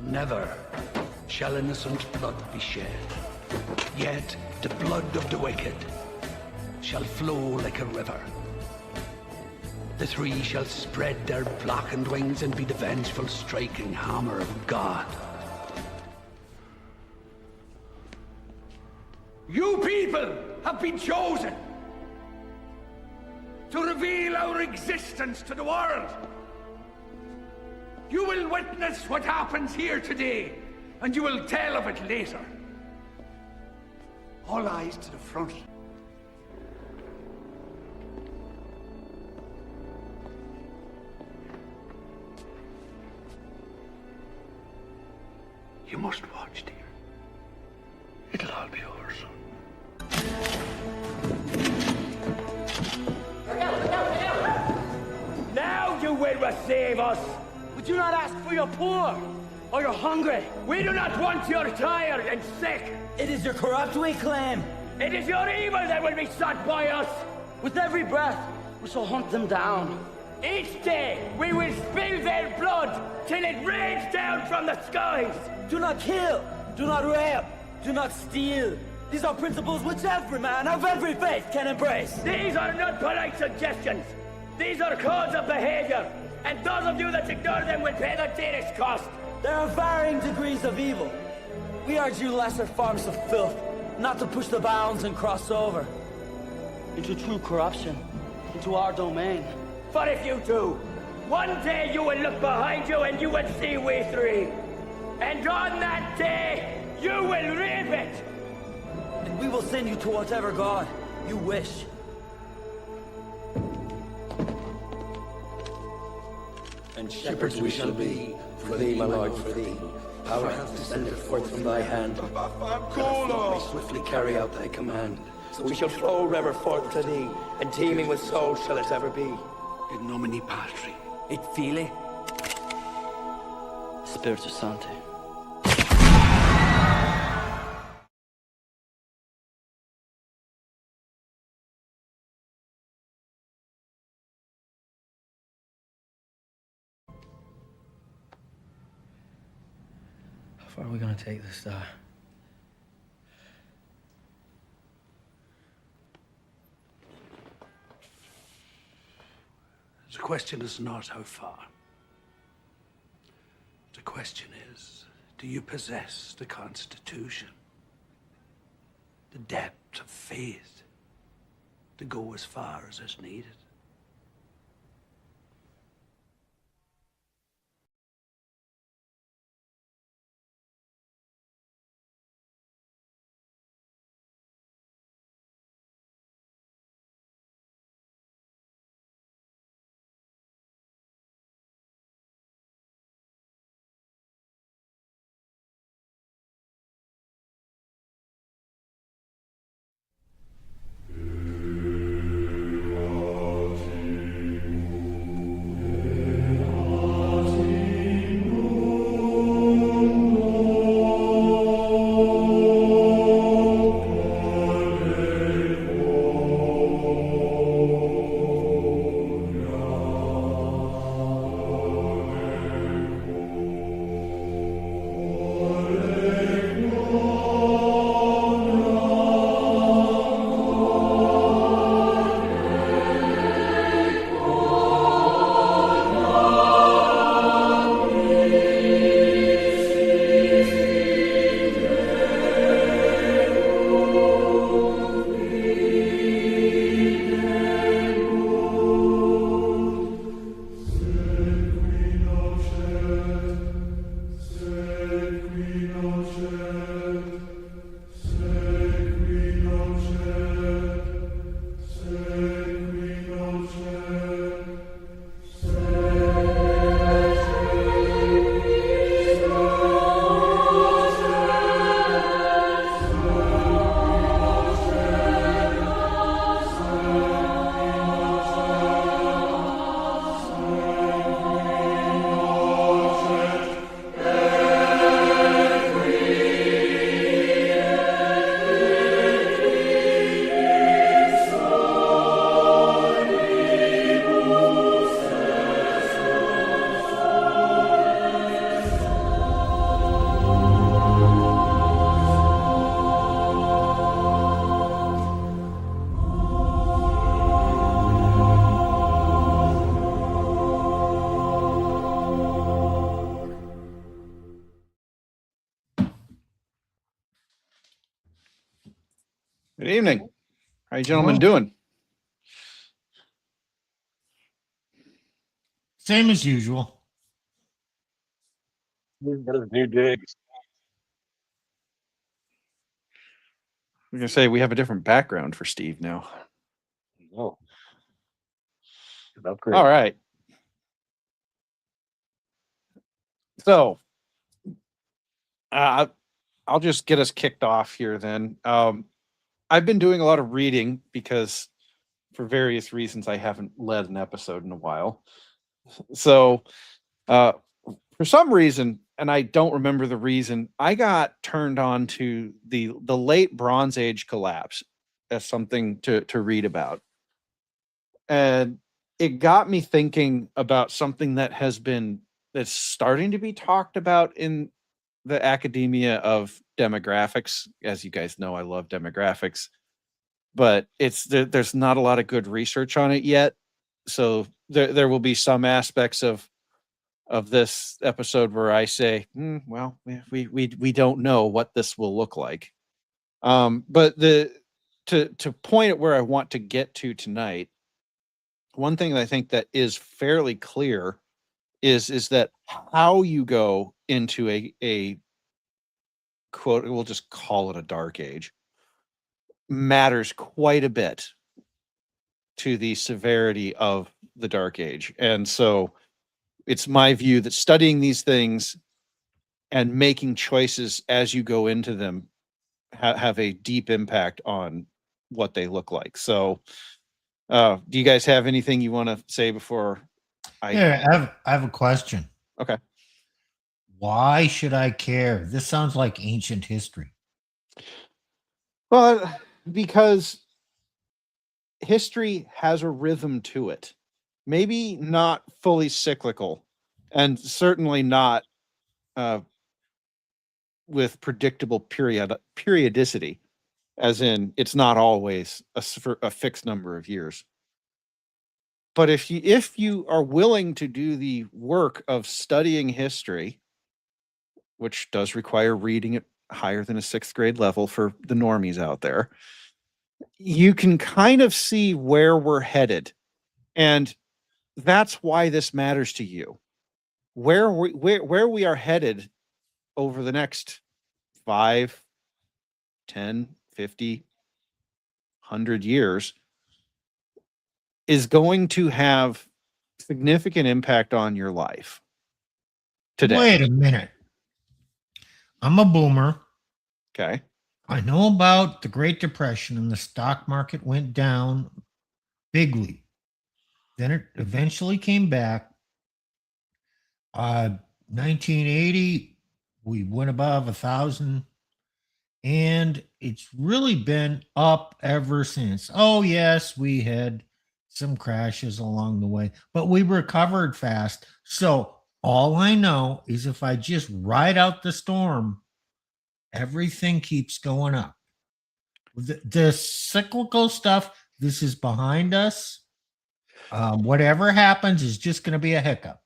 Never shall innocent blood be shed. Yet the blood of the wicked shall flow like a river. The three shall spread their blackened wings and be the vengeful striking hammer of God. You people have been chosen to reveal our existence to the world. You will witness what happens here today, and you will tell of it later. All eyes to the front. You must watch, dear. It'll all be over soon. Now you will receive us. We do not ask for your poor or your hungry. We do not want your tired and sick. It is your corrupt we claim. It is your evil that will be sought by us. With every breath, we shall hunt them down. Each day, we will spill their blood till it rains down from the skies. Do not kill, do not rape, do not steal. These are principles which every man of every faith can embrace. These are not polite suggestions. These are codes of behavior. And those of you that ignore them will pay the dearest cost. There are varying degrees of evil. We urge you lesser forms of filth, not to push the bounds and cross over into true corruption, into our domain. For if you do, one day you will look behind you and you will see we three. And on that day, you will reap it. And we will send you to whatever God you wish. And shepherds we shall be, for thee, my Lord, for thee. Power hath descended forth from thy hand. May swiftly carry out thy command. So we shall flow river forth to thee, and teeming with souls shall it ever be. In nomine Patri. Et Filii, Spiritus Sancti. How far are we gonna take this, Star? The question is not how far. The question is, do you possess the Constitution? The depth of faith to go as far as is needed? Good evening. How you gentlemen Well, doing? same as usual. New digs. I'm gonna say we have a different background for Steve now. Oh, good upgrade. All right. So I'll just get us kicked off here then. I've been doing a lot of reading because for various reasons I haven't led an episode in a while. So for some reason, and I don't remember the reason, I got turned on to the late Bronze Age collapse as something to read about. And it got me thinking about something that's starting to be talked about in the academia of demographics. As you guys know, I love demographics, but there's not a lot of good research on it yet. So there will be some aspects of this episode where I say, well, we don't know what this will look like. But to point at where I want to get to tonight, one thing that I think that is fairly clear is that how you go into a quote, we'll just call it a dark age, matters quite a bit to the severity of the dark age. And so it's my view that studying these things and making choices as you go into them have a deep impact on what they look like. So do you guys have anything you want to say before I have a question. Okay. Why should I care? This sounds like ancient history. Well, because history has a rhythm to it. Maybe not fully cyclical, and certainly not with predictable periodicity, as in it's not always a fixed number of years. But if you are willing to do the work of studying history, which does require reading it higher than a 6th grade level for the normies out there, you can kind of see where we're headed. And that's why this matters to you. Where we are headed over the next 5, 10, 50, 100 years is going to have significant impact on your life today. Wait a minute. I'm a boomer. Okay. I know about the Great Depression and the stock market went down bigly. Then it eventually came back. 1980, we went above 1,000, and it's really been up ever since. Oh, yes, we had some crashes along the way, but we recovered fast. So all I know is if I just ride out the storm, everything keeps going up. The cyclical stuff, this is behind us. Whatever happens is just going to be a hiccup.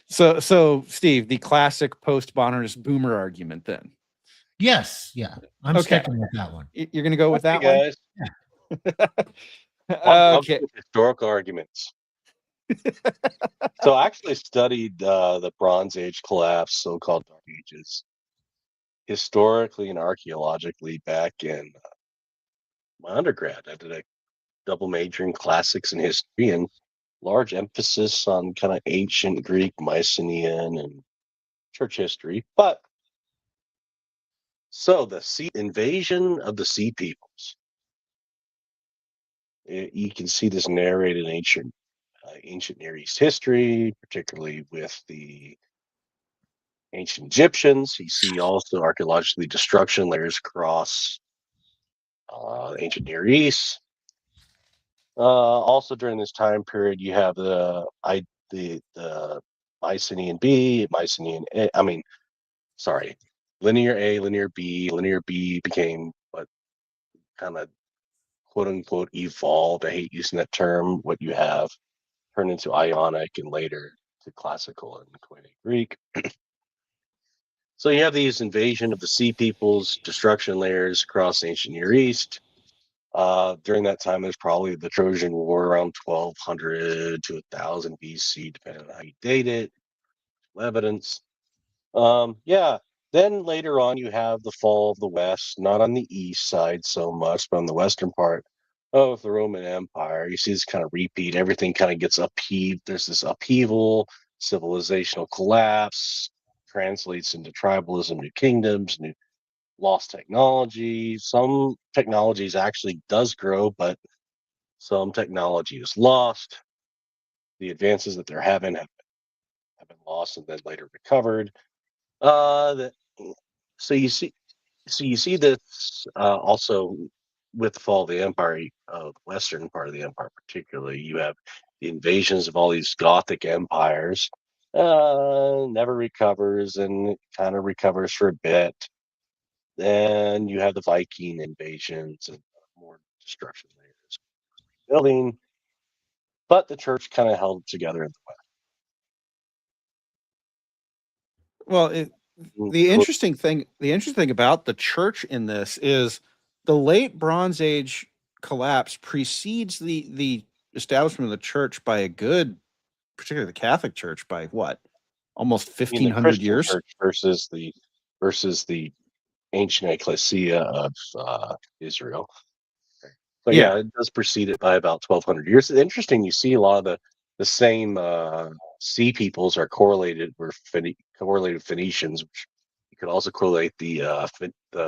So Steve, the classic post-modernist boomer argument then. Yes, yeah. I'm sticking with that one. You're going to go with that guys. one? Okay. Historical arguments. So I actually studied the Bronze Age collapse, so-called Dark Ages, historically and archaeologically back in my undergrad. I did a double major in classics and history and large emphasis on kind of ancient Greek, Mycenaean, and church history. But so the invasion of the Sea Peoples. You can see this narrated in ancient Near East history, particularly with the ancient Egyptians. You see also archaeologically destruction layers across ancient Near East. Also during this time period, you have the Mycenaean B, Mycenaean A. I mean, sorry, linear A, linear B. Linear B became what kind of quote unquote evolved. I hate using that term. What you have turned into Ionic and later to classical and Koine Greek. So you have these invasion of the Sea Peoples, destruction layers across ancient Near East. During that time, there's probably the Trojan War around 1200 to 1000 BC, depending on how you date it. Evidence. Yeah. Then later on, you have the fall of the West, not on the east side so much, but on the western part of the Roman Empire. You see this kind of repeat. Everything kind of gets upheaved. There's this upheaval, civilizational collapse, translates into tribalism, new kingdoms, new lost technology. Some technologies actually does grow, but some technology is lost. The advances that they're having have been lost and then later recovered. The, so you see, this also with the fall of the empire, the western part of the empire, particularly. You have the invasions of all these Gothic empires. Never recovers and kind of recovers for a bit. Then you have the Viking invasions and more destruction layers building, but the church kind of held together in the Well, West. the interesting thing about the church in this is the late Bronze Age collapse precedes the establishment of the church by a good, particularly the Catholic Church, by what, almost I mean, the 1,500 Christian years. church versus the ancient ecclesia of Israel. But Yeah. yeah, it does precede it by about 1,200 years. It's interesting. You see a lot of the same sea peoples are correlated. Correlated Phoenicians, which you could also correlate the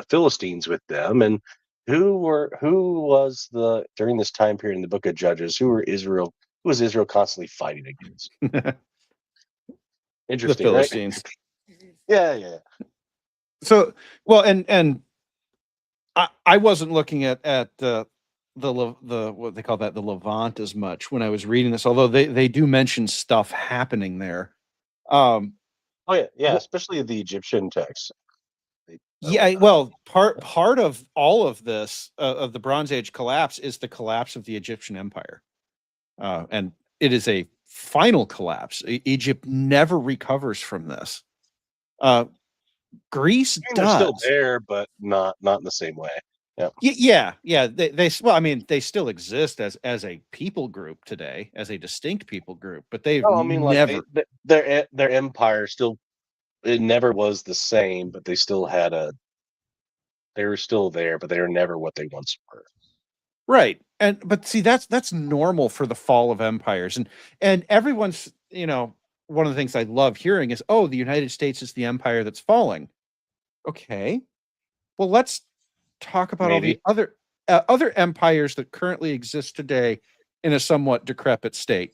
Philistines with them. And who was the during this time period in the Book of Judges? Who was Israel constantly fighting against? The Interesting, right? Philistines. Yeah. So, well, and I wasn't looking at the what they call that, the Levant, as much when I was reading this, although they do mention stuff happening there. Oh yeah, Wh- especially the Egyptian texts. Yeah, well, part of all of this of the Bronze Age collapse is the collapse of the Egyptian Empire, and it is a final collapse. Egypt never recovers from this. Greece I mean, they're still does. there, but not in the same way. Yeah. Yeah. They well, I mean, they still exist as a people group today, as a distinct people group, but they've No, I mean, like never. their empire still, it never was the same, but they still had they were still there, but they were never what they once were. Right. But see, that's normal for the fall of empires. And everyone's, one of the things I love hearing is, oh, the United States is the empire that's falling. Okay. Well, let's talk about all the Maybe. other empires that currently exist today in a somewhat decrepit state.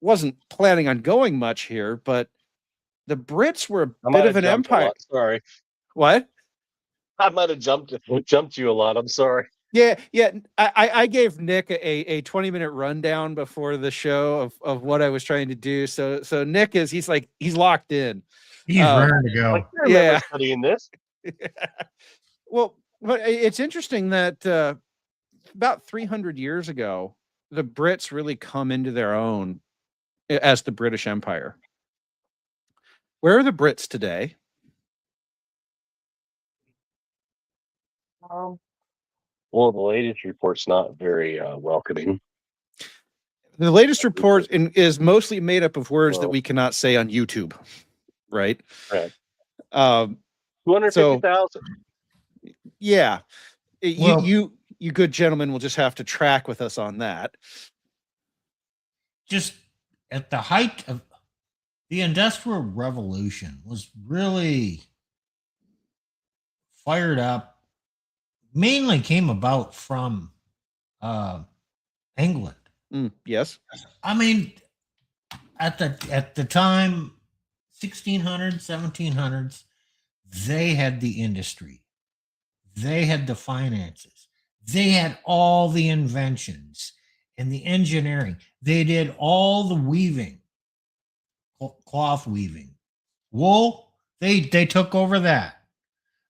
Wasn't planning on going much here, but the Brits were I a might bit of have an jumped a empire. lot. Sorry. What? I might have jumped you a lot. I'm sorry. Yeah. I gave Nick a 20-minute rundown before the show of what I was trying to do. So Nick he's locked in. He's raring to go. Like, I remember studying this. Well, but it's interesting that about 300 years ago, the Brits really come into their own as the British Empire. Where are the Brits today? Well, the latest report's not very welcoming. The latest report is mostly made up of words that Well, we cannot say on YouTube, right? right. Um, 250,000. yeah, Well- you good gentlemen will just have to track with us on that. Just at the height of the Industrial Revolution was really fired up, mainly came about from England. Yes. I mean, at the time, 1600s, 1700s, they had the industry, they had the finances, they had all the inventions and the engineering. They did all the weaving, cloth weaving, wool. They took over that.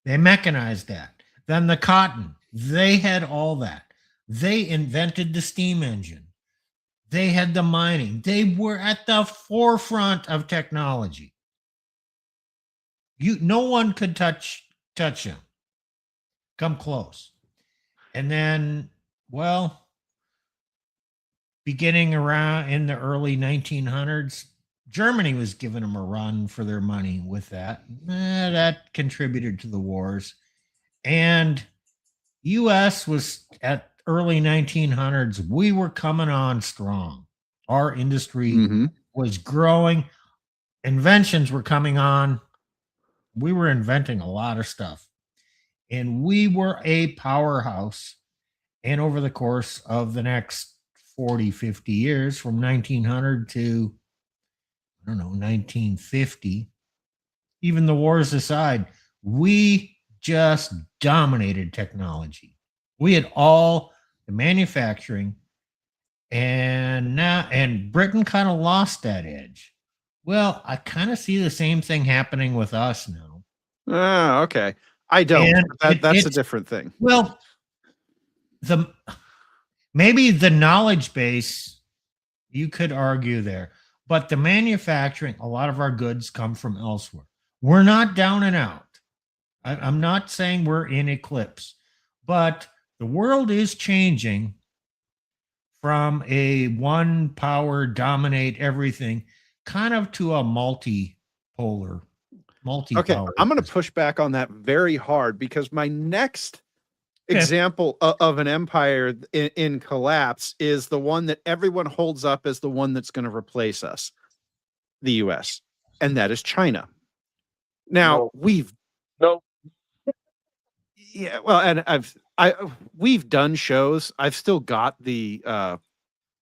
They mechanized that. Then the cotton. They had all that. They invented the steam engine. They had the mining. They were at the forefront of technology. No one could touch them. Come close. And then well, beginning around in the early 1900s, Germany was giving them a run for their money with that. That contributed to the wars. And U.S. was at early 1900s, we were coming on strong. Our industry Mm-hmm. was growing. Inventions were coming on. We were inventing a lot of stuff. And we were a powerhouse. And over the course of the next 40, 50 years, from 1900 to, I don't know, 1950, even the wars aside, we just dominated technology. We had all the manufacturing, and Britain kind of lost that edge. Well, I kind of see the same thing happening with us now. Ah, okay. I don't. And That's a different thing. Well, maybe the knowledge base, you could argue there, but the manufacturing, a lot of our goods come from elsewhere. We're not down and out. I'm not saying we're in eclipse, but the world is changing from a one power dominate everything kind of to a multi-polar. Okay, I'm going to push back on that very hard, because my next example of an empire in collapse is the one that everyone holds up as the one that's going to replace us, the US, and that is China. Now, yeah, well, and we've done shows. I've still got the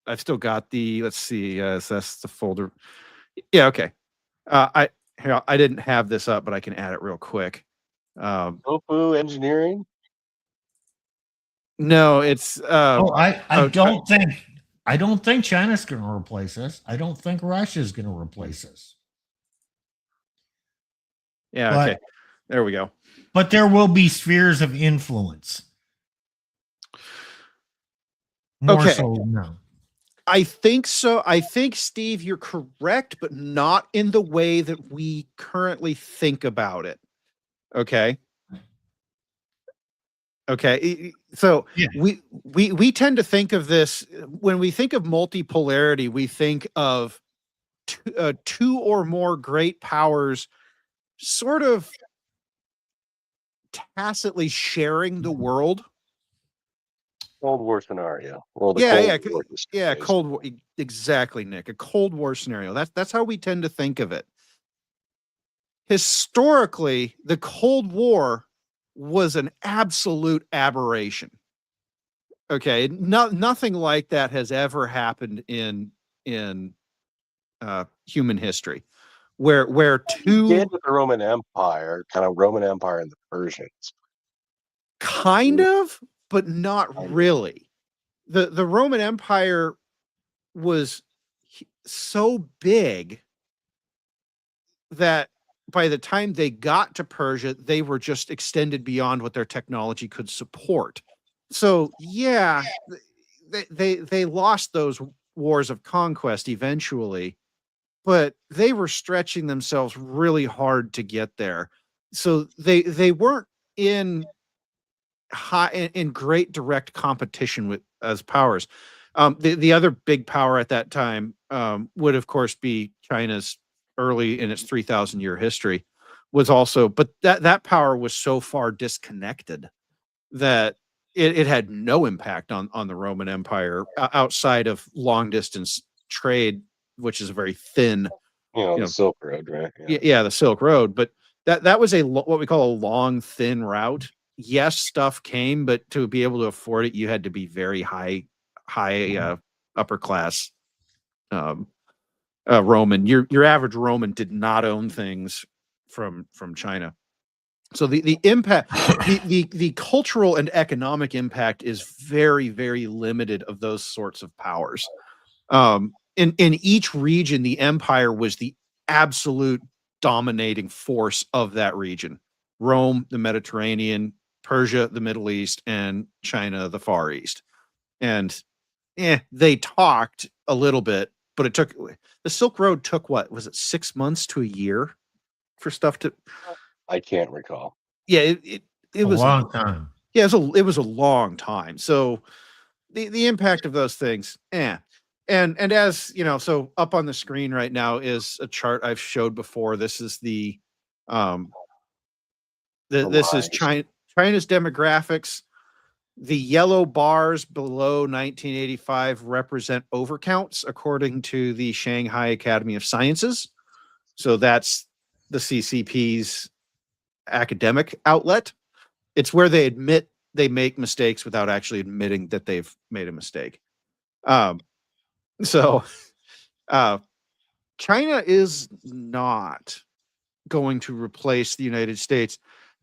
let's see, that's the folder. Yeah, okay. I didn't have this up, but I can add it real quick. Tofu engineering? No, it's I don't think China's going to replace us. I don't think Russia's going to replace us. Yeah, okay. There we go. But there will be spheres of influence. More so now. I think so. I think, Steve, you're correct, but not in the way that we currently think about it. Okay. Okay. So we tend to think of this, when we think of multipolarity, we think of two or more great powers sort of tacitly sharing the world. Cold War scenario. Cold War. Exactly, Nick. A Cold War scenario. That's how we tend to think of it. Historically, the Cold War was an absolute aberration. Okay, nothing like that has ever happened in human history, where two did with the Roman Empire, kind of Roman Empire and the Persians, kind of, but not really. The Roman Empire was so big that by the time they got to Persia, they were just extended beyond what their technology could support. So yeah, they lost those wars of conquest eventually, but they were stretching themselves really hard to get there. So they weren't in great direct competition with as powers. The other big power at that time would of course be China's early in its 3,000 year history was also, but that power was so far disconnected that it had no impact on the Roman Empire outside of long distance trade, which is a very thin, the Silk Road, right? Yeah, the Silk Road. But that was what we call a long, thin route. Yes, stuff came, but to be able to afford it, you had to be very high upper class Roman. Your average Roman did not own things from China. So the impact, the cultural and economic impact is very, very limited of those sorts of powers. In each region, the empire was the absolute dominating force of that region. Rome, the Mediterranean, Persia, the Middle East, and China, the Far East. And they talked a little bit, but it took, the Silk Road took, what was it, 6 months to a year for stuff to, I can't recall. Yeah, it was a long time. Yeah, it was a long time. So the impact of those things, and as you know, so up on the screen right now is a chart I've showed before. This is um this is lines. China's demographics. The yellow bars below 1985 represent overcounts according to the Shanghai Academy of Sciences. So that's the CCP's academic outlet. It's where they admit they make mistakes without actually admitting that they've made a mistake. So China is not going to replace the United States.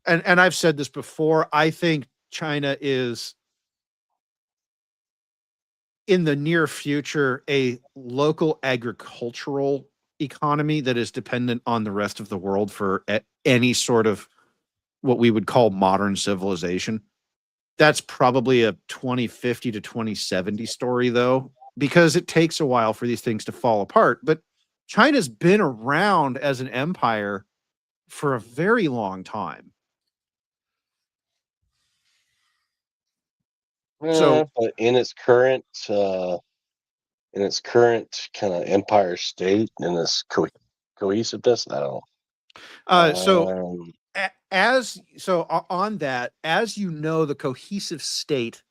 And I've said this before, I think China is in the near future a local agricultural economy that is dependent on the rest of the world for any sort of what we would call modern civilization. That's probably a 2050 to 2070 story, though, because it takes a while for these things to fall apart. But China's been around as an empire for a very long time. So, But in its current kind of empire state, in this cohesiveness, I don't know. so on that, as you know, the cohesive state,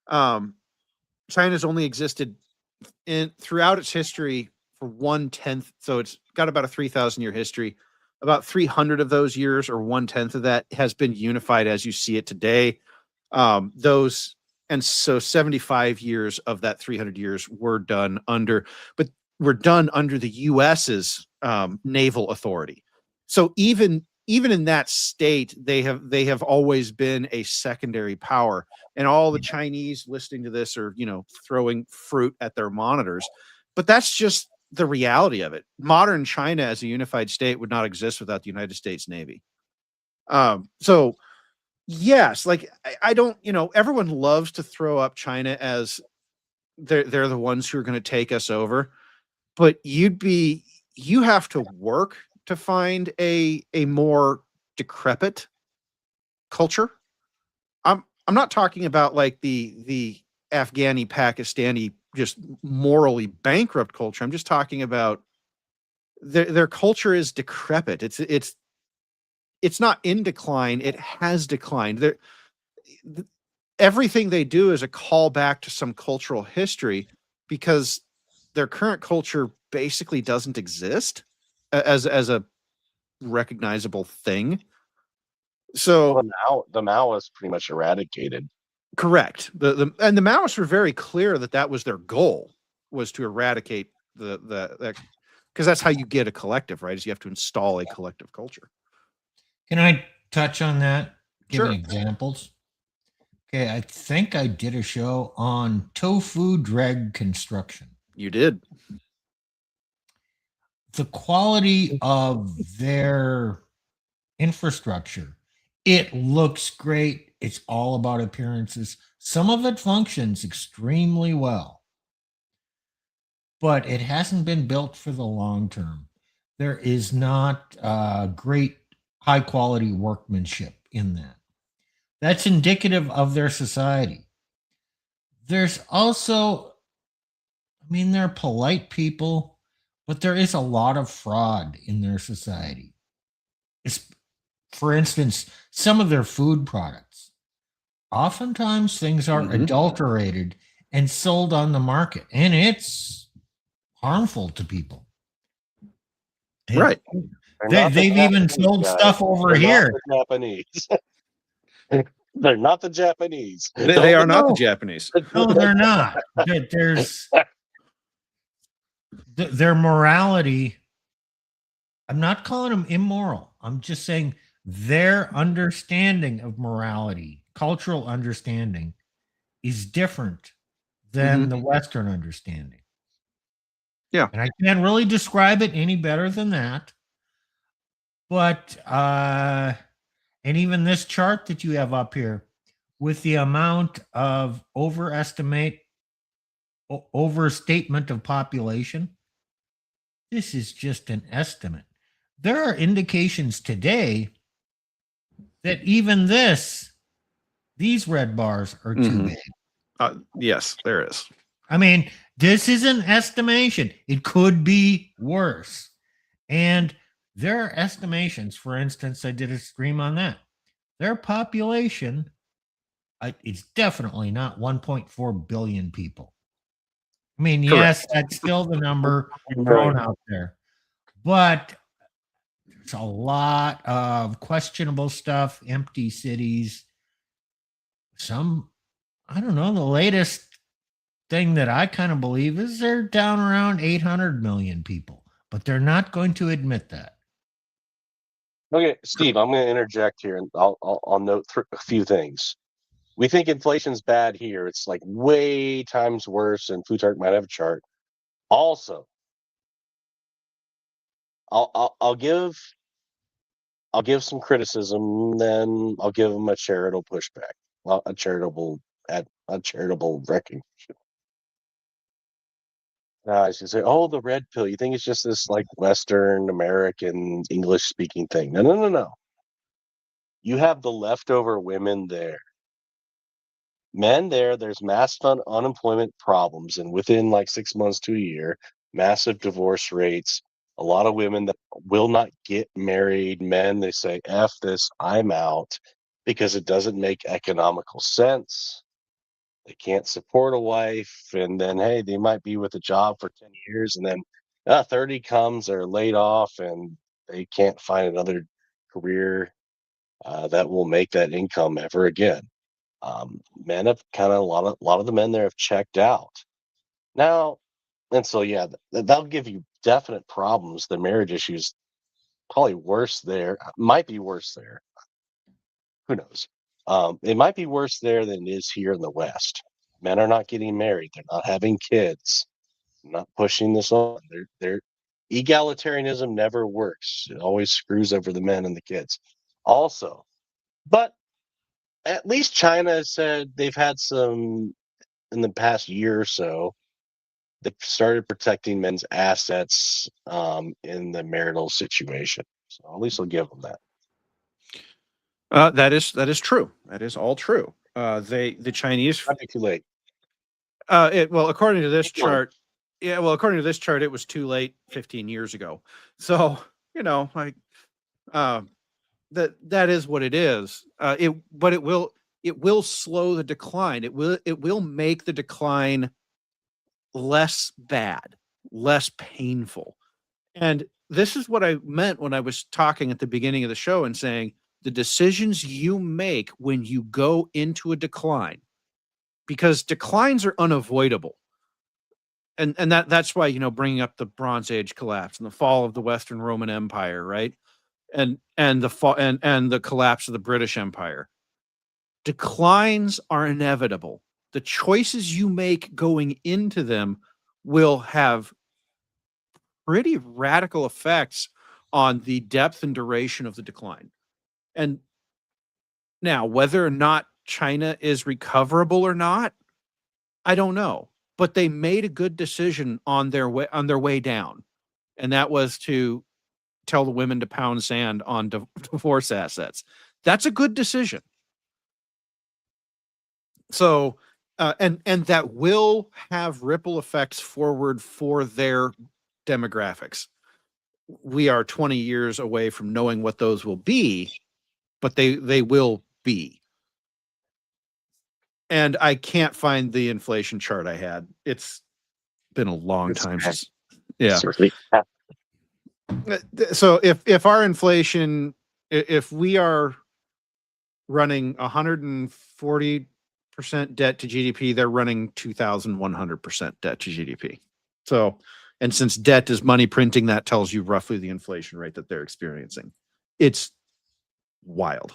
China's only existed throughout its history for 1/10. So it's got about a 3,000-year history. About 300 of those years, or 1/10 of that, has been unified as you see it today. And so 75 years of that 300 years were done under the US's naval authority. So even in that state, they have always been a secondary power. And all the Chinese listening to this are, throwing fruit at their monitors. But that's just the reality of it. Modern China as a unified state would not exist without the United States Navy. So yes, like I don't, everyone loves to throw up China as they're the ones who are going to take us over, but you have to work to find a more decrepit culture. I'm not talking about like the Afghani, Pakistani, just morally bankrupt culture. I'm just talking about their culture is decrepit. It's not in decline. It has declined. Everything they do is a call back to some cultural history because their current culture basically doesn't exist as a recognizable thing. So the Maoists pretty much eradicated. Correct. The Maoists were very clear that was their goal, was to eradicate the because that's how you get a collective, right? Is you have to install a collective culture. Can I touch on that? Give Sure. examples. Okay, I think I did a show on tofu dreg construction. You did. The quality of their infrastructure, it looks great. It's all about appearances. Some of it functions extremely well, but it hasn't been built for the long term. There is not great high quality workmanship in that. That's indicative of their society. There's also, they're polite people, but there is a lot of fraud in their society. For instance, some of their food products. Oftentimes things are adulterated and sold on the market, and it's harmful to people. Right. They've even sold stuff over here. Japanese. They're not the Japanese. They are not the Japanese. No, they're not. There's their morality. I'm not calling them immoral. I'm just saying their understanding of morality, cultural understanding, is different than the Western understanding. Yeah. And I can't really describe it any better than that. But and even this chart that you have up here, with the amount of overstatement of population, this is just an estimate. There are indications today that even these red bars are too big. Yes, there is. I mean, this is an estimation. It could be worse. And there are estimations. For instance, I did a stream on that. Their population, it's definitely not 1.4 billion people. I mean, yes, that's still the number thrown out there. But there's a lot of questionable stuff, empty cities. I don't know, the latest thing that I kind of believe is they're down around 800 million people, but they're not going to admit that. Okay, Steve, I'm going to interject here, and I'll note a few things. We think inflation's bad here. It's like way times worse, and Plutarch might have a chart. Also, I'll give some criticism, then I'll give them a charitable pushback, a charitable recognition. I should say, oh, the red pill. You think it's just this like Western American English speaking thing? No, no, no, no. You have the leftover women there. Men there, there's massive unemployment problems, and within like 6 months to a year, massive divorce rates. A lot of women that will not get married. Men, they say, F this, I'm out, because it doesn't make economical sense. They can't support a wife, and then hey, they might be with a job for 10 years, and then 30 comes, they're laid off, and they can't find another career that will make that income ever again. Men have kind of a lot of the men there have checked out now, and so yeah, that'll give you definite problems. The marriage issues probably worse there, might be worse there. Who knows? It might be worse there than it is here in the West. Men are not getting married. They're not having kids. I'm not pushing this on. They're egalitarianism never works. It always screws over the men and the kids. Also, but at least China has said they've had some in the past year or so. They've started protecting men's assets in the marital situation. So at least I'll give them that. That is true. That is all true. The Chinese. Might be too late. According to this chart, according to this chart, it was too late 15 years ago. So that is what it is. But it will slow the decline. It will make the decline less bad, less painful. And this is what I meant when I was talking at the beginning of the show and saying the decisions you make when you go into a decline, because declines are unavoidable. And that's why, bringing up the Bronze Age collapse and the fall of the Western Roman Empire, right? And the fall and the collapse of the British Empire. Declines are inevitable. The choices you make going into them will have pretty radical effects on the depth and duration of the decline. And now, whether or not China is recoverable or not, I don't know. But they made a good decision on their way down, and that was to tell the women to pound sand on divorce assets. That's a good decision. So, and that will have ripple effects forward for their demographics. We are 20 years away from knowing what those will be, but they will be. And I can't find the inflation chart I had. It's been a long time since. Yeah. So if our inflation, if we are running 140% debt to GDP, they're running 2,100% debt to GDP. So, and since debt is money printing, that tells you roughly the inflation rate that they're experiencing. It's wild.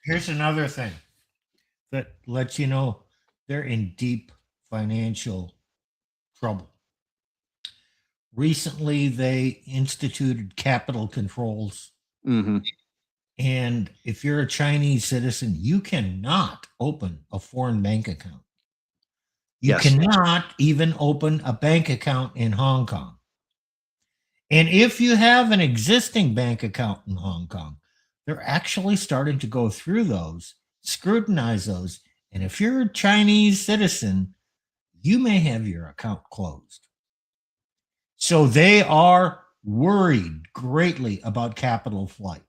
Here's another thing that lets you know they're in deep financial trouble. Recently, they instituted capital controls. Mm-hmm. And if you're a Chinese citizen, you cannot open a foreign bank account. You cannot even open a bank account in Hong Kong. And if you have an existing bank account in Hong Kong, they're actually starting to go through those, scrutinize those, And if you're a Chinese citizen, you may have your account closed. So they are worried greatly about capital flight.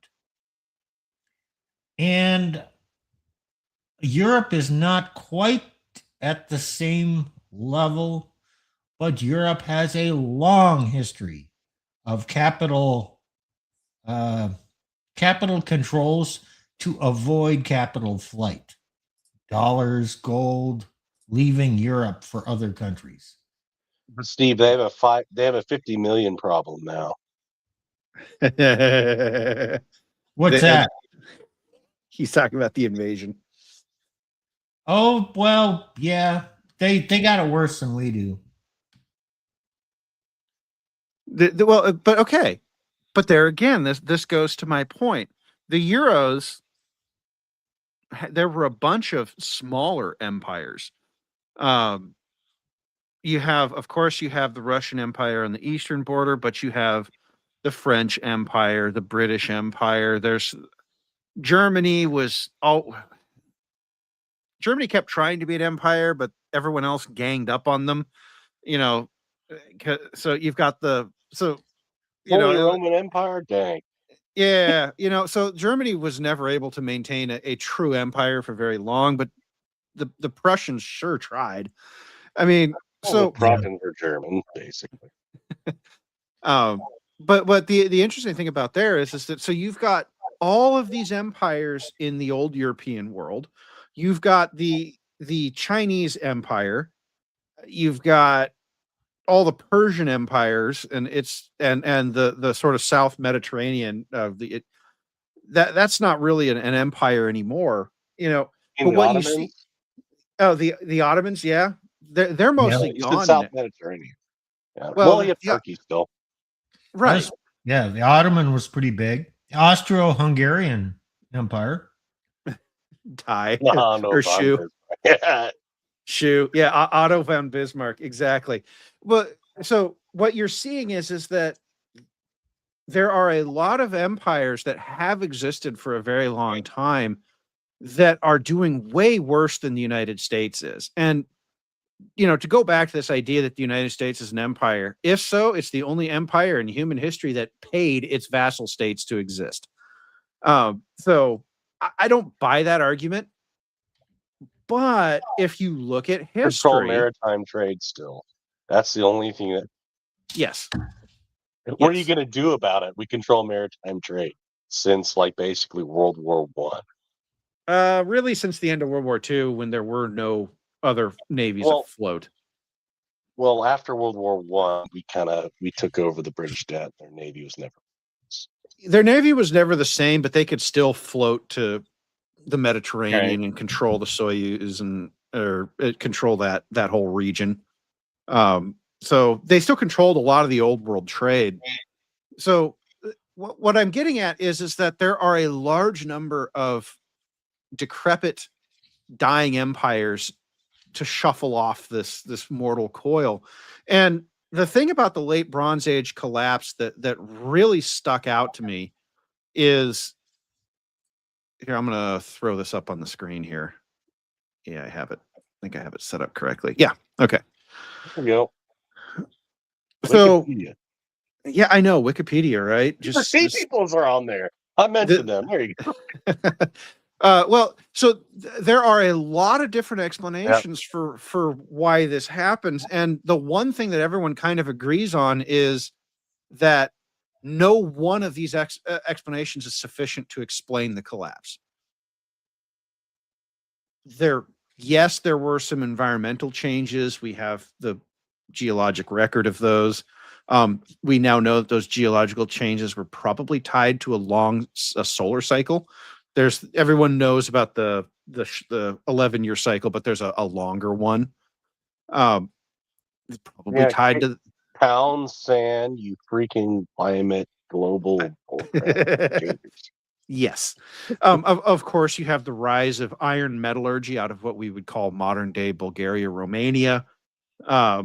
And Europe is not quite at the same level, but Europe has a long history of capital controls to avoid capital flight. Dollars, gold, leaving Europe for other countries. But Steve, they have a 50 million problem now. What's The- that? He's talking about the invasion. Oh, well, yeah. They got it worse than we do. Well, but okay. But there again, this goes to my point. The Euros, there were a bunch of smaller empires. You have, of course, you have the Russian Empire on the eastern border, but you have the French Empire, the British Empire. There's Germany Germany kept trying to be an empire, but everyone else ganged up on them. So you've got Holy Roman Empire, dang. Yeah, so Germany was never able to maintain a true empire for very long, but the Prussians sure tried. I mean, The Prussians were German, basically. But the interesting thing about there is that so you've got all of these empires in the old European world. You've got the Chinese Empire. You've got all the Persian empires, and the sort of South Mediterranean of that's not really an empire anymore. In But the what Ottomans? you see, the Ottomans, yeah, they're mostly It's gone. the South Mediterranean. Yeah. Well, You have Turkey still. Right. Yeah, the Ottoman was pretty big. Austro-Hungarian Empire. Tie No, or shoe. Yeah. Shoe. Yeah, Otto von Bismarck. Exactly. But so what you're seeing is that there are a lot of empires that have existed for a very long time that are doing way worse than the United States is. And to go back to this idea that the United States is an empire, if so, it's the only empire in human history that paid its vassal states to exist. So I don't buy that argument. But if you look at history, Control maritime trade still. That's the only thing that. Yes. What are you going to do about it? We control maritime trade since basically World War I. Really, since the end of World War II, when there were no other navies afloat. Well, after World War I, we took over the British debt. Their navy was never the same, but they could still float to the Mediterranean and control the Soyuz or control that whole region. So they still controlled a lot of the old world trade. So what I'm getting at is that there are a large number of decrepit, dying empires to shuffle off this mortal coil. And the thing about the late Bronze Age collapse that really stuck out to me is, here, I'm going to throw this up on the screen here. Yeah, I have it. I think I have it set up correctly. Yeah. Okay. There you go. So, Wikipedia. Yeah, I know Wikipedia, right? Just sea peoples are on there. I mentioned them. There you go. Well, so there are a lot of different explanations for why this happens, and the one thing that everyone kind of agrees on is that no one of these explanations is sufficient to explain the collapse. There were some environmental changes. We have the geologic record of those. We now know that those geological changes were probably tied to a solar cycle. Everyone knows about the 11-year cycle, but there's a longer one. It's probably tied to pound sand, you freaking climate global Yes. Of course, you have the rise of iron metallurgy out of what we would call modern day Bulgaria, Romania. There's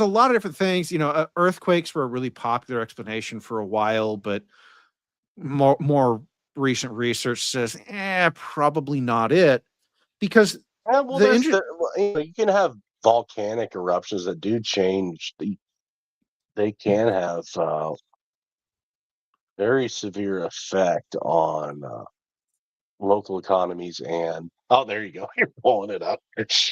a lot of different things. Earthquakes were a really popular explanation for a while, but more recent research says, probably not it, because Well, you can have volcanic eruptions that do change. They can have very severe effect on local economies. And oh, there you go. You're pulling it up.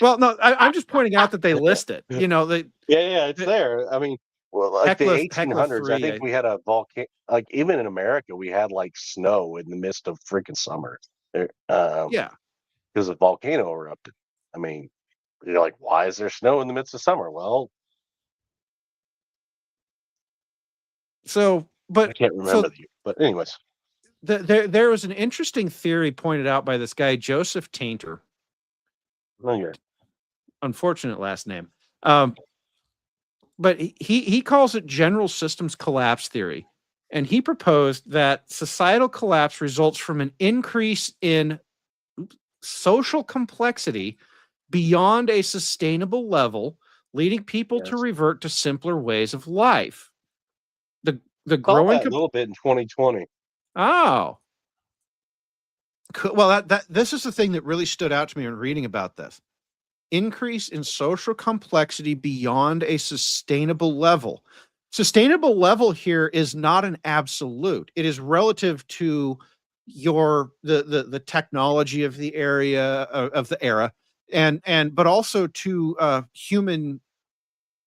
well, no, I'm just pointing out that they list it. You know, Yeah, it's there. I mean, well, like the Hecla 1800s, I think we had a volcano. Like even in America, we had like snow in the midst of freaking summer. yeah. Because a volcano erupted. I mean, you're like, why is there snow in the midst of summer? Well, So, I but can't remember the year. But anyways, there was an interesting theory pointed out by this guy Joseph Tainter. no, you're Unfortunate last name. But he calls it general systems collapse theory. And he proposed that societal collapse results from an increase in social complexity beyond a sustainable level, leading people to revert to simpler ways of life. The growing a little bit in 2020. Oh. Well, this is the thing that really stood out to me when reading about this. Increase in social complexity beyond a sustainable level. Sustainable level here is not an absolute. It is relative to the technology of the area of the era, but also to human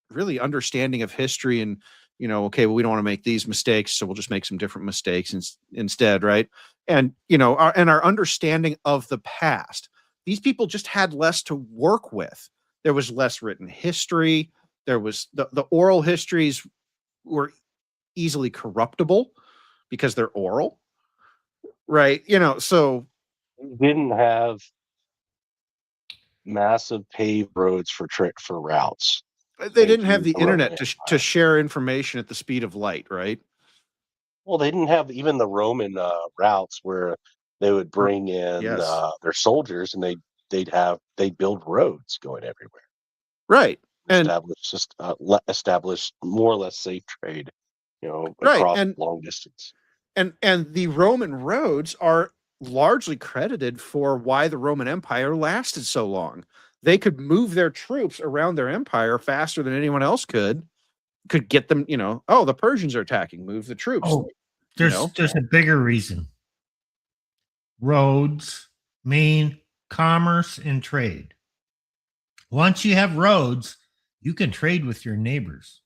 really understanding of history and, you know, okay, well, we don't want to make these mistakes, so we'll just make some different mistakes instead, right? And, you know, our understanding of the past. These people just had less to work with. There was less written history. There was the oral histories were easily corruptible because they're oral, right? You know, so didn't have massive paved roads for routes. They didn't have the internet to share information at the speed of light, right? Well, they didn't have even the Roman routes where they would bring in their soldiers and they'd build roads going everywhere. Right. And establish more or less safe trade, you know, right. across And long distance. And the Roman roads are largely credited for why the Roman Empire lasted so long. They could move their troops around their empire faster than anyone else could get them, you know, oh, the Persians are attacking, move the troops. Oh, there's a bigger reason. Roads mean commerce and trade. Once you have roads, you can trade with your neighbors.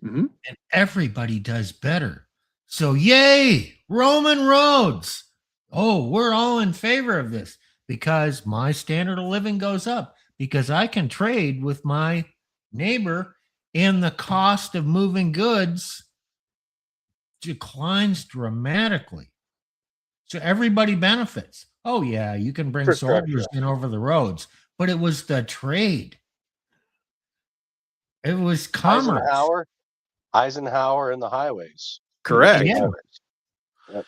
Mm-hmm. And everybody does better. So yay, Roman roads. Oh, we're all in favor of this because my standard of living goes up because I can trade with my neighbor and the cost of moving goods declines dramatically. So everybody benefits. Oh yeah, you can bring soldiers in over the roads, but it was the trade. It was commerce. Eisenhower and the highways. Correct. Yeah. Yep.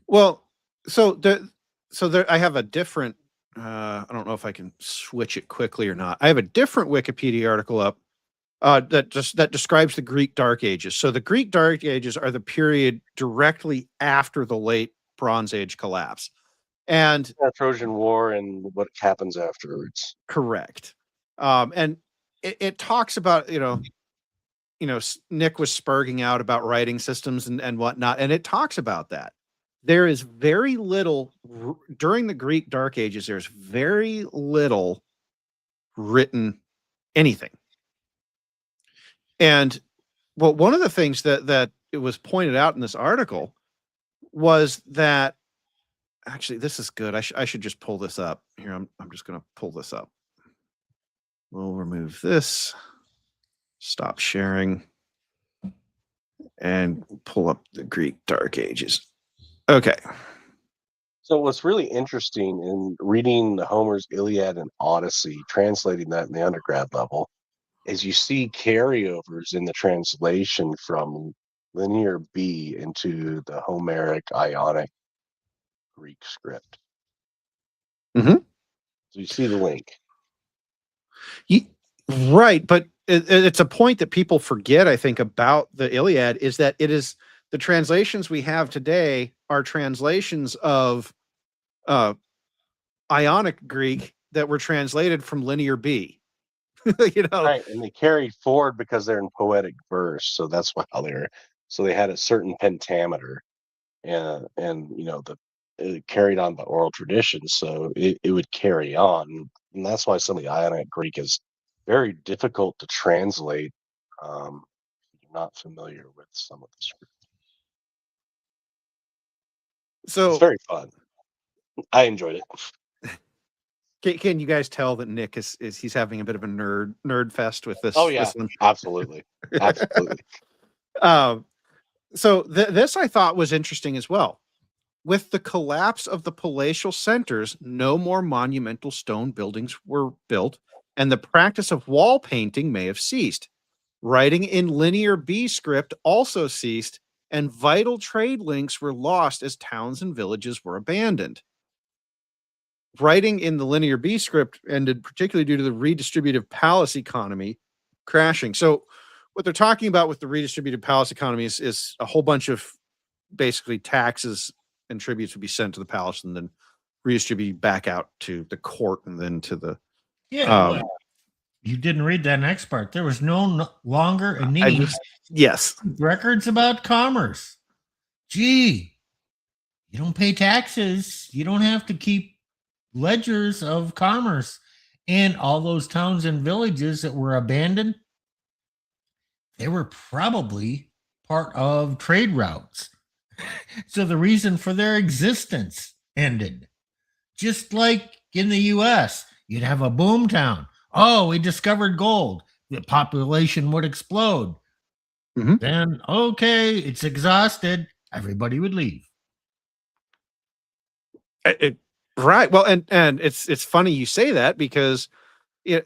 Well, so there I have a different I don't know if I can switch it quickly or not. I have a different Wikipedia article up that describes the Greek Dark Ages. So the Greek Dark Ages are the period directly after the late Bronze Age collapse. And the Trojan War and what happens afterwards. Correct. And it talks about, you know, Nick was spurging out about writing systems and whatnot, and it talks about that. There is very little during the Greek Dark Ages. There's very little written anything. And well, one of the things that it was pointed out in this article was that actually this is good. I should just pull this up here. I'm just going to pull this up. We'll remove this. Stop sharing. And pull up the Greek Dark Ages. Okay. So what's really interesting in reading Homer's Iliad and Odyssey, translating that in the undergrad level, is you see carryovers in the translation from Linear B into the Homeric Ionic Greek script. Mm-hmm. So you see the link. Right, but it's a point that people forget, I think, about the Iliad is that it is the translations we have today are translations of Ionic Greek that were translated from Linear B. Right, and they carried forward because they're in poetic verse, so that's why so they had a certain pentameter, and it carried on by oral tradition, so it would carry on, and that's why some of the Ionic Greek is very difficult to translate. If you're not familiar with some of the script. It's So very fun. I enjoyed it. can you guys tell that Nick is he's having a bit of a nerd fest with this? Oh yeah, this one? absolutely, absolutely. So this I thought was interesting as well. With the collapse of the palatial centers, no more monumental stone buildings were built, and the practice of wall painting may have ceased. Writing in Linear B script also ceased, and vital trade links were lost as towns and villages were abandoned. Writing in the Linear B script ended particularly due to the redistributive palace economy crashing. So what they're talking about with the redistributive palace economy is a whole bunch of basically taxes and tributes would be sent to the palace and then redistributed back out to the court and then to the You didn't read that next part. There was no longer a need yes records about commerce. Gee, you don't pay taxes. You don't have to keep ledgers of commerce. And all those towns and villages that were abandoned, they were probably part of trade routes. So the reason for their existence ended. Just like in the US, you'd have a boom town. Oh, we discovered gold. The population would explode. Mm-hmm. Then, okay, it's exhausted. Everybody would leave. Right. Well, and it's funny you say that because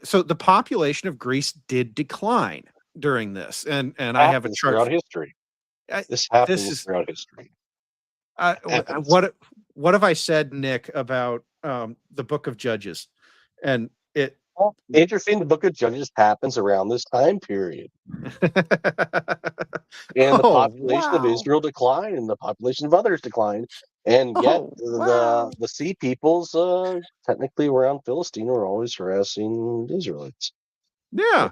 so the population of Greece did decline during this, and I have a chart throughout history. This happens throughout history. What have I said, Nick, about the Book of Judges? And Interesting. The Book of Judges happens around this time period, and the population of Israel declined, and the population of others declined, and yet the sea peoples, technically around Philistine, were always harassing the Israelites. Yeah.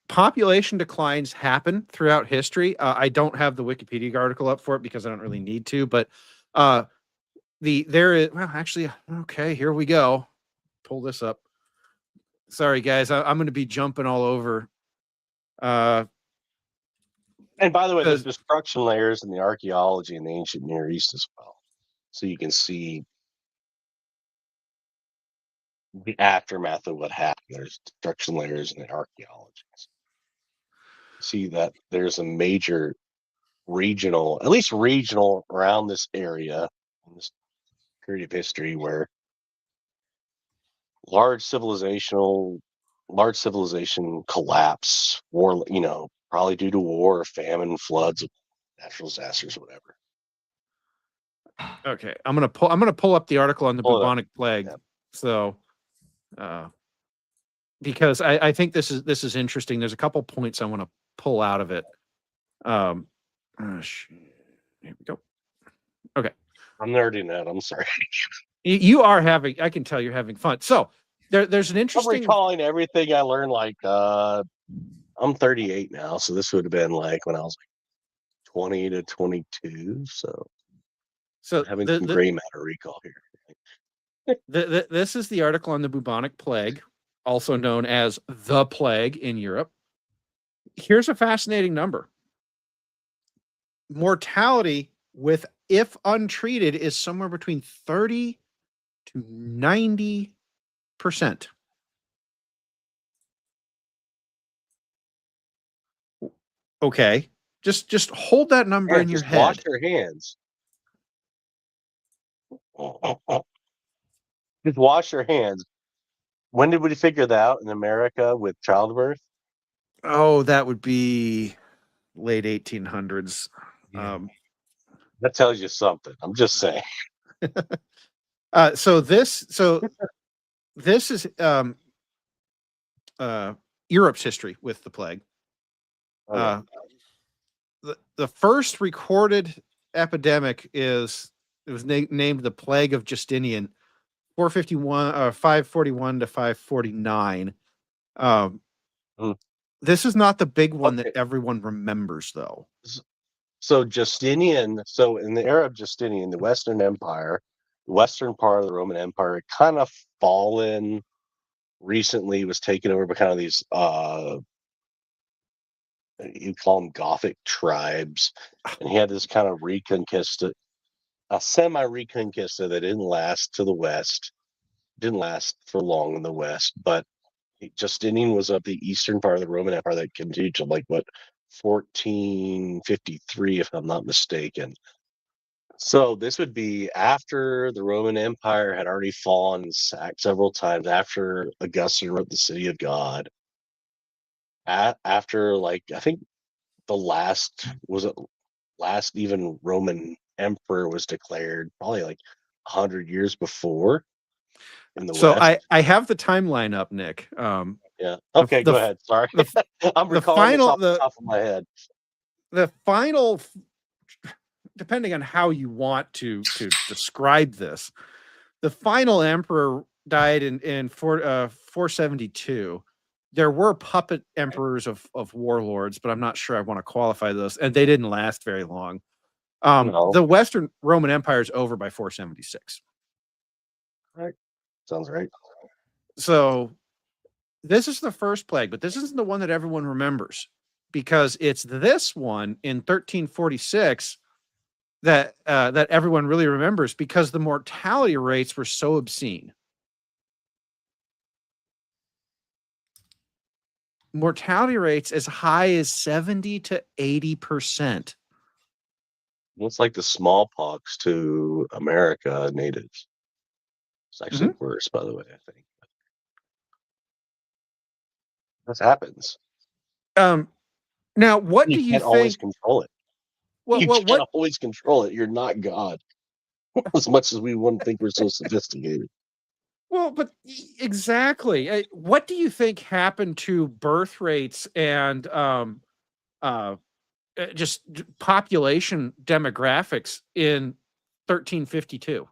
Population declines happen throughout history. I don't have the Wikipedia article up for it because I don't really need to, but there is actually okay, here we go. Pull this up. Sorry guys, I'm going to be jumping all over. And by the way, there's destruction layers in the archaeology in the ancient Near East as well, so you can see the aftermath of what happened. There's destruction layers in the archaeology. See that there's a major regional, at least regional, around this area in this period of history where large civilization collapse, war, probably due to war, famine, floods, natural disasters, whatever. Okay, I'm gonna pull up the article on the bubonic plague. Yeah. So, because I think this is interesting. There's a couple points I want to pull out of it. Here we go. Okay, I'm nerding out. I'm sorry. You are having. I can tell you're having fun. So there's an interesting. I'm recalling everything I learned. Like I'm 38 now, so this would have been like when I was like 20 to 22. So having some gray matter recall here. This is the article on the bubonic plague, also known as the plague in Europe. Here's a fascinating number. Mortality if untreated is somewhere between 30 to 90%. Okay. Just hold that number in your head. Wash your hands. Just wash your hands. When did we figure that out in America with childbirth? Oh, that would be late 1800s. Yeah. That tells you something. I'm just saying. So this is Europe's history with the plague. The first recorded epidemic it was named the Plague of Justinian, 541 to 549. Hmm. This is not the big one Okay. that everyone remembers, though. So Justinian, so in the era of Justinian, the Western Empire, the western part of the Roman Empire, had kind of fallen recently, was taken over by kind of these you call them Gothic tribes, and he had this kind of reconquista, a semi-reconquista that didn't last to the west, didn't last for long in the west, but Justinian was of the eastern part of the Roman Empire that continued to like what 1453, if I'm not mistaken. So this would be after the Roman Empire had already fallen and sacked several times, after Augustine wrote the City of God, after like I think the last even Roman emperor was declared probably like 100 years before in the So West. I have the timeline up, Nick. Yeah. Okay, go ahead. Sorry. I'm the recalling this final off the top of my head. the final, depending on how you want to describe this, the final emperor died in 472. There were puppet emperors of warlords, but I'm not sure I want to qualify those, and they didn't last very long. No. The Western Roman Empire is over by 476. Right. Sounds right. So this is the first plague, but this isn't the one that everyone remembers, because it's this one in 1346 that everyone really remembers, because the mortality rates were so obscene. Mortality rates as high as 70 to 80%. It's like the smallpox to America natives. It's actually worse, by the way, I think. This happens. Now, what do You you can't always think? control it. You can't always control it. You're not God. As much as we wouldn't think we're so sophisticated. Well, but exactly. What do you think happened to birth rates and just population demographics in 1352?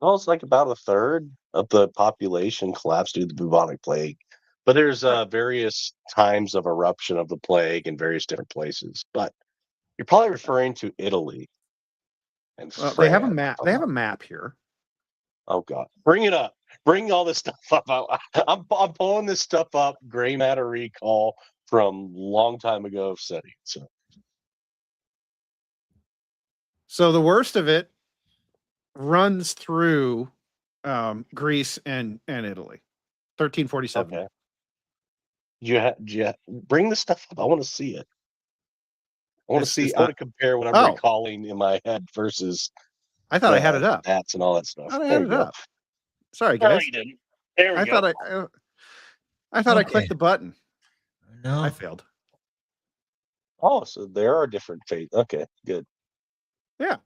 Well, it's like about a third of the population collapsed due to the bubonic plague. But there's various times of eruption of the plague in various different places. But you're probably referring to Italy and Well, they have a France. map. They have a map here. Oh God, bring it up. Bring all this stuff up. I'm pulling this stuff up. Gray matter recall from long time ago of study. So the worst of it runs through Greece and Italy. 1347. Okay. Bring this stuff up. I want to see it. I want to see. I want to compare what I'm recalling in my head versus. I thought I had it up. Stats and all that stuff. I thought I had it up. Sorry, guys. No, you didn't. There we go. I thought I clicked the button. No, I failed. Oh, so there are different fates. Okay, good. Yeah.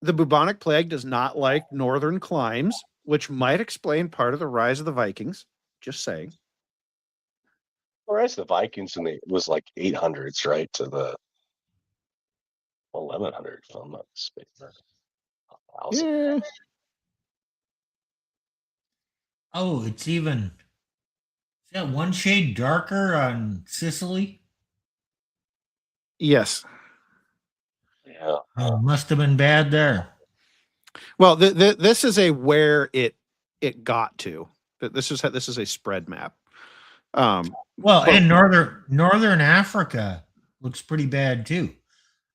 The bubonic plague does not like northern climes, which might explain part of the rise of the Vikings. Just saying. The rise of the Vikings was like 800s, right, to the 1100s, if I'm not mistaken. Yeah. Oh, it's even. Is that one shade darker on Sicily? Yes. Yeah. Oh, must have been bad there. Well, this is a where it got to. This is a spread map. And northern Africa looks pretty bad too.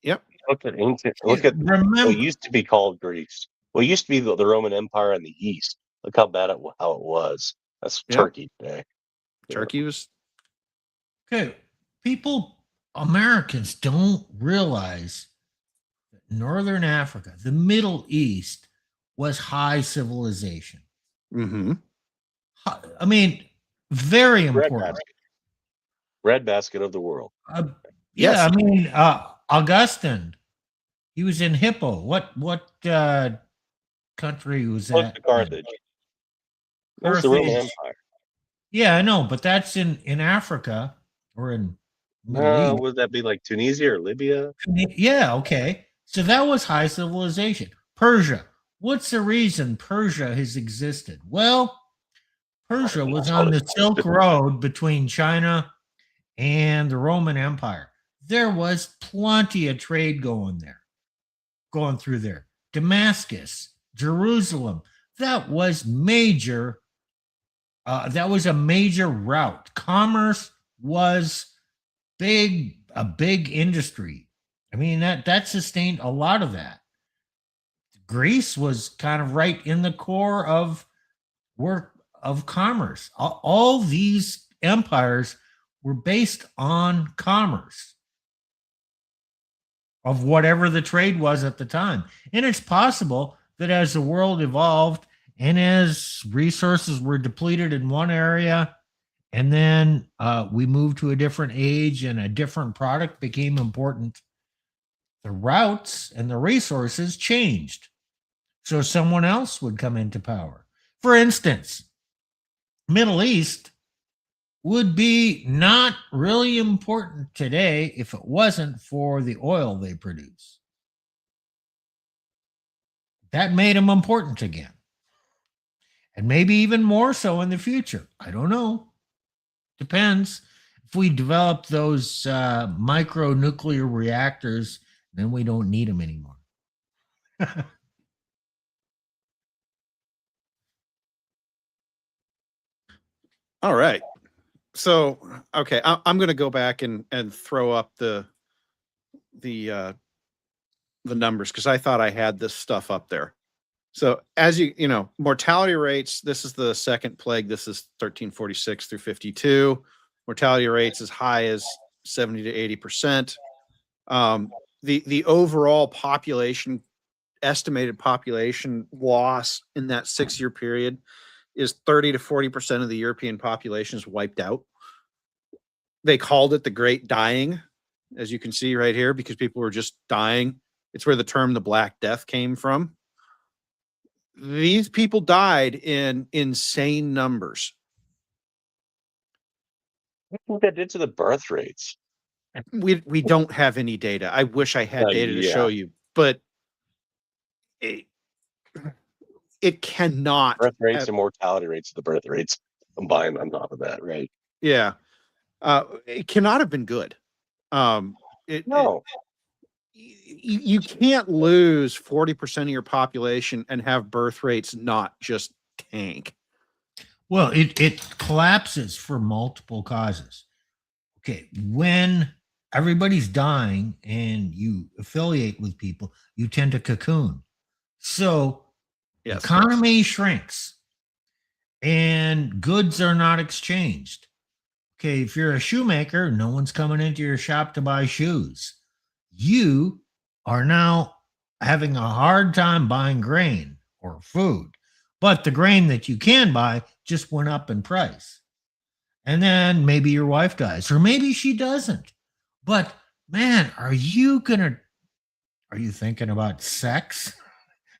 Yep. Look at remember, what used to be called Greece. What used to be the Roman Empire in the east. Look how bad how it was. That's Turkey today. Turkey was. Okay, Americans don't realize that northern Africa, the Middle East, was high civilization. Mm-hmm. I mean, very important. Breadbasket of the world. Yes. I mean, Augustine, he was in Hippo. What country was that? Carthage. That's the Roman Empire. Yeah, I know, but that's in Africa or in Middle East. Would that be like Tunisia or Libya? Yeah, okay. So that was high civilization. Persia. What's the reason Persia has existed? Well, Persia was on the Silk Road between China and the Roman Empire. There was plenty of trade going through there. Damascus, Jerusalem. That was major. That was a major route. Commerce was a big industry. I mean, that sustained a lot of that. Greece was kind of right in the core of work of commerce. All these empires were based on commerce of whatever the trade was at the time. And it's possible that as the world evolved and as resources were depleted in one area, and then we moved to a different age and a different product became important, the routes and the resources changed. So someone else would come into power. For instance, Middle East would be not really important today if it wasn't for the oil they produce. That made them important again. And maybe even more so in the future. I don't know. Depends. If we develop those micro nuclear reactors, then we don't need them anymore. All right. So, okay, I'm going to go back and throw up the numbers because I thought I had this stuff up there. So, as you know, mortality rates. This is the second plague. This is 1346 through 52. Mortality rates as high as 70 to 80%. The overall population, estimated population loss in that 6-year period is 30 to 40% of the European population is wiped out. They called it the Great Dying, as you can see right here, because people were just dying. It's where the term the Black Death came from. These people died in insane numbers. What that did to the birth rates? We don't have any data. I wish I had data to show you, but it cannot. Birth rates and mortality rates of the birth rates combined on top of that, right? Yeah. It cannot have been good. No. You can't lose 40% of your population and have birth rates not just tank. Well, it collapses for multiple causes. Okay, when everybody's dying and you affiliate with people, you tend to cocoon. So Yes, economy shrinks and goods are not exchanged. Okay, if you're a shoemaker, no one's coming into your shop to buy shoes. You are now having a hard time buying grain or food, but the grain that you can buy just went up in price. And then maybe your wife dies, or maybe she doesn't. But man, are you thinking about sex?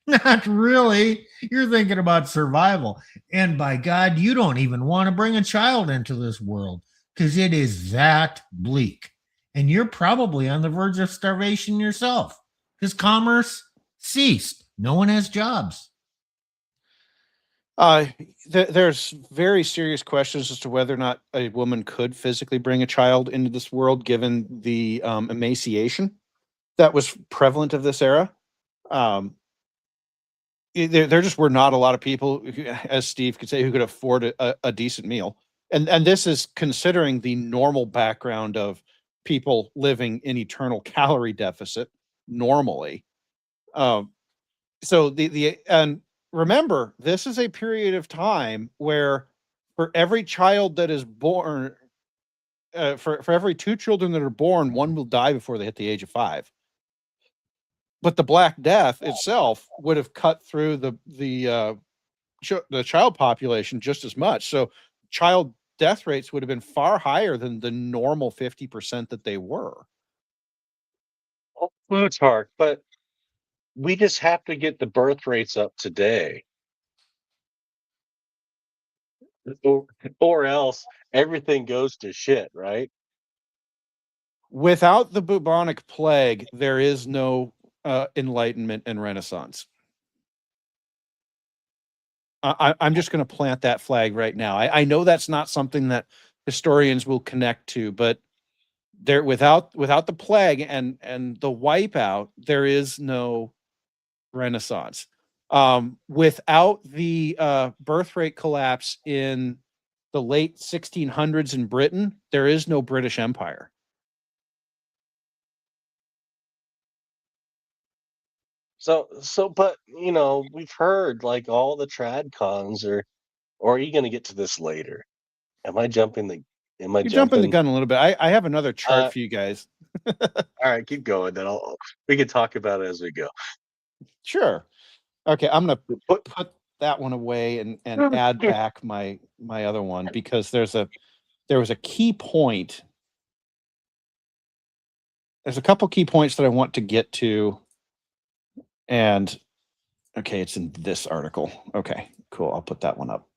Not really. You're thinking about survival. And by God, you don't even want to bring a child into this world because it is that bleak. And you're probably on the verge of starvation yourself because commerce ceased. No one has jobs. There's very serious questions as to whether or not a woman could physically bring a child into this world, given the emaciation that was prevalent of this era. There just were not a lot of people, as Steve could say, who could afford a decent meal. And this is considering the normal background of people living in eternal calorie deficit normally. And remember, this is a period of time where for every child that is born, for every 2 children that are born, one will die before they hit the age of 5. But the Black Death itself would have cut through the child population just as much. So child death rates would have been far higher than the normal 50% that they were. Well, it's hard, but we just have to get the birth rates up today. Or else everything goes to shit, right? Without the bubonic plague, there is no Enlightenment and Renaissance. I'm just going to plant that flag right now. I know that's not something that historians will connect to, but there, without the plague and the wipeout, there is no Renaissance. Without the birth rate collapse in the late 1600s in Britain, there is no British Empire. But we've heard like all the trad cons are, or are you going to get to this later? Am I jumping the? Am I You're jumping the jumping? gun a little bit. I have another chart for you guys. All right, keep going. Then we can talk about it as we go. Sure. Okay, I'm gonna Put- put that one away and add back my other one, because there was a key point. There's a couple key points that I want to get to, and okay, it's in this article. Okay, cool. I'll put that one up.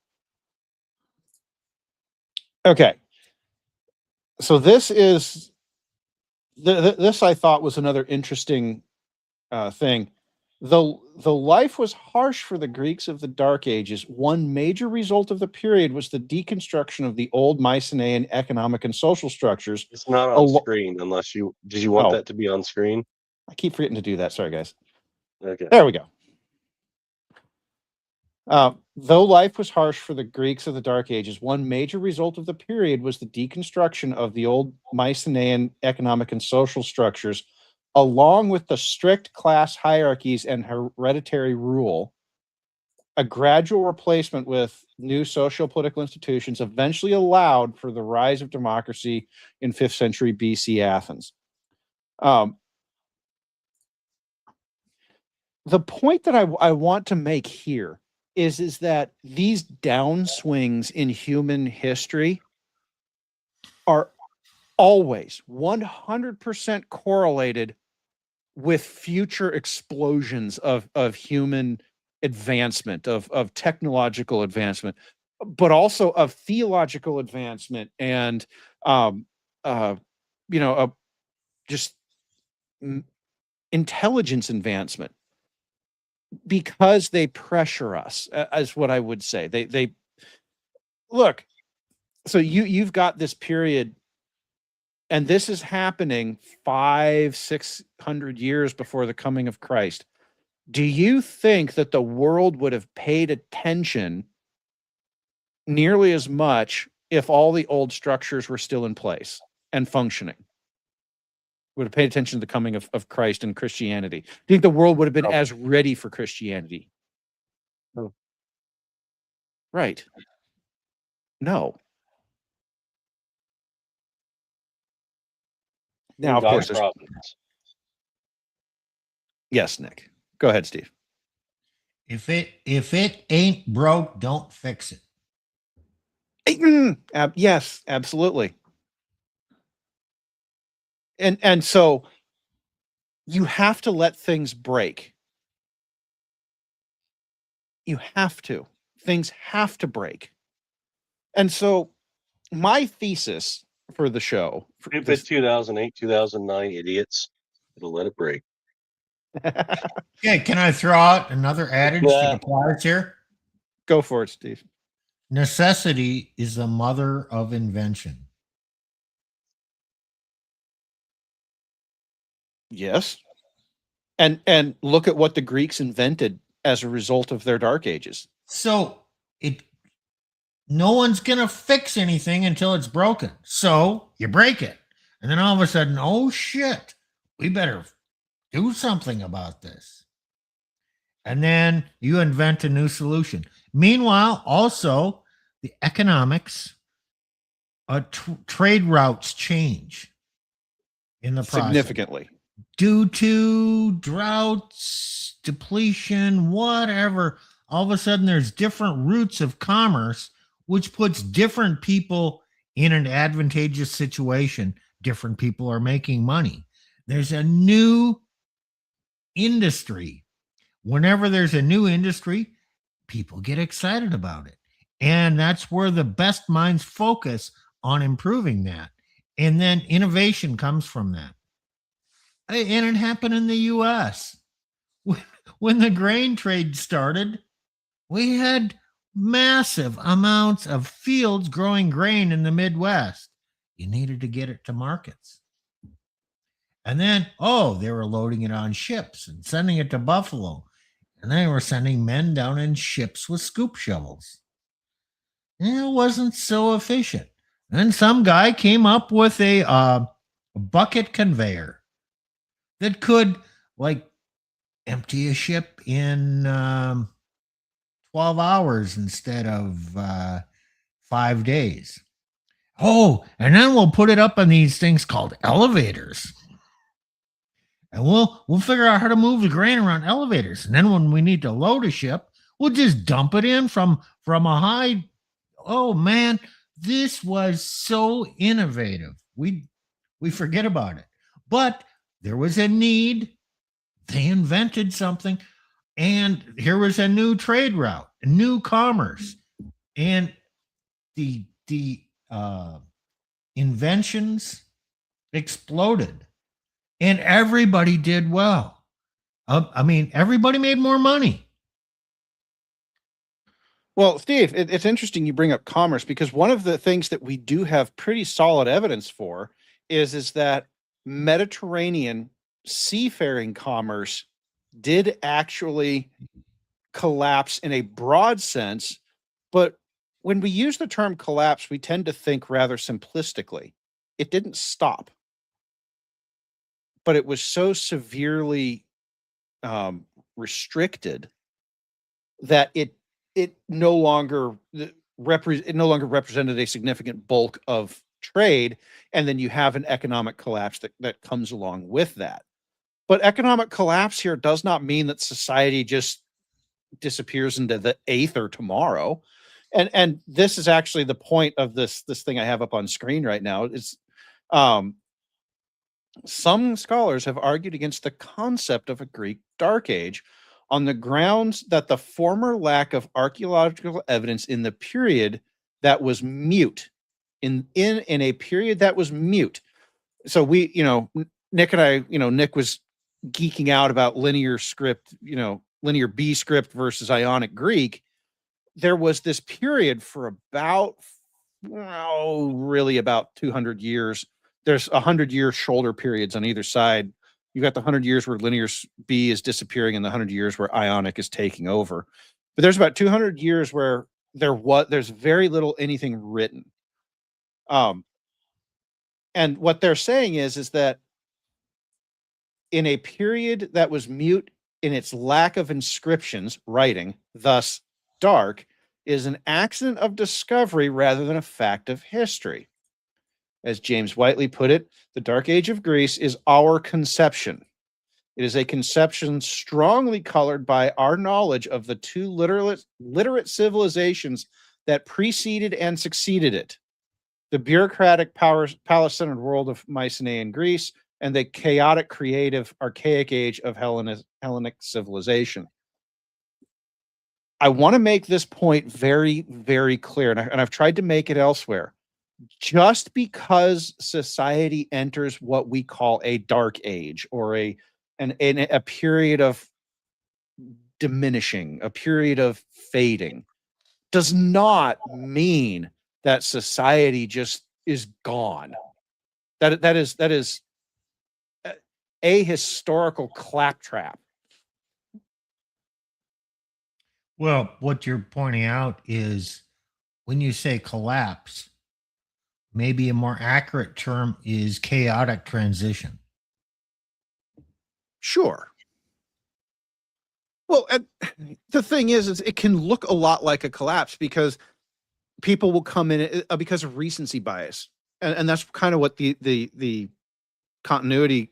Okay, so this is this I thought was another interesting thing. The life was harsh for the Greeks of the Dark Ages. One major result of the period was the deconstruction of the old Mycenaean economic and social structures. It's not on screen unless did you want that to be on screen? I keep forgetting to do that. Sorry, guys. Okay. There we go. Though life was harsh for the Greeks of the Dark Ages, one major result of the period was the deconstruction of the old Mycenaean economic and social structures, along with the strict class hierarchies and hereditary rule. A gradual replacement with new social political institutions eventually allowed for the rise of democracy in 5th century BC Athens. The point that I want to make here is that these downswings in human history are always 100% correlated with future explosions of human advancement, of technological advancement, but also of theological advancement and just intelligence advancement, because they pressure us, as what I would say. They look. So you've got this period, and this is happening 500-600 years before the coming of Christ. Do you think that the world would have paid attention nearly as much if all the old structures were still in place and functioning? Would have paid attention to the coming of Christ and Christianity? Do you think the world would have been as ready for Christianity? No. Right. No. Now, of course, yes, Nick. Go ahead, Steve. If it ain't broke, don't fix it. Yes, absolutely. And so you have to let things break. You have to. Things have to break. And so my thesis for the show... If it's 2008, 2009, idiots, it'll let it break. Okay, can I throw out another adage that applies here? Go for it, Steve. Necessity is the mother of invention. Yes. And look at what the Greeks invented as a result of their Dark Ages. So no one's going to fix anything until it's broken. So you break it. And then all of a sudden, oh shit, we better do something about this. And then you invent a new solution. Meanwhile, also the economics, trade routes change in the process. Significantly. Due to droughts, depletion, whatever, all of a sudden there's different routes of commerce, which puts different people in an advantageous situation. Different people are making money. There's a new industry. Whenever there's a new industry, people get excited about it. And that's where the best minds focus on improving that. And then innovation comes from that. And it happened in the US. When the grain trade started, we had massive amounts of fields growing grain in the Midwest. You needed to get it to markets. And then, they were loading it on ships and sending it to Buffalo. And they were sending men down in ships with scoop shovels. And it wasn't so efficient. And some guy came up with a bucket conveyor that could, like, empty a ship in 12 hours instead of 5 days. Oh, and then we'll put it up on these things called elevators. And we'll figure out how to move the grain around elevators. And then when we need to load a ship, we'll just dump it in from a high. Oh man, this was so innovative. We forget about it. But there was a need. They invented something. And here was a new trade route, a new commerce. And the inventions exploded. And everybody did well. Everybody made more money. Well, Steve, it's interesting you bring up commerce, because one of the things that we do have pretty solid evidence for is that Mediterranean seafaring commerce did actually collapse in a broad sense. But when we use the term collapse, we tend to think rather simplistically. It didn't stop, but it was so severely restricted that it no longer represented a significant bulk of trade, and then you have an economic collapse that comes along with that. But economic collapse here does not mean that society just disappears into the aether tomorrow. And this is actually the point of this thing I have up on screen right now. It's some scholars have argued against the concept of a Greek Dark Age on the grounds that the former lack of archaeological evidence in the period that was mute, in a period that was mute. So we, Nick and I, Nick was geeking out about linear script, linear B script versus Ionic Greek. There was this period for about 200 years. There's 100-year shoulder periods on either side. You got the 100 years where linear B is disappearing and the 100 years where Ionic is taking over. But there's about 200 years where there's very little anything written. And what they're saying is that in a period that was mute in its lack of inscriptions, writing, thus dark, is an accident of discovery rather than a fact of history. As James Whiteley put it, the Dark Age of Greece is our conception. It is a conception strongly colored by our knowledge of the two literate civilizations that preceded and succeeded it: the bureaucratic, palace-centered world of Mycenaean Greece and the chaotic, creative, archaic age of Hellenic civilization. I want to make this point very, very clear, and I've tried to make it elsewhere. Just because society enters what we call a dark age, or a period of diminishing, a period of fading, does not mean that society just is gone. That is a historical claptrap. Well, what you're pointing out is when you say collapse, maybe a more accurate term is chaotic transition. Sure. Well, the thing is it can look a lot like a collapse because people will come in because of recency bias. And that's kind of what the continuity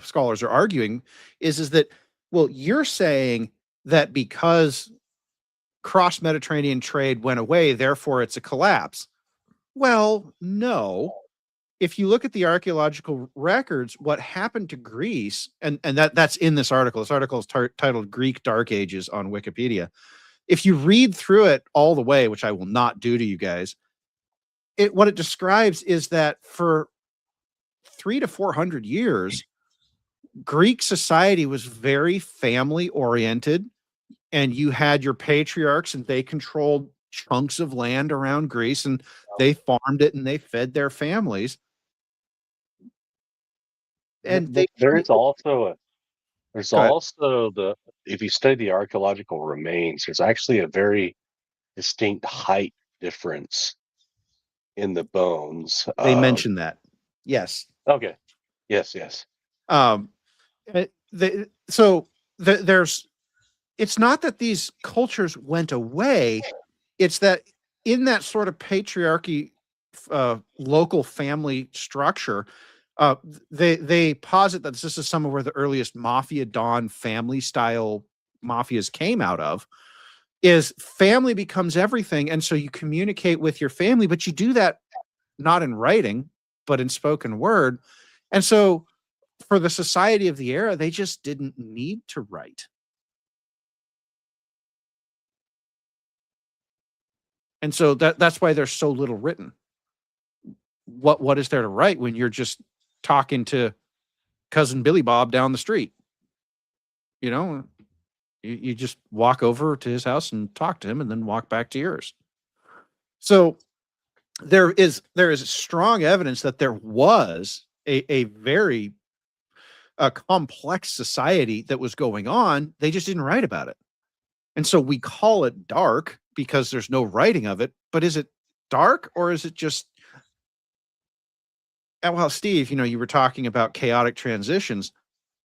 scholars are arguing is that, well, you're saying that because cross-Mediterranean trade went away, therefore it's a collapse. Well, no. If you look at the archaeological records, what happened to Greece, and that's in this article. This article is titled Greek Dark Ages on Wikipedia. If you read through it all the way, which I will not do to you guys, what it describes is that for 300 to 400 years, Greek society was very family oriented, and you had your patriarchs, and they controlled chunks of land around Greece, and they farmed it and they fed their families. And There's also Go ahead. if you study the archaeological remains, there's actually a very distinct height difference in the bones. They mentioned that. Yes. Okay. Yes. Um, there's, it's not that these cultures went away. It's that in that sort of patriarchy, local family structure, they posit that this is some of where the earliest mafia don family style mafias came out of. Is family becomes everything, and so you communicate with your family, but you do that not in writing, but in spoken word. And so, for the society of the era, they just didn't need to write. And so that's why there's so little written. What is there to write when you're just talking to cousin Billy Bob down the street? You know, you just walk over to his house and talk to him and then walk back to yours. So there is strong evidence that there was a very complex society that was going on. They just didn't write about it. And so we call it dark because there's no writing of it. But is it dark, or is it just, well, Steve, you were talking about chaotic transitions.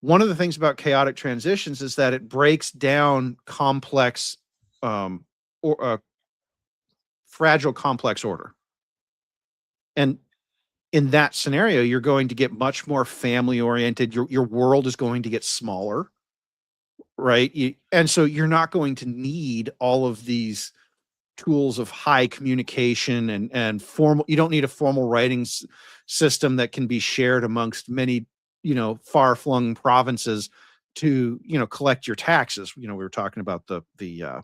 One of the things about chaotic transitions is that it breaks down complex or fragile complex order. And in that scenario, you're going to get much more family oriented. Your world is going to get smaller, right? And so you're not going to need all of these tools of high communication and formal. You don't need a formal writing system that can be shared amongst many, far-flung provinces to, collect your taxes. We were talking about the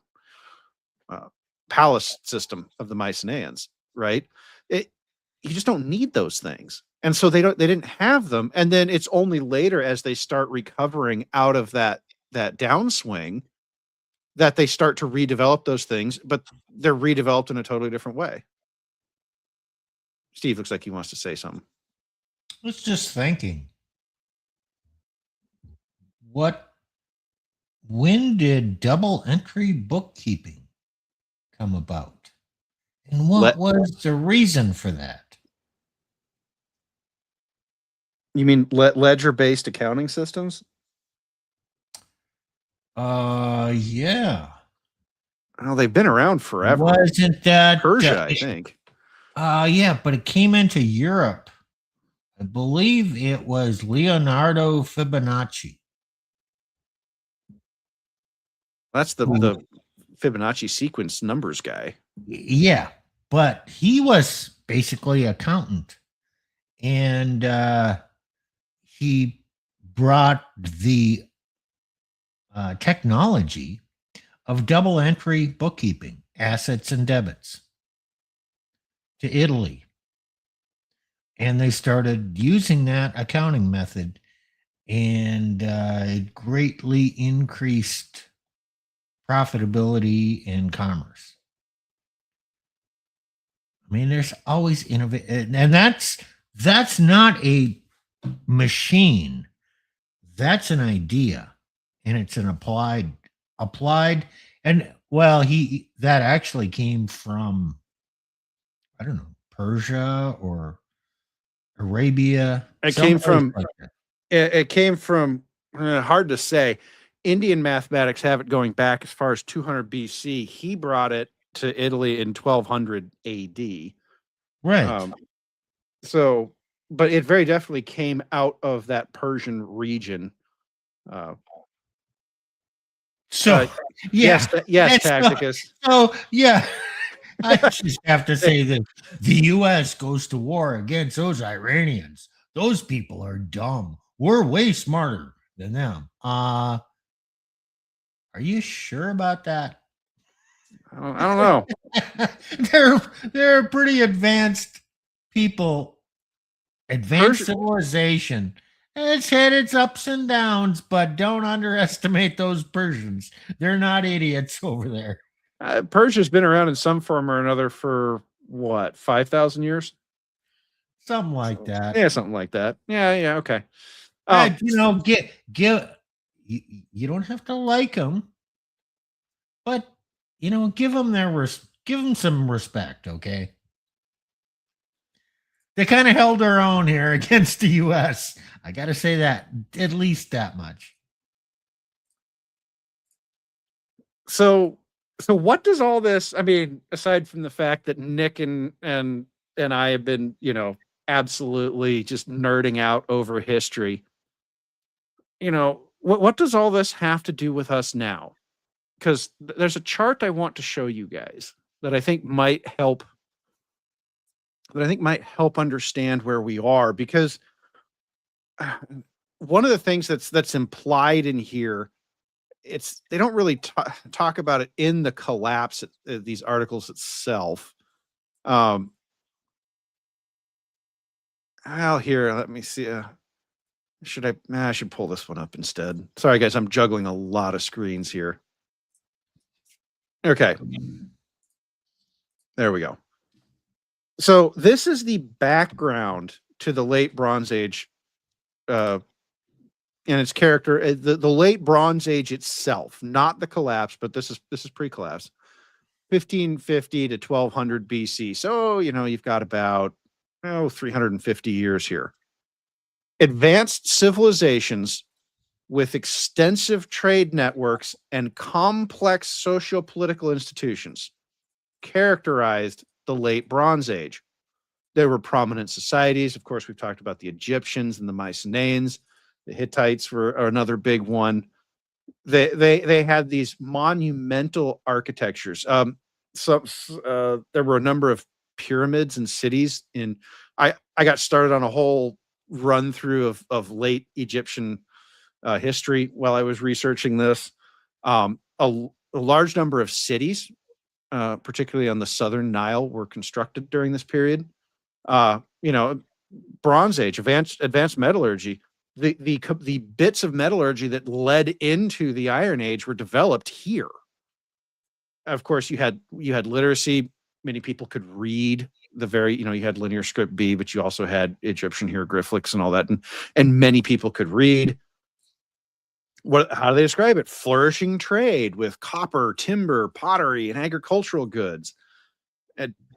palace system of the Mycenaeans, right? You just don't need those things. And so they didn't have them. And then it's only later, as they start recovering out of that downswing, that they start to redevelop those things, but they're redeveloped in a totally different way. Steve looks like he wants to say something. I was just thinking, when did double entry bookkeeping come about? And what was the reason for that? You mean ledger-based accounting systems? Yeah. Well, they've been around forever. Wasn't that Persia, I think. Yeah, but it came into Europe. I believe it was Leonardo Fibonacci. That's the Fibonacci sequence numbers guy. Yeah, but he was basically an accountant, and he brought the technology of double entry bookkeeping, assets and debits, to Italy. And they started using that accounting method, and it greatly increased profitability in commerce. I mean, there's always innovation, and that's not a machine. That's an idea, and it's an applied, and well, that actually came from, I don't know, Persia or Arabia. It came from hard to say. Indian mathematics have it going back as far as 200 BC. He brought it to Italy in 1200 AD. Right. But it very definitely came out of that Persian region. Yes, Taxicus. So, yeah, I just have to say that the U.S. goes to war against those Iranians. Those people are dumb. We're way smarter than them. Are you sure about that? I don't know. They're pretty advanced people, advanced Persia- civilization. It's had its ups and downs, but don't underestimate those Persians. They're not idiots over there. Persia's been around in some form or another for what, 5,000 years? Something like that. Yeah, something like that. Yeah, okay. You know, you don't have to like them, but you know, give them some respect, okay? They kind of held their own here against the U.S. I got to say that, at least that much. So what does all this, I mean, aside from the fact that Nick and I have been, absolutely just nerding out over history, what does all this have to do with us now? Because there's a chart I want to show you guys that I think might help understand where we are, because one of the things that's implied in here, they don't really talk about it in the collapse these articles itself. Well, here, let me see. I should pull this one up instead. Sorry, guys, I'm juggling a lot of screens here. Okay. There we go. So this is the background to the late Bronze Age, and its character. The late Bronze Age itself, not the collapse, but this is pre-collapse, 1550 to 1200 BC. So you've got about 350 years here. Advanced civilizations with extensive trade networks and complex socio-political institutions characterized the late Bronze Age. There were prominent societies. Of course, we've talked about the Egyptians and the Mycenaeans. The Hittites are another big one. They had these monumental architectures. There were a number of pyramids and cities. I got started on a whole run through of late Egyptian history while I was researching this. A large number of cities, particularly on the southern Nile, were constructed during this period. Bronze Age, advanced metallurgy. The bits of metallurgy that led into the Iron Age were developed here. Of course, you had literacy. Many people could read you had linear script B, but you also had Egyptian hieroglyphics and all that, and many people could read. How do they describe it? Flourishing trade with copper, timber, pottery, and agricultural goods.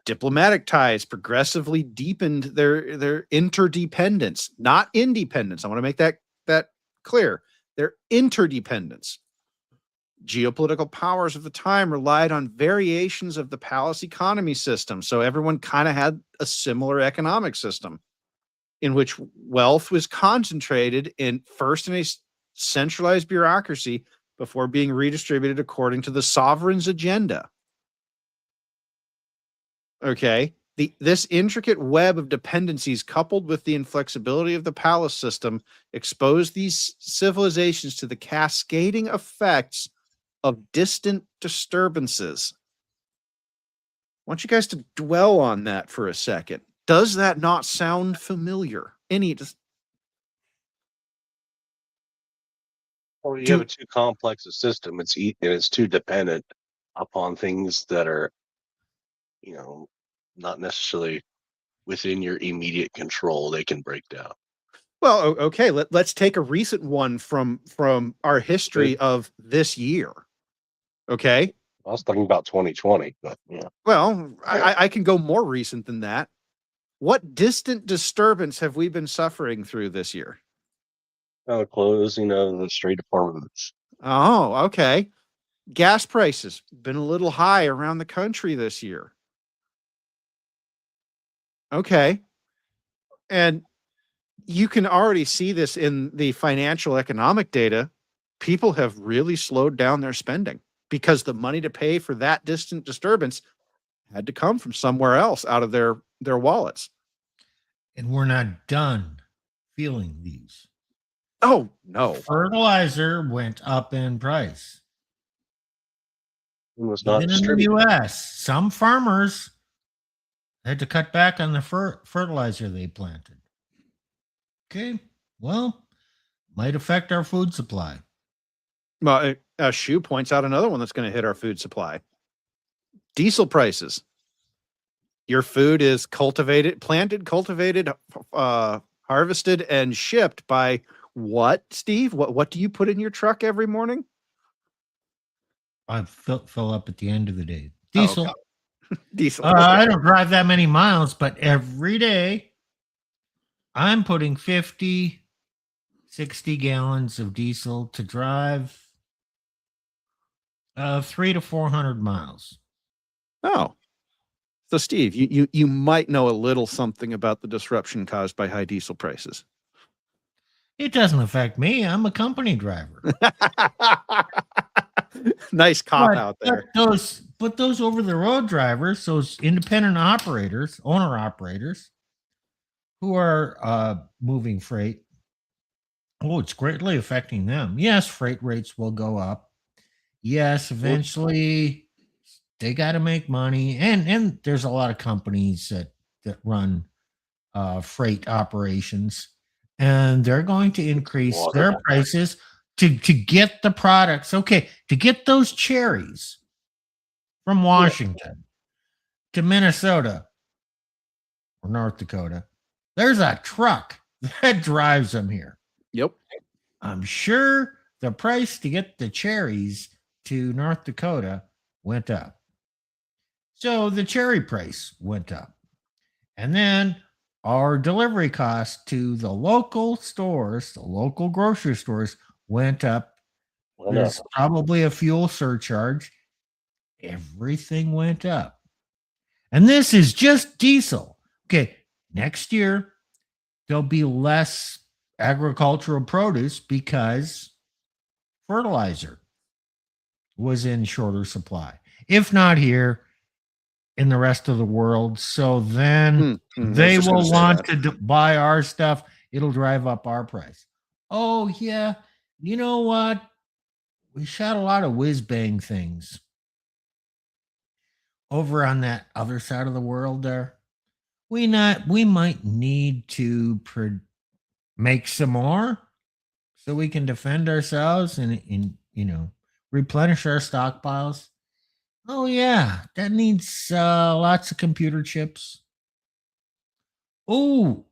Diplomatic ties progressively deepened their interdependence, not independence. I want to make that clear. Their interdependence. Geopolitical powers of the time relied on variations of the palace economy system. So everyone kind of had a similar economic system in which wealth was concentrated in a centralized bureaucracy before being redistributed according to the sovereign's agenda. Okay. This intricate web of dependencies, coupled with the inflexibility of the palace system, exposed these civilizations to the cascading effects of distant disturbances. I want you guys to dwell on that for a second. Does that not sound familiar? Well, you have a too complex a system. It's too dependent upon things that are, not necessarily within your immediate control. They can break down. Well, okay. Let's take a recent one from our history of this year. Okay. I was talking about 2020, but yeah. Well, I can go more recent than that. What distant disturbance have we been suffering through this year? The closing of the Strait of Hormuz. Oh, okay. Gas prices been a little high around the country this year. Okay. And you can already see this in the financial economic data. People have really slowed down their spending because the money to pay for that distant disturbance had to come from somewhere else out of their wallets. And we're not done feeling these. Oh, no. Fertilizer went up in price. and was not Even in the distributed. U.S., some farmers had to cut back on the fertilizer they planted. Okay, well, might affect our food supply. Well, Shu points out another one that's going to hit our food supply. Diesel prices. Your food is planted, cultivated, harvested, and shipped by what, Steve? What do you put in your truck every morning? I fill up at the end of the day. Diesel. Oh, okay. Diesel. I don't drive that many miles, but every day I'm putting 50, 60 gallons of diesel to drive 300 to 400 miles. Oh. So, Steve, you might know a little something about the disruption caused by high diesel prices. It doesn't affect me. I'm a company driver. Nice cop out there. But those over-the-road drivers, those independent operators, owner-operators, who are moving freight, it's greatly affecting them. Yes, freight rates will go up. Yes, eventually they got to make money, and there's a lot of companies that run freight operations, and they're going to increase their prices to get the products. Okay, to get those cherries from Washington to Minnesota or North Dakota, there's a truck that drives them here. Yep. I'm sure the price to get the cherries to North Dakota went up. So the cherry price went up. And then our delivery costs to the local stores, the local grocery stores, went up. There's probably a fuel surcharge. Everything went up. And this is just diesel. Okay, next year, there'll be less agricultural produce because fertilizer was in shorter supply. If not here, in the rest of the world. So then they will want to buy our stuff. It'll drive up our price. Oh, yeah. You know what? We shot a lot of whiz-bang things over on that other side of the world there. We might need to make some more so we can defend ourselves and replenish our stockpiles. Oh, yeah, that needs lots of computer chips. Oh,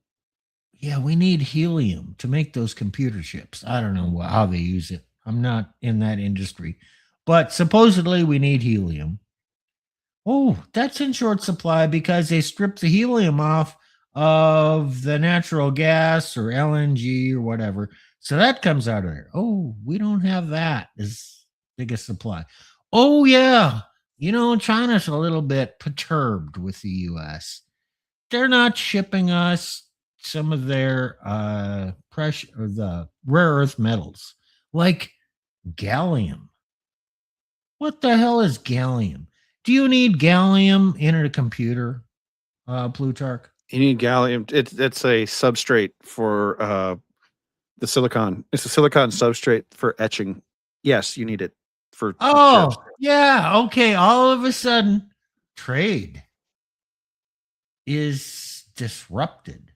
yeah, we need helium to make those computer chips. I don't know how they use it. I'm not in that industry. But supposedly we need helium. Oh, that's in short supply because they stripped the helium off of the natural gas or LNG or whatever. So that comes out of there. Oh, we don't have that as big a supply. Oh, yeah. China's a little bit perturbed with the U.S. They're not shipping us some of their pressure or the rare earth metals like gallium. What the hell is gallium? Do you need gallium in a computer, Plutarch? You need gallium. It's a substrate for the silicon. It's a silicon substrate for etching. Yes, you need it for chips. Yeah. Okay. All of a sudden, trade is disrupted.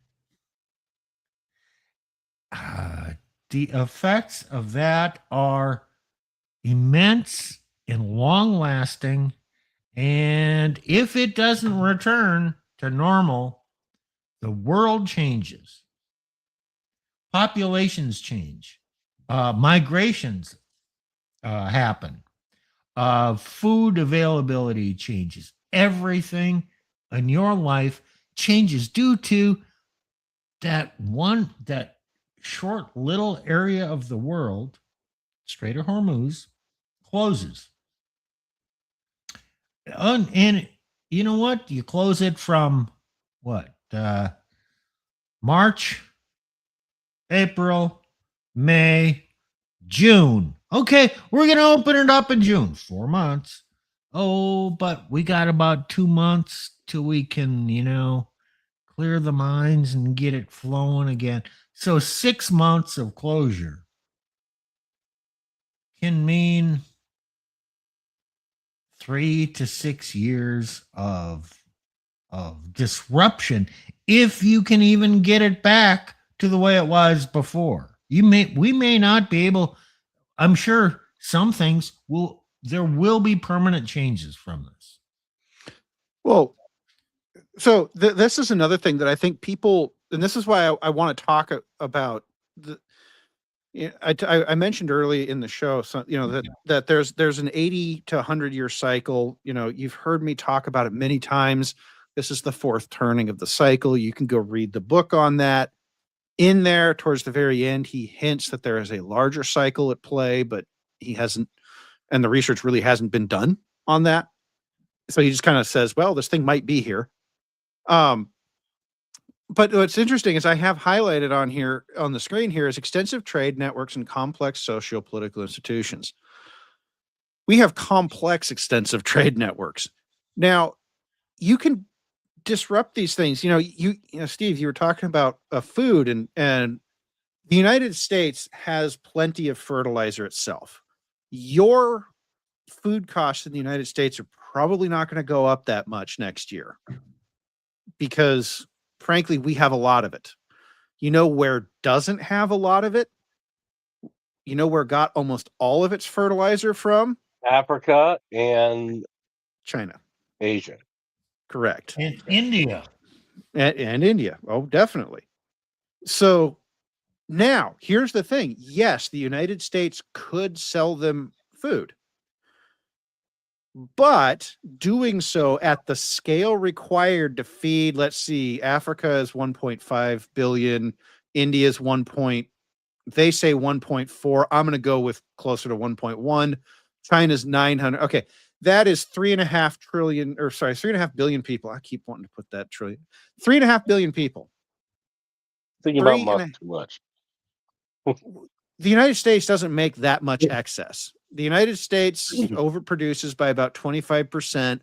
The effects of that are immense and long-lasting. And if it doesn't return to normal, the world changes. Populations change. Migrations happen. Food availability changes. Everything in your life changes due to that short little area of the world, Strait of Hormuz, closes. And you know what? You close it from what? March, April, May, June. Okay, we're going to open it up in June. 4 months. Oh, but we got about 2 months till we can, clear the mines and get it flowing again. So 6 months of closure can mean 3 to 6 years of disruption if you can even get it back to the way it was before. We may not be able. I'm sure some things there will be permanent changes from this. Well, so this is another thing that I think people, and this is why I want to talk about the. I mentioned early in the show, so, that there's an 80 to 100-year cycle. You've heard me talk about it many times. This is the fourth turning of the cycle. You can go read the book on that. In there, towards the very end, he hints that there is a larger cycle at play, but he hasn't, and the research really hasn't been done on that. So he just kind of says, well, this thing might be here. But what's interesting is I have highlighted on here on the screen here is extensive trade networks and complex socio-political institutions. We have complex, extensive trade networks. Now, you can disrupt these things. Steve, you were talking about food, and the United States has plenty of fertilizer itself. Your food costs in the United States are probably not going to go up that much next year because, frankly, we have a lot of it. Where doesn't have a lot of it? Where got almost all of its fertilizer from? Africa and China. Asia. Correct. And India. And India. Oh, definitely. So now here's the thing. Yes, the United States could sell them food, but doing so at the scale required to feed, let's see, Africa is 1.5 billion, India's they say 1.4. I'm going to go with closer to 1.1. China's 900. Okay. That is 3.5 billion people. I keep wanting to put that trillion. 3.5 billion people. Thinking about much too much. The United States doesn't make that much excess. The United States overproduces by about 25%,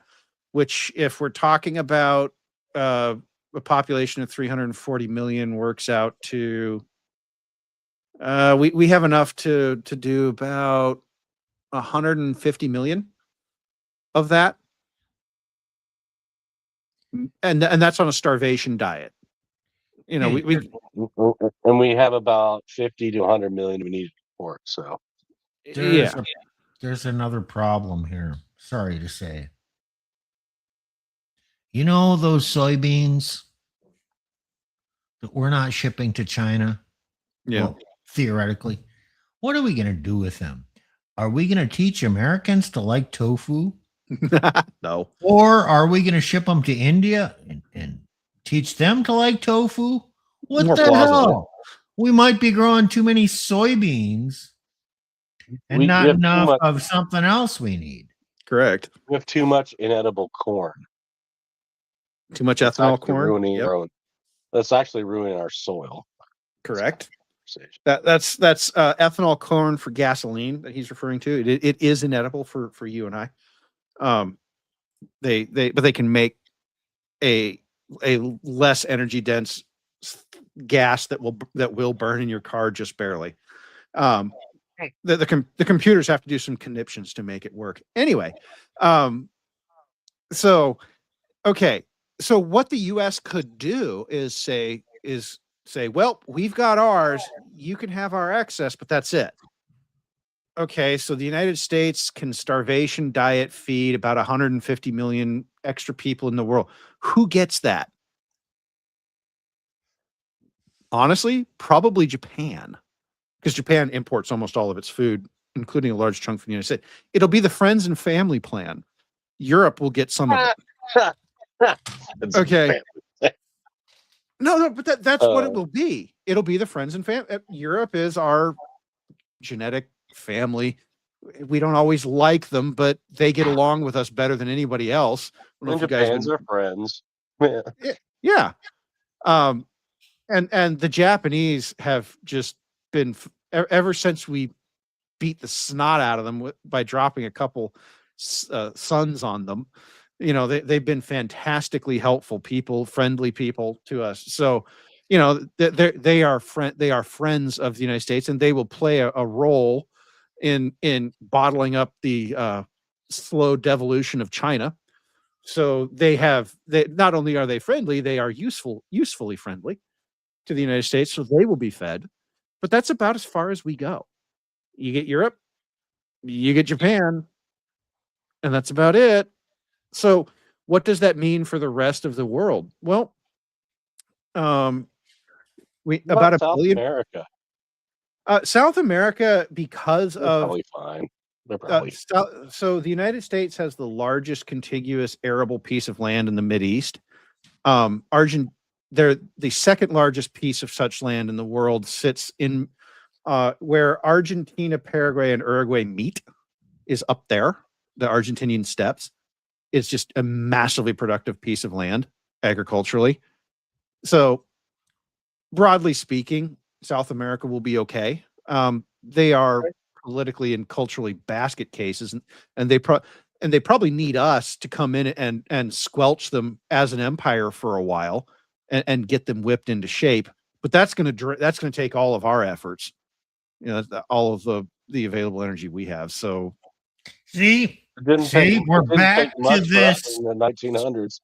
which, if we're talking about a population of 340 million, works out to we have enough to do about 150 million of that, and that's on a starvation diet. We have about 50 to 100 million we need for it. So there's another problem here. Sorry to say. Those soybeans that we're not shipping to China? Yeah. Well, theoretically. What are we going to do with them? Are we going to teach Americans to like tofu? No. Or are we going to ship them to India and teach them to like tofu? What More the plausible. hell? We might be growing too many soybeans and not enough of something else we need. Correct. We have too much inedible corn. Too much ethanol corn. That's actually ruining our soil. Correct. That's ethanol corn for gasoline that he's referring to. It is inedible for you and I. But they can make a less energy dense gas that will burn in your car just barely. The computers have to do some conniptions to make it work. Anyway, so what the U.S. could do is say, well, we've got ours, you can have our excess, but that's it. Okay, so the United States can starvation diet feed about 150 million extra people in the world. Who gets that? Honestly, probably Japan, because Japan imports almost all of its food, including a large chunk from the United States. It'll be the friends and family plan. Europe will get some of it. Okay. No, but that's what it will be. It'll be the friends and family. Europe is our genetic family. We don't always like them, but they get along with us better than anybody else. And Japan's our friends. Yeah. And the Japanese have just been, ever since we beat the snot out of them by dropping a couple sons on them, they've been fantastically helpful people, friendly people to us. So, they are friends of the United States, and they will play a role in bottling up the slow devolution of China. So they not only are they friendly, they are usefully friendly to the United States. So they will be fed, but that's about as far as we go. You get Europe, you get Japan, and that's about it. So what does that mean for the rest of the world? Well, What about about a South billion. America? South America, because They're of probably fine. They're probably so the United States has the largest contiguous arable piece of land in the Mideast. They're the second largest piece of such land in the world, sits in where Argentina, Paraguay, and Uruguay meet, is up there. The Argentinian steppes. It's just a massively productive piece of land agriculturally. So, broadly speaking, South America will be okay. They are politically and culturally basket cases, and they probably need us to come in and squelch them as an empire for a while and get them whipped into shape. But that's going to take all of our efforts, all of the available energy we have. So See, It didn't take we're it didn't back take to much for us this. in the 1900s.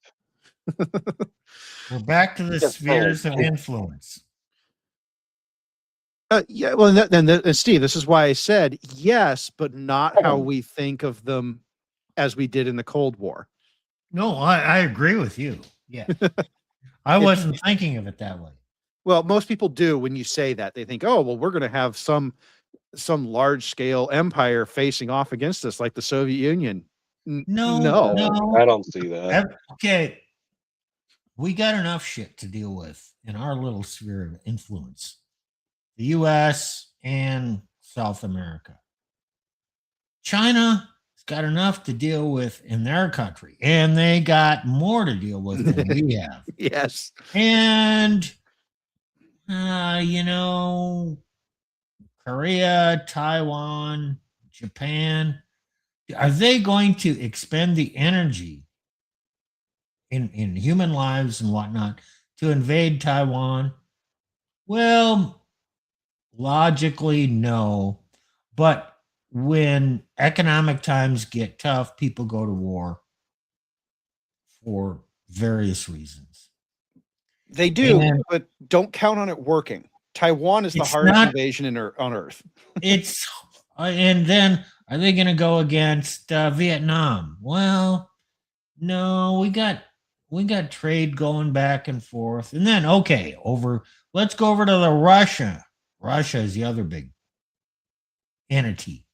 We're back to the Just spheres of saying. influence. yeah, well, and Steve, this is why I said yes, but not how we think of them as we did in the Cold War. No, I agree with you. Yeah. I wasn't thinking of it that way. Well, most people do when you say that. They think, oh, well, we're going to have some large scale empire facing off against us like the Soviet Union. No. I don't see that. Okay. We got enough shit to deal with in our little sphere of influence. The US and South America. China's got enough to deal with in their country, and they got more to deal with than we have. Yes. And Korea, Taiwan, Japan, are they going to expend the energy in human lives and whatnot to invade Taiwan? Well, logically, no. But when economic times get tough, people go to war for various reasons. They do, but don't count on it working. Taiwan is the hardest invasion on Earth. It's and then are they going to go against Vietnam? Well, no, we got trade going back and forth, and then let's go over to the Russia. Russia is the other big entity.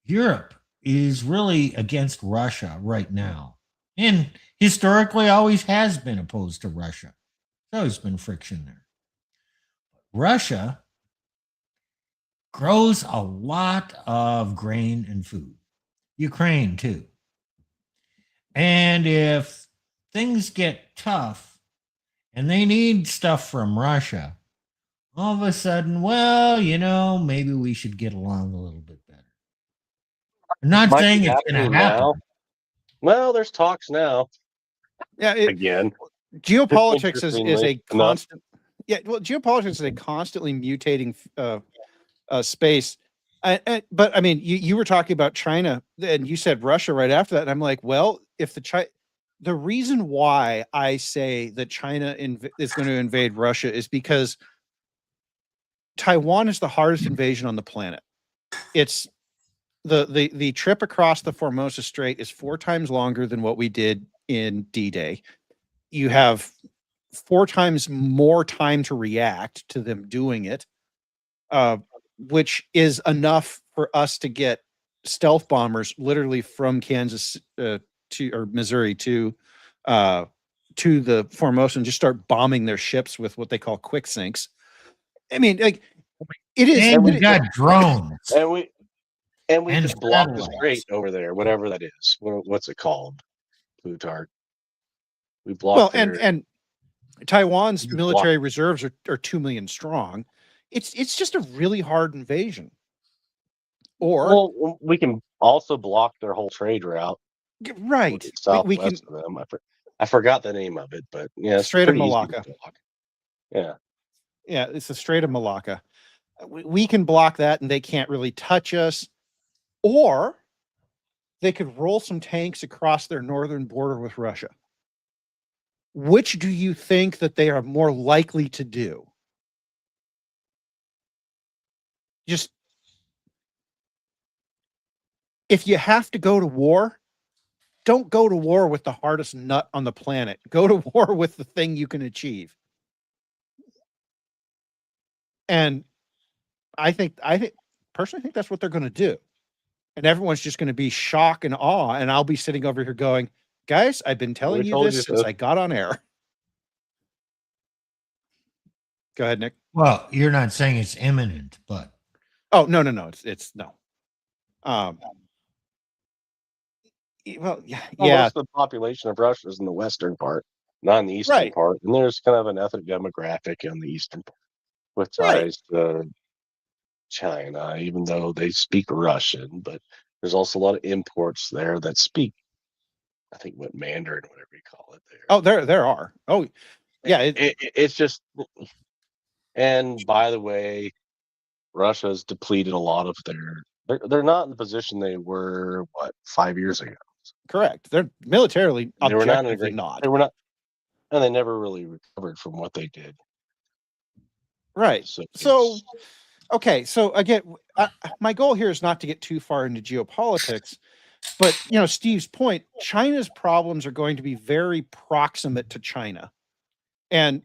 Europe is really against Russia right now, and historically always has been opposed to Russia. There's always been friction there. Russia grows a lot of grain and food. Ukraine too. And if things get tough and they need stuff from Russia, all of a sudden, maybe we should get along a little bit better. I'm not saying it's going to happen. Now. Well, there's talks now. Yeah, again. Geopolitics is a constant. Yeah, well, geopolitics is a constantly mutating space. But I mean, you were talking about China, and you said Russia right after that, and I'm like, well, if the reason why I say that China is going to invade Russia is because Taiwan is the hardest invasion on the planet. It's the trip across the Formosa Strait is 4 times longer than what we did in D-Day. You have 4 times more time to react to them doing it, which is enough for us to get stealth bombers literally from Kansas or Missouri to the Formosa and just start bombing their ships with what they call quick sinks. I mean, like it is. And we got drones. And we just blocked the strait over there, whatever that is. What's it called? Plutarch. We blocked. Well, and Taiwan's military reserves are 2 million strong. It's just a really hard invasion. Or we can also block their whole trade route. Right. We can. Of them. I forgot the name of it, but yeah, Strait of Malacca. Yeah. Yeah, it's the Strait of Malacca. We can block that, and they can't really touch us. Or they could roll some tanks across their northern border with Russia. Which do you think that they are more likely to do? Just if you have to go to war, don't go to war with the hardest nut on the planet. Go to war with the thing you can achieve. And I personally think that's what they're going to do. And everyone's just going to be shock and awe. And I'll be sitting over here going, guys, I've been telling you told this you since so. I got on air. Go ahead, Nick. Well, you're not saying it's imminent, but Oh, no. It's no. Well, yeah. Most of the population of Russia is in the western part, not in the eastern Right. part. And there's kind of an ethnic demographic in the eastern part with Right. ties to China, even though they speak Russian. But there's also a lot of imports there that speak, I think, what Mandarin, whatever you call it there. Oh, there are. Oh, yeah. It's just, and by the way, Russia's depleted a lot of they're not in the position they were 5 years ago. Correct. They're militarily They were not in a objectively great. not. They were not, and they never really recovered from what they did. Right. So okay. So again, my goal here is not to get too far into geopolitics, but Steve's point, China's problems are going to be very proximate to China. And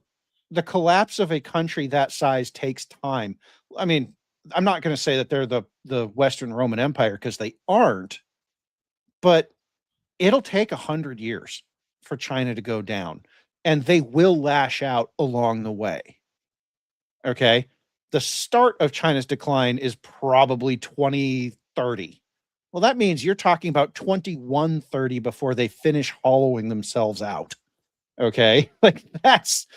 the collapse of a country that size takes time. I mean, I'm not going to say that they're the Western Roman Empire, because they aren't, but it'll take 100 years for China to go down, and they will lash out along the way. Okay. The start of China's decline is probably 2030. Well, that means you're talking about 2130 before they finish hollowing themselves out. Okay. Like that's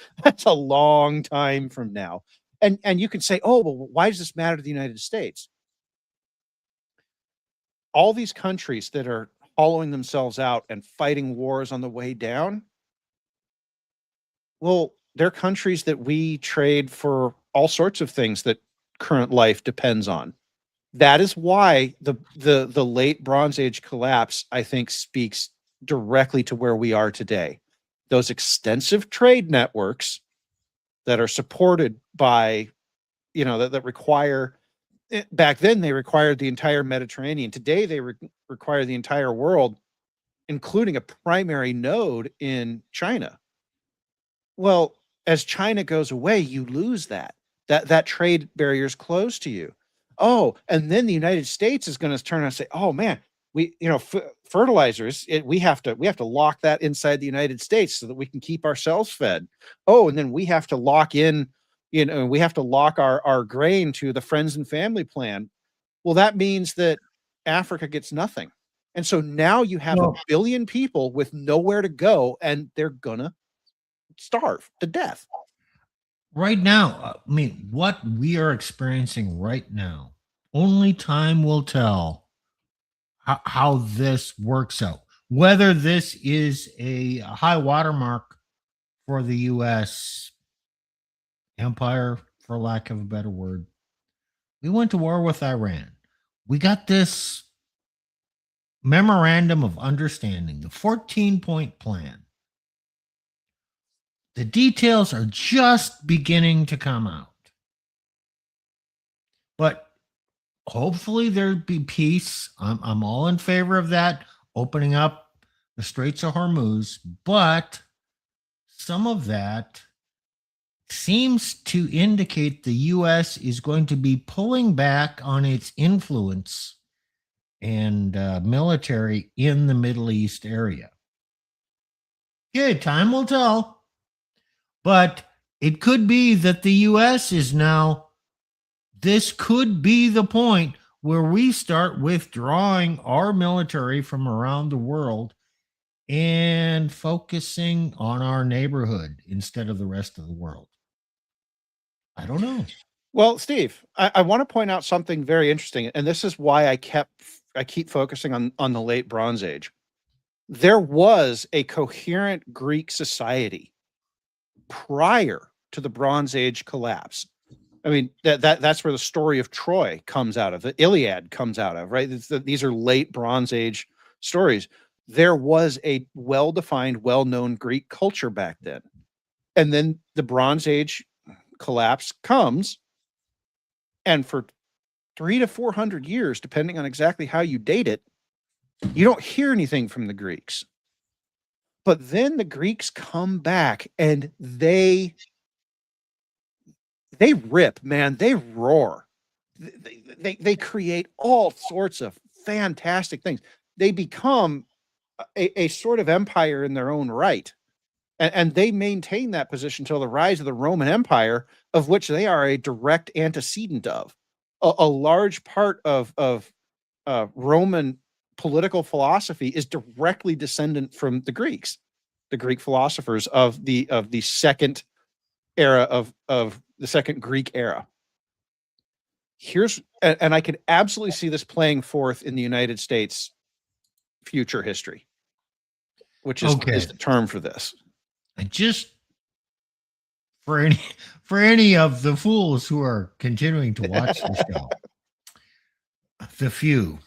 a long time from now. And you can say, oh, well, why does this matter to the United States? All these countries that are hollowing themselves out and fighting wars on the way down, well, they're countries that we trade for all sorts of things that current life depends on. That is why the late Bronze Age collapse, I think, speaks directly to where we are today. Those extensive trade networks that are supported by, that require, back then they required the entire Mediterranean. Today they require the entire world, including a primary node in China. Well, as China goes away, you lose that trade barrier is closed to you. Oh, and then the United States is going to turn and say, oh man, we, fertilizers, we have to lock that inside the United States so that we can keep ourselves fed. Oh, and then we have to lock in, we have to lock our grain to the friends and family plan. Well, that means that Africa gets nothing. And so now you have a billion people with nowhere to go, and they're gonna starve to death. right now, I mean, what we are experiencing right now, only time will tell how this works out. Whether this is a high watermark for the U.S. empire, for lack of a better word. We went to war with Iran. We got this memorandum of understanding, the 14-point plan. The details are just beginning to come out. But hopefully there'd be peace. I'm all in favor of that, opening up the Straits of Hormuz. But some of that seems to indicate the U.S. is going to be pulling back on its influence and military in the Middle East area. Okay, time will tell. But it could be that the U.S. is now, this could be the point where we start withdrawing our military from around the world and focusing on our neighborhood instead of the rest of the world. I don't know. Well, Steve, I want to point out something very interesting, and this is why I keep focusing on the late Bronze Age. There was a coherent Greek society prior to the Bronze Age collapse. I mean, that's where the story of Troy comes out of, the Iliad comes out of, right? These are late Bronze Age stories, there was a well-defined, well-known Greek culture back then. And then the Bronze Age collapse comes, and for 300 to 400 years, depending on exactly how you date it, you don't hear anything from the Greeks. But then the Greeks come back and they rip, man, they roar. They create all sorts of fantastic things. They become a sort of empire in their own right. And they maintain that position until the rise of the Roman Empire, of which they are a direct antecedent of. A large part of Roman political philosophy is directly descendant from the Greeks, the Greek philosophers of the second era of the second Greek era. And I could absolutely see this playing forth in the United States future history, which is the term for this. And just for any of the fools who are continuing to watch the show, the few,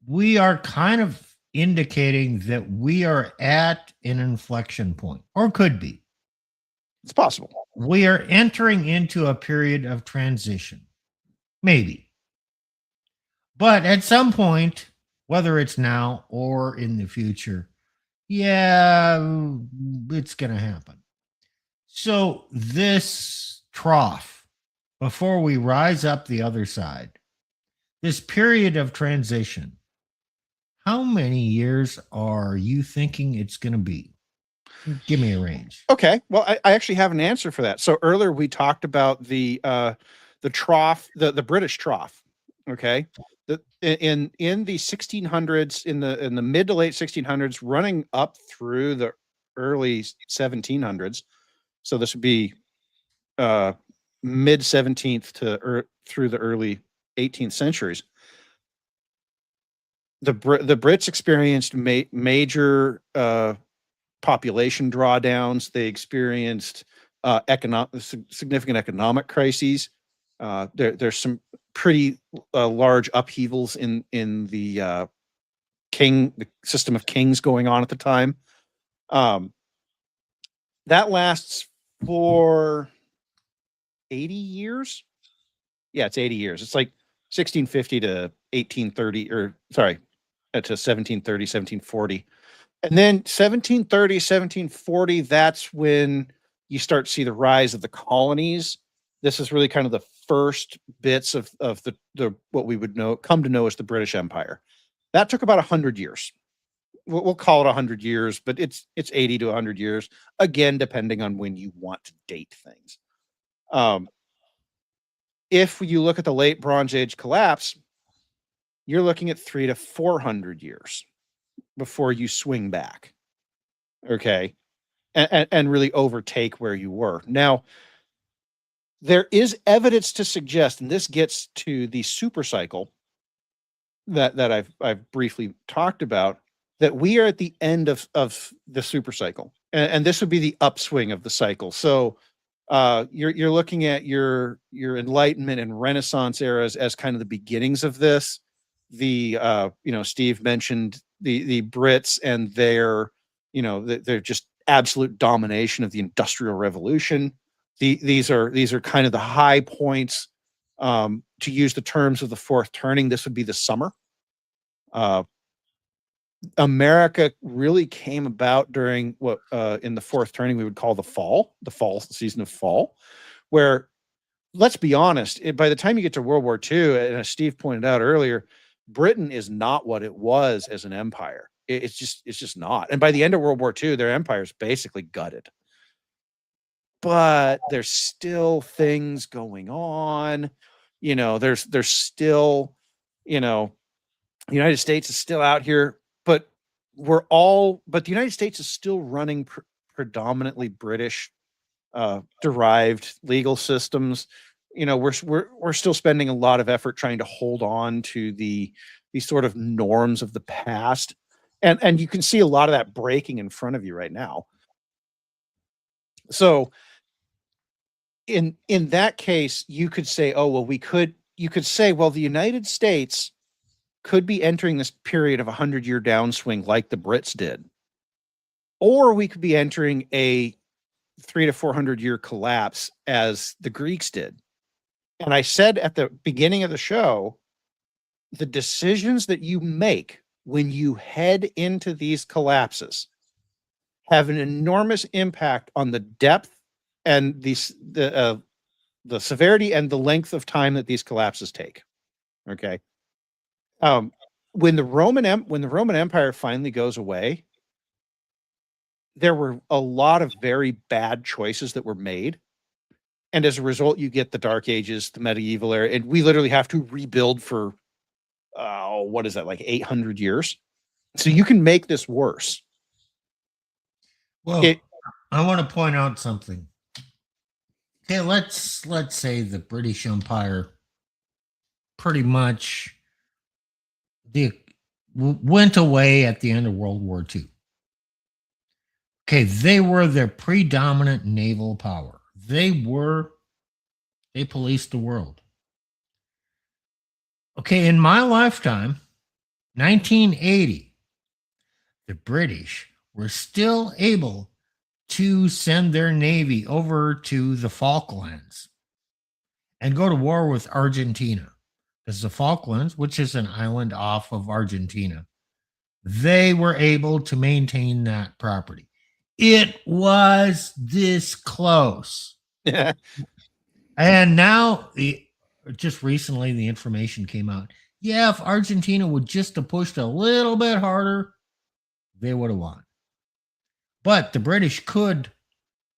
we are kind of indicating that we are at an inflection point, or could be. It's possible. We are entering into a period of transition, maybe. But at some point, whether it's now or in the future, yeah, it's going to happen. So this trough, before we rise up the other side, this period of transition, how many years are you thinking it's going to be? Give me a range. Okay. Well, I actually have an answer for that. So earlier we talked about the trough, the British trough. Okay. In the 1600s, in the mid to late 1600s, running up through the early 1700s. So this would be mid 17th to through the early 18th centuries. The Brits experienced major population drawdowns. They experienced significant economic crises. There's some pretty large upheavals in the system of kings going on at the time. That lasts for 80 years. Yeah, it's 80 years. It's like 1650 to 1830, or sorry, to 1730, 1740. And then 1730, 1740, that's when you start to see the rise of the colonies. This is really kind of the first bits of the what we would come to know as the British Empire. That took about 100 years. We'll call it 100 years, but it's 80 to 100 years, again, depending on when you want to date things. If you look at the late Bronze Age collapse, you're looking at 300 to 400 years before you swing back, okay, and really overtake where you were. Now, there is evidence to suggest, and this gets to the super cycle that I've briefly talked about, that we are at the end of the super cycle, and this would be the upswing of the cycle. So you're looking at your Enlightenment and Renaissance eras as kind of the beginnings of this. Steve mentioned the Brits and their just absolute domination of the Industrial Revolution. These are kind of the high points. To use the terms of the fourth turning, this would be the summer. America really came about during what in the fourth turning we would call the fall season of fall, where, let's be honest, by the time you get to World War II, and as Steve pointed out earlier, Britain is not what it was as an empire. It's just not. And by the end of World War II, their empire is basically gutted. But there's still things going on. There's still, the United States is still out here, but the United States is still running predominantly British derived legal systems. We're still spending a lot of effort trying to hold on to these sort of norms of the past, and you can see a lot of that breaking in front of you right now. So in that case, you could say, the United States could be entering this period of a 100-year downswing like the Brits did, or we could be entering a 300 to 400 year collapse as the Greeks did. And I said at the beginning of the show, the decisions that you make when you head into these collapses have an enormous impact on the depth and the severity and the length of time that these collapses take. Okay. When the Roman Empire finally goes away, there were a lot of very bad choices that were made. And as a result, you get the Dark Ages, the medieval era, and we literally have to rebuild for, what is that, like 800 years? So you can make this worse. Well, I want to point out something. Okay, let's say the British Empire pretty much went away at the end of World War II. Okay, they were the predominant naval power. They policed the world. Okay, in my lifetime, 1980, the British were still able to send their navy over to the Falklands and go to war with Argentina. Because the Falklands, which is an island off of Argentina, they were able to maintain that property. It was this close. And now, just recently, the information came out. Yeah, if Argentina would just have pushed a little bit harder, they would have won. But the British could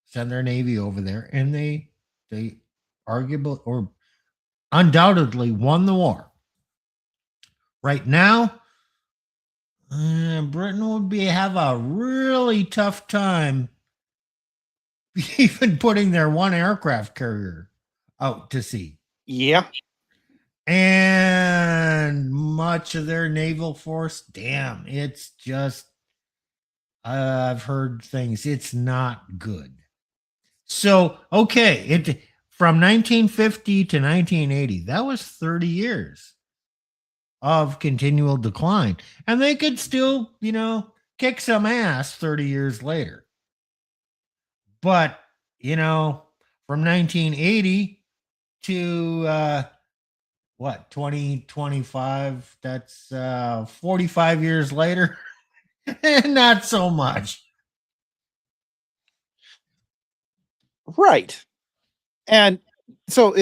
send their navy over there, and they arguably or undoubtedly won the war. Right now, Britain would have a really tough time even putting their one aircraft carrier out to sea. Yeah. And much of their naval force, damn, it's just, I've heard things, it's not good. So, okay, from 1950 to 1980, that was 30 years of continual decline. And they could still, kick some ass 30 years later. But, from 1980 to 2025, that's 45 years later. Not so much. Right. And so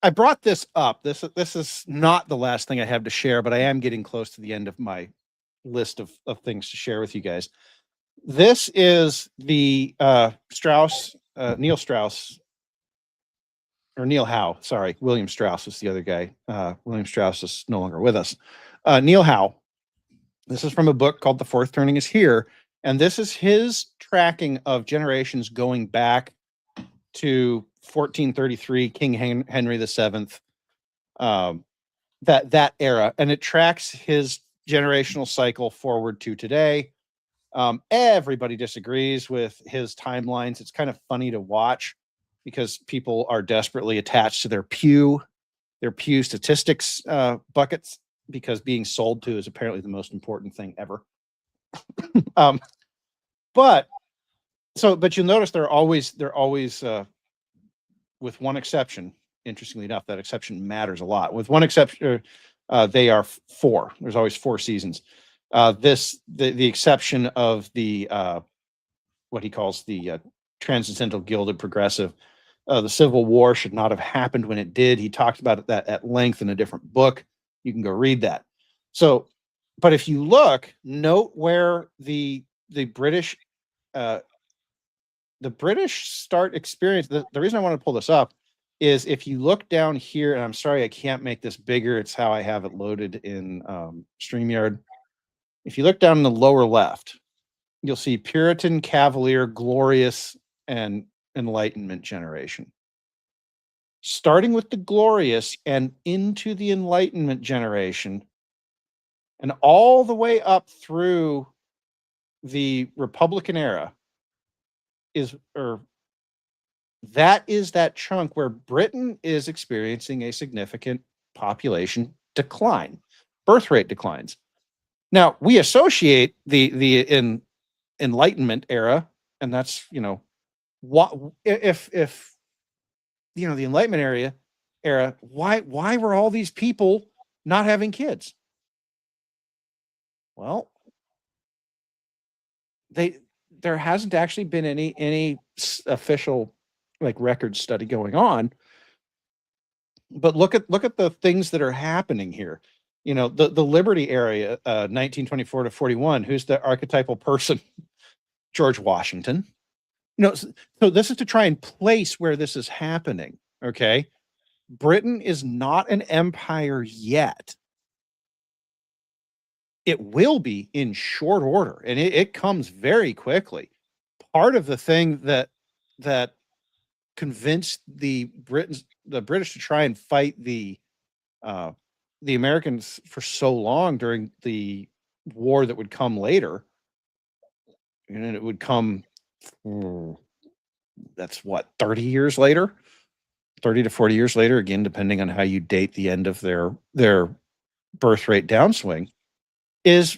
I brought this up. This is not the last thing I have to share, but I am getting close to the end of my list of things to share with you guys. This is the Neil Strauss, or Neil Howe. Sorry, William Strauss was the other guy. William Strauss is no longer with us. Neil Howe. This is from a book called The Fourth Turning is Here. And this is his tracking of generations going back to 1433, King Henry VII, that era. And it tracks his generational cycle forward to today. Everybody disagrees with his timelines. It's kind of funny to watch because people are desperately attached to their Pew statistics buckets, because being sold to is apparently the most important thing ever. But you'll notice they're always with one exception. Interestingly enough, that exception matters a lot. With one exception, they are four. There's always four seasons. The exception of the what he calls the transcendental gilded progressive. The Civil War should not have happened when it did. He talked about that at length in a different book. You can go read that. So, but if you note where the British start experience. The reason I want to pull this up is if you look down here, and I'm sorry I can't make this bigger. It's how I have it loaded in StreamYard. If you look down in the lower left, you'll see Puritan, Cavalier, Glorious, and Enlightenment generation. Starting with the Glorious and into the Enlightenment generation, and all the way up through the Republican era, that is that chunk where Britain is experiencing a significant population decline. birth rate declines. Now, we associate the Enlightenment era, and that's, what if the Enlightenment era, why were all these people not having kids? Well, there hasn't actually been any official like record study going on, but look at the things that are happening here. The Liberty area, 1924 to 41. Who's the archetypal person? George Washington. So this is to try and place where this is happening. Okay, Britain is not an empire yet. It will be in short order, and it comes very quickly. Part of the thing that convinced the British to try and fight the Americans for so long during the war that would come later, and it would come, that's what, 30 years later, 30 to 40 years later, again, depending on how you date the end of their birth rate downswing, is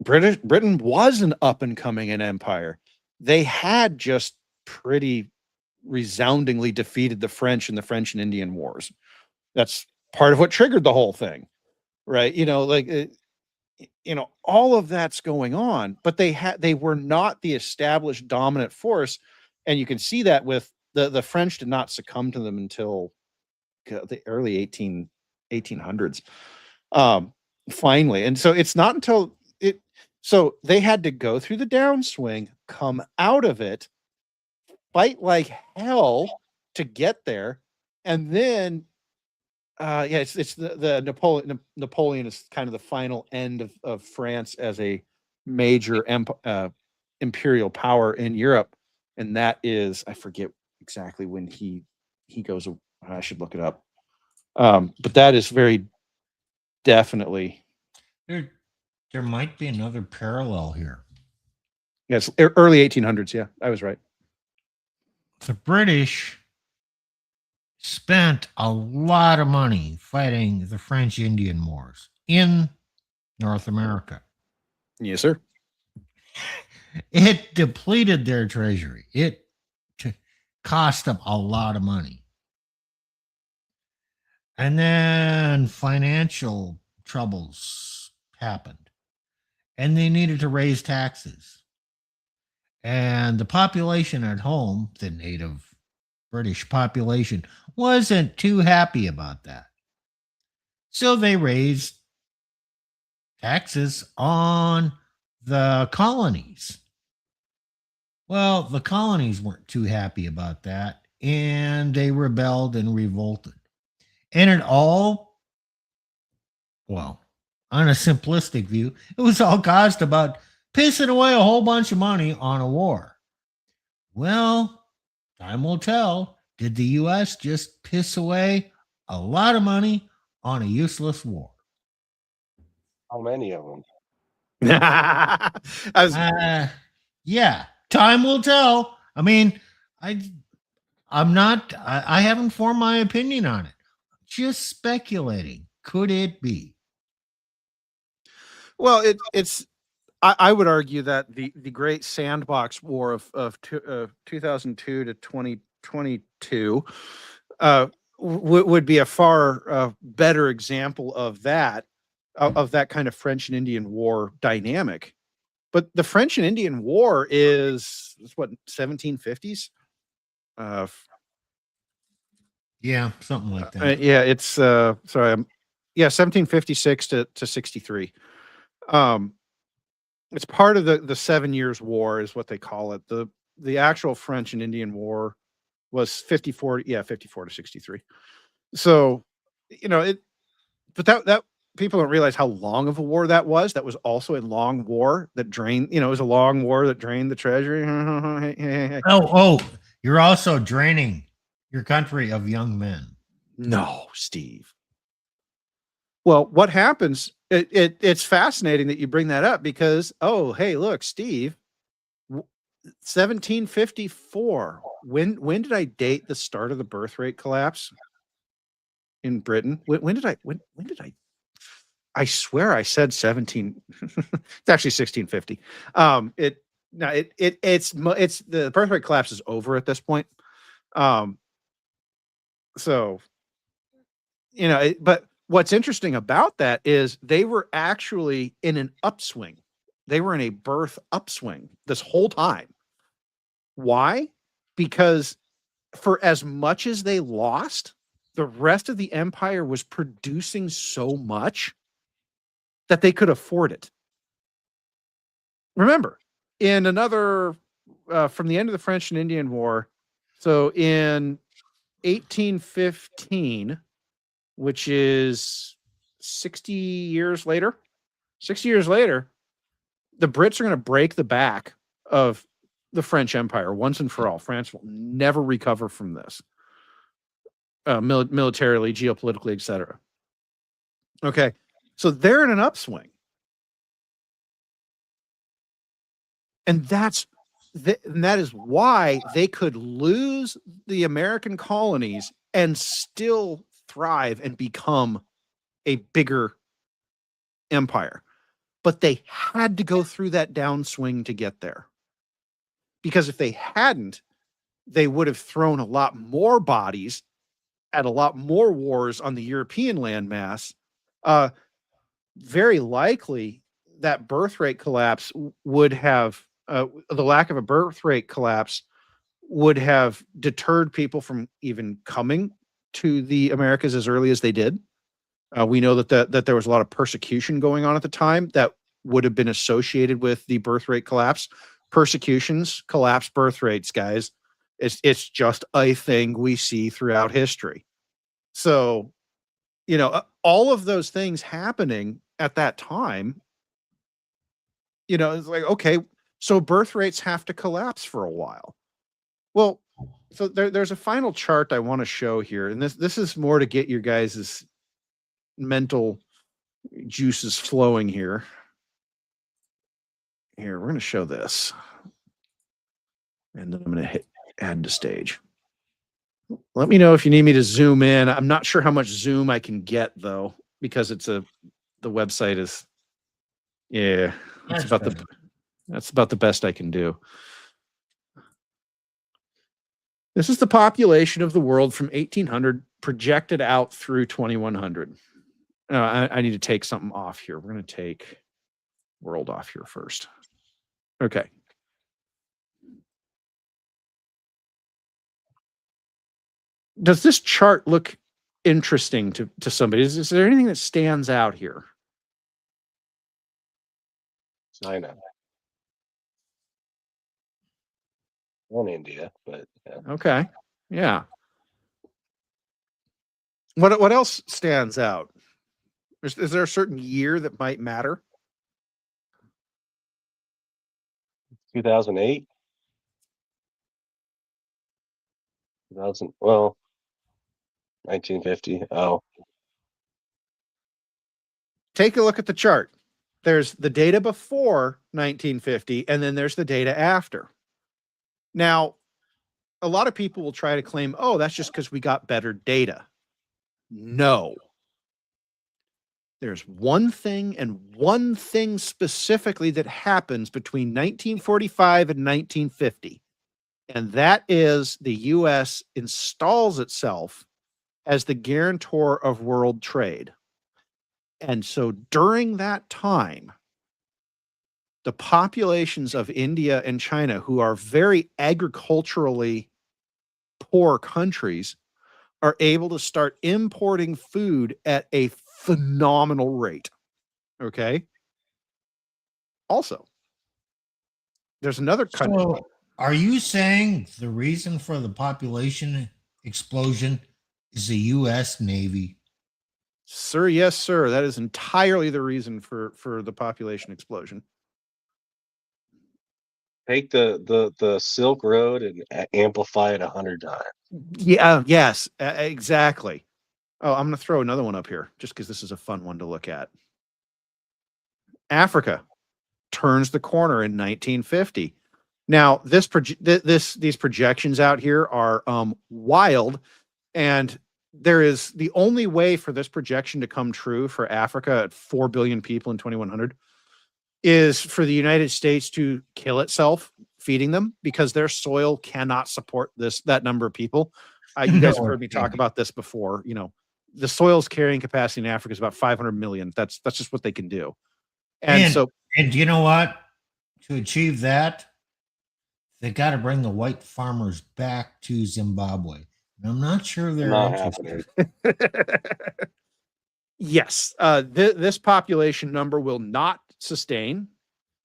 Britain was an up and coming empire. They had just pretty resoundingly defeated the French in the French and Indian Wars. That's part of what triggered the whole thing, right? All of that's going on, but they were not the established dominant force, and you can see that with the French did not succumb to them until the early 1800s. Finally, and so it's not until so they had to go through the downswing, come out of it, fight like hell to get there, and then it's the Napoleon is kind of the final end of France as a major imperial power in Europe, and that is, I forget exactly when he goes. I should look it up, but that is very definitely. There might be another parallel here. Yes, early 1800s. Yeah, I was right. The British spent a lot of money fighting the French Indian Wars in North America. Yes, sir. It depleted their treasury. It cost them a lot of money. And then financial troubles happened. And they needed to raise taxes. And the population at home, the native British population, wasn't too happy about that. So they raised taxes on the colonies. Well, the colonies weren't too happy about that, and they rebelled and revolted. And it all, well, on a simplistic view, it was all caused about pissing away a whole bunch of money on a war. Well, time will tell. Did the U.S. just piss away a lot of money on a useless war? How many of them? Yeah, time will tell. I mean, I haven't formed my opinion on it. Just speculating. Could it be? Well, I would argue that the Great Sandbox War of 2002 to 2022 would be a far better example of that kind of French and Indian War dynamic. But the French and Indian War is what, 1750s? Yeah, something like that. Yeah, it's sorry, 1756 to 63. It's part of the 7 Years' War is what they call it. The actual French and Indian War was 54 to 63. So, but that people don't realize how long of a war that was. That was also a long war that drained, it was a long war that drained the treasury. Oh, you're also draining your country of young men. No, Steve. Well, what happens? It's fascinating that you bring that up because, oh, hey, look, Steve, 1754. When did I date the start of the birth rate collapse in Britain? When did I? I swear I said 17. It's actually 1650. It's the birth rate collapse is over at this point. So but what's interesting about that is they were actually in an upswing. They were in a birth upswing this whole time. Why? Because for as much as they lost, the rest of the empire was producing so much that they could afford it. Remember, in another, from the end of the French and Indian War, so in 1815, which is 60 years later, the Brits are going to break the back of the French Empire once and for all. France will never recover from this, militarily, geopolitically, etc. Okay, so they're in an upswing, and that is why they could lose the American colonies and still thrive and become a bigger empire. But they had to go through that downswing to get there. Because if they hadn't, they would have thrown a lot more bodies at a lot more wars on the European landmass. Very likely that birth rate collapse would have, the lack of a birth rate collapse would have deterred people from even coming to the Americas as early as they did. We know that there was a lot of persecution going on at the time that would have been associated with the birth rate collapse. Persecutions collapse birth rates, guys. It's just a thing we see throughout history. So, all of those things happening at that time, it's like, okay, so birth rates have to collapse for a while. Well, so there's a final chart I want to show here, and this is more to get your guys' mental juices flowing here. Here, we're going to show this. And then I'm going to hit add to stage. Let me know if you need me to zoom in. I'm not sure how much zoom I can get, though, because the website is, that's about the best I can do. This is the population of the world from 1800 projected out through 2100. I need to take something off here. We're going to take world off here first. Okay. Does this chart look interesting to somebody? Is there anything that stands out here? China. And India, but yeah. Okay. Yeah. What else stands out? Is there a certain year that might matter? 2008. 1950. Oh. Take a look at the chart. There's the data before 1950, and then there's the data after. Now, a lot of people will try to claim, oh, that's just because we got better data. No. There's one thing and one thing specifically that happens between 1945 and 1950. And that is the U.S. installs itself as the guarantor of world trade. And so during that time, the populations of India and China, who are very agriculturally poor countries, are able to start importing food at a phenomenal rate. Okay. Also, there's another country. So, are you saying the reason for the population explosion is the U.S. Navy? Sir, yes, sir. That is entirely the reason for the population explosion. Take the Silk Road and amplify it 100 times. Yeah. Yes. Exactly. Oh, I'm going to throw another one up here just because this is a fun one to look at. Africa turns the corner in 1950. Now, these projections out here are wild, and there is the only way for this projection to come true for Africa at 4 billion people in 2100 is for the United States to kill itself feeding them, because their soil cannot support that number of people. You guys have heard me talk about this before. The soil's carrying capacity in Africa is about 500 million. That's just what they can do. And you know what? To achieve that, they got to bring the white farmers back to Zimbabwe. And I'm not sure they're Not interested. happening. Yes, this population number will not sustain.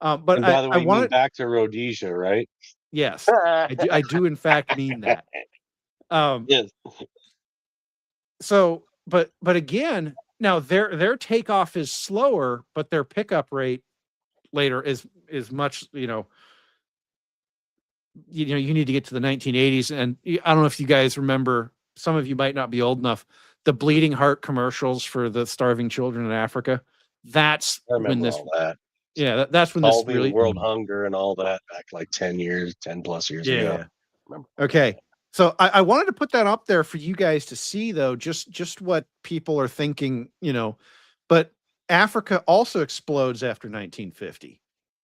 But And by the way, I you want mean back to Rhodesia, right? Yes, I do in fact mean that. Yes. So, but again, now their takeoff is slower, but their pickup rate later is much. You need to get to the 1980s, and I don't know if you guys remember. Some of you might not be old enough. The bleeding heart commercials for the starving children in Africa. That's I remember when this. all that. Yeah, that's when All this really world hunger and all that back like 10 plus years ago. Okay. So I wanted to put that up there for you guys to see, though, just what people are thinking, but Africa also explodes after 1950.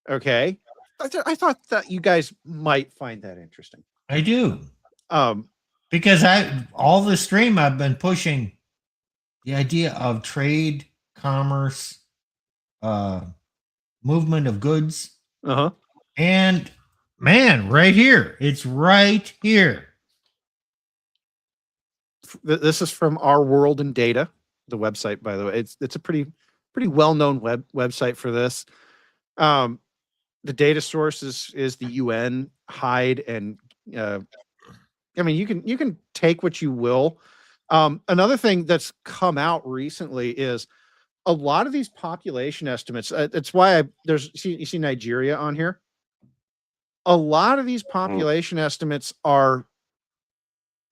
Okay. I thought that you guys might find that interesting. I do. Because all the stream I've been pushing the idea of trade, commerce, movement of goods. And man, right here. It's right here. This is from Our World in Data, the website, by the way. It's a pretty well-known website for this. The data source is the UN, HIDE, and you can take what you will. Another thing that's come out recently is a lot of these population estimates. It's why you see Nigeria on here. A lot of these population estimates are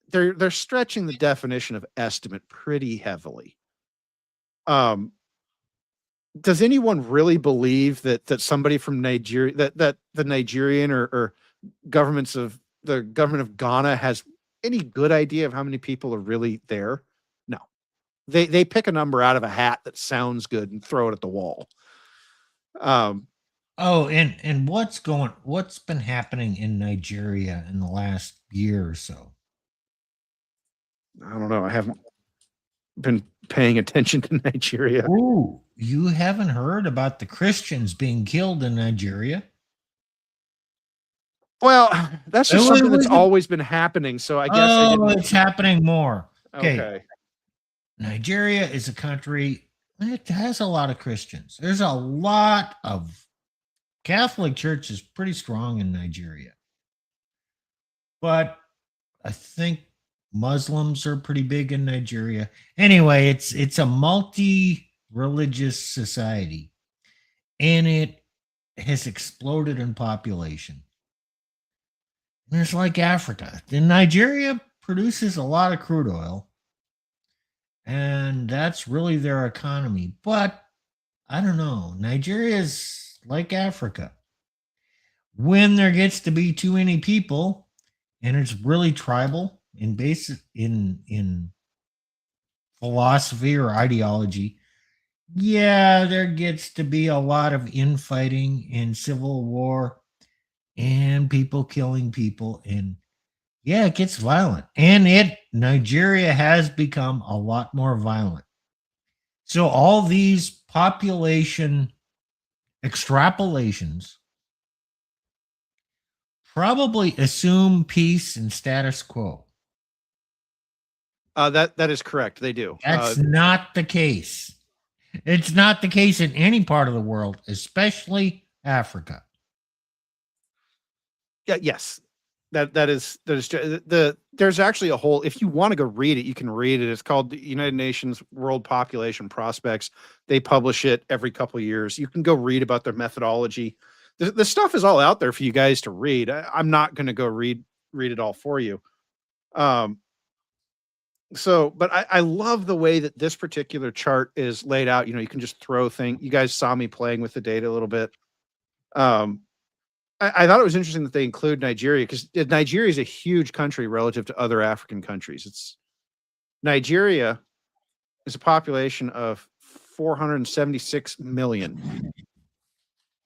they're stretching the definition of estimate pretty heavily. Does anyone really believe that somebody from Nigeria, that the Nigerian or government of Ghana has any good idea of how many people are really there? No. They pick a number out of a hat that sounds good and throw it at the wall. And what's been happening in Nigeria in the last year or so? I don't know. I haven't been paying attention to Nigeria. Ooh, you haven't heard about the Christians being killed in Nigeria? Well, that's just something that's always been happening. So I guess it's happening more. Okay. Nigeria is a country. It has a lot of Christians. There's a lot of Catholic Church is pretty strong in Nigeria, but I think Muslims are pretty big in Nigeria. Anyway, it's a multi-religious society, and it has exploded in population. And it's like Africa. Nigeria produces a lot of crude oil, and that's really their economy. But I don't know. Nigeria is like Africa. When there gets to be too many people, and it's really tribal in basic in philosophy or ideology, there gets to be a lot of infighting and civil war and people killing people, and it gets violent. And Nigeria has become a lot more violent. So all these population extrapolations probably assume peace and status quo. That is correct. They do. That's not the case. It's not the case in any part of the world, especially Africa. Yeah. Yes. That is there's actually a whole, if you want to go read it, you can read it. It's called the United Nations World Population Prospects. They publish it every couple of years. You can go read about their methodology. The stuff is all out there for you guys to read. I'm not going to go read it all for you. But I love the way that this particular chart is laid out. You can just throw things. You guys saw me playing with the data a little bit. I thought it was interesting that they include Nigeria, because Nigeria is a huge country relative to other African countries. Nigeria is a population of 476 million.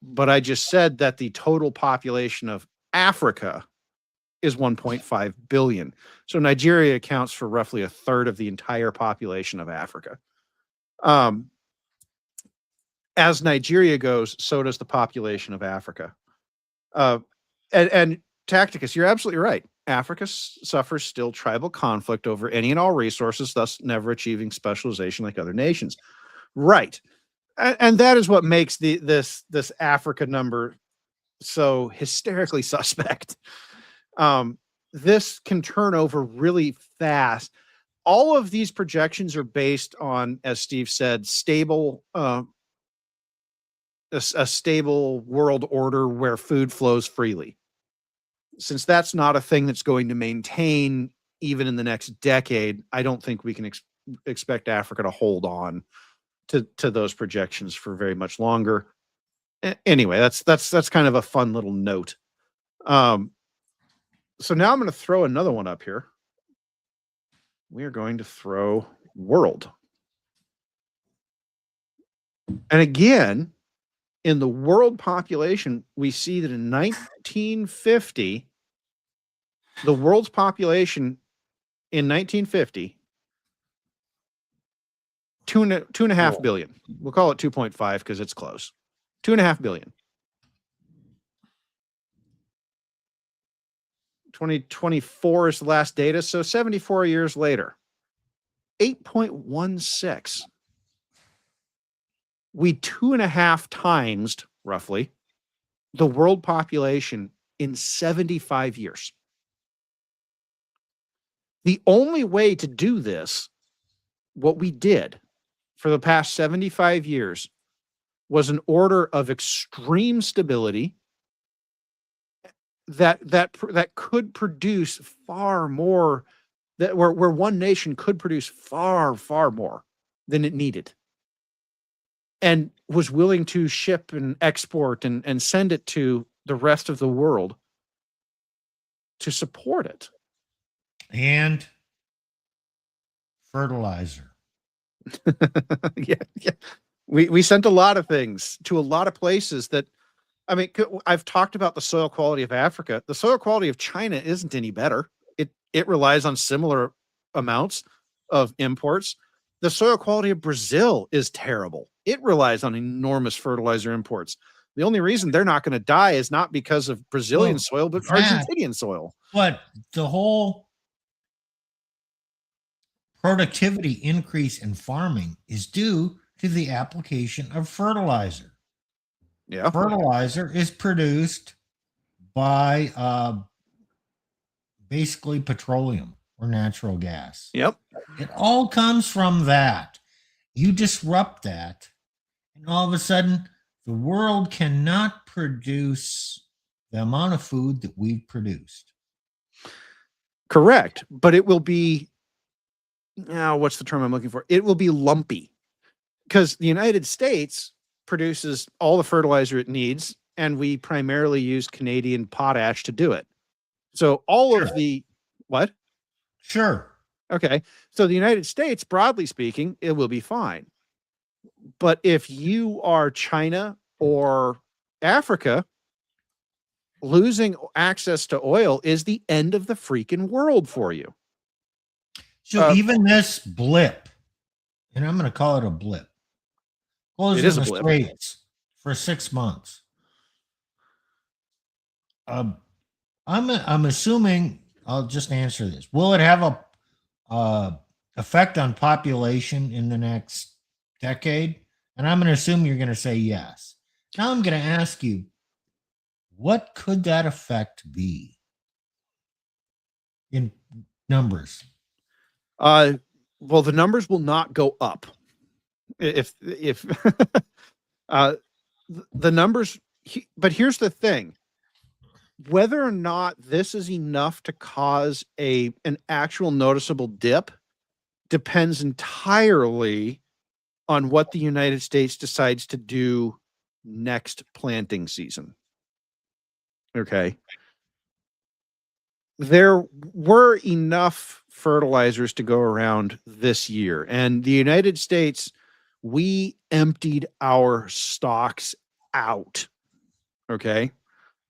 But I just said that the total population of Africa is 1.5 billion. So Nigeria accounts for roughly a third of the entire population of Africa. As Nigeria goes, so does the population of Africa. And Tacticus, you're absolutely right. Africa suffers still tribal conflict over any and all resources, thus never achieving specialization like other nations. Right. And that is what makes this Africa number so hysterically suspect. This can turn over really fast. All of these projections are based on, as Steve said, stable a stable world order where food flows freely. Since that's not a thing that's going to maintain even in the next decade, I don't think we can expect Africa to hold on to those projections for very much longer. Anyway, that's kind of a fun little note. So now I'm going to throw another one up here. We are going to throw world. And again, in the world population, we see that in 1950, the world's population in 1950, 2.5 billion. We'll call it 2.5 because it's close. 2.5 billion. 2024 is the last data, so 74 years later, 8.16. We 2.5 times, roughly, the world population in 75 years. The only way to do this, what we did for the past 75 years, was an order of extreme stability that could produce far more, that where one nation could produce far more than it needed, and was willing to ship and export and send it to the rest of the world to support it. And fertilizer. Yeah. We sent a lot of things to a lot of places that, I mean, I've talked about the soil quality of Africa. The soil quality of China isn't any better. It relies on similar amounts of imports. The soil quality of Brazil is terrible. It relies on enormous fertilizer imports. The only reason they're not going to die is not because of Brazilian soil, but Argentinian soil. But the whole productivity increase in farming is due to the application of fertilizer. Yeah. Fertilizer is produced by basically petroleum or natural gas. Yep. It all comes from that. You disrupt that, and all of a sudden, the world cannot produce the amount of food that we've produced. Correct. But it will be, what's the term I'm looking for? It will be lumpy, because the United States produces all the fertilizer it needs, and we primarily use Canadian potash to do it. So all of the, what? Sure. Okay. So the United States, broadly speaking, it will be fine. But if you are China or Africa, losing access to oil is the end of the freaking world for you. So even this blip, and I'm going to call it a blip, goes in the Straits for 6 months. I'm assuming, I'll just answer this. Will it have a effect on population in the next decade? And I'm going to assume you're going to say yes. Now I'm going to ask you, what could that effect be in numbers? Well, the numbers will not go up. If the numbers, but here's the thing. Whether or not this is enough to cause an actual noticeable dip depends entirely on what the United States decides to do next planting season. Okay. There were enough fertilizers to go around this year. And the United States, we emptied our stocks out. Okay.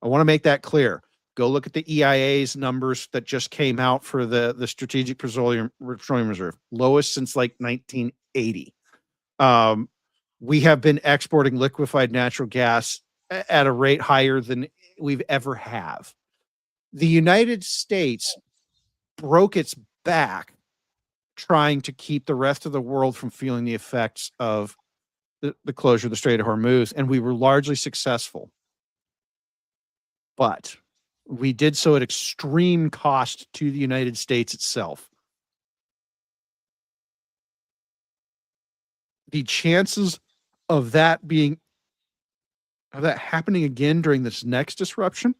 I want to make that clear. Go look at the EIA's numbers that just came out for the Strategic Petroleum Reserve, lowest since like 1980. We have been exporting liquefied natural gas at a rate higher than we've ever have. The United States broke its back trying to keep the rest of the world from feeling the effects of the closure of the Strait of Hormuz, and we were largely successful. But we did so at extreme cost to the United States itself. The chances of that happening again during this next disruption,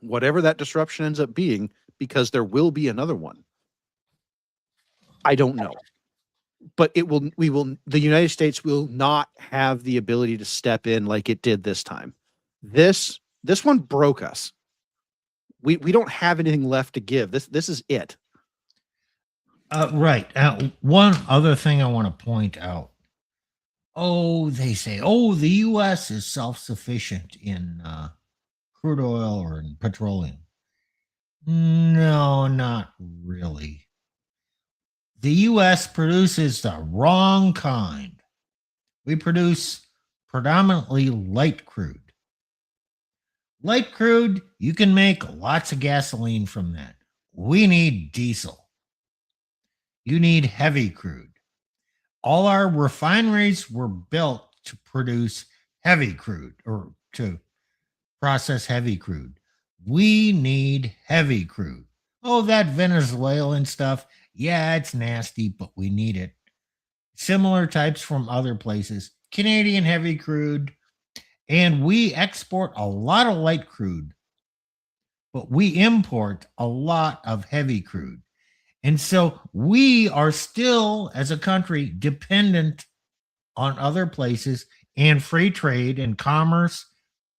whatever that disruption ends up being, because there will be another one, I don't know. But the United States will not have the ability to step in like it did this time. This one broke us. We don't have anything left to give. This is it. Right. One other thing I want to point out. Oh, they say, the U.S. is self-sufficient in crude oil or in petroleum. No, not really. The U.S. produces the wrong kind. We produce predominantly light crude. Light crude, you can make lots of gasoline from that. We need diesel. You need heavy crude. All our refineries were built to produce heavy crude or to process heavy crude. We need heavy crude. Oh, that Venezuelan stuff. Yeah, it's nasty, but we need it. Similar types from other places. Canadian heavy crude. And we export a lot of light crude, but we import a lot of heavy crude. And so we are still, as a country, dependent on other places and free trade and commerce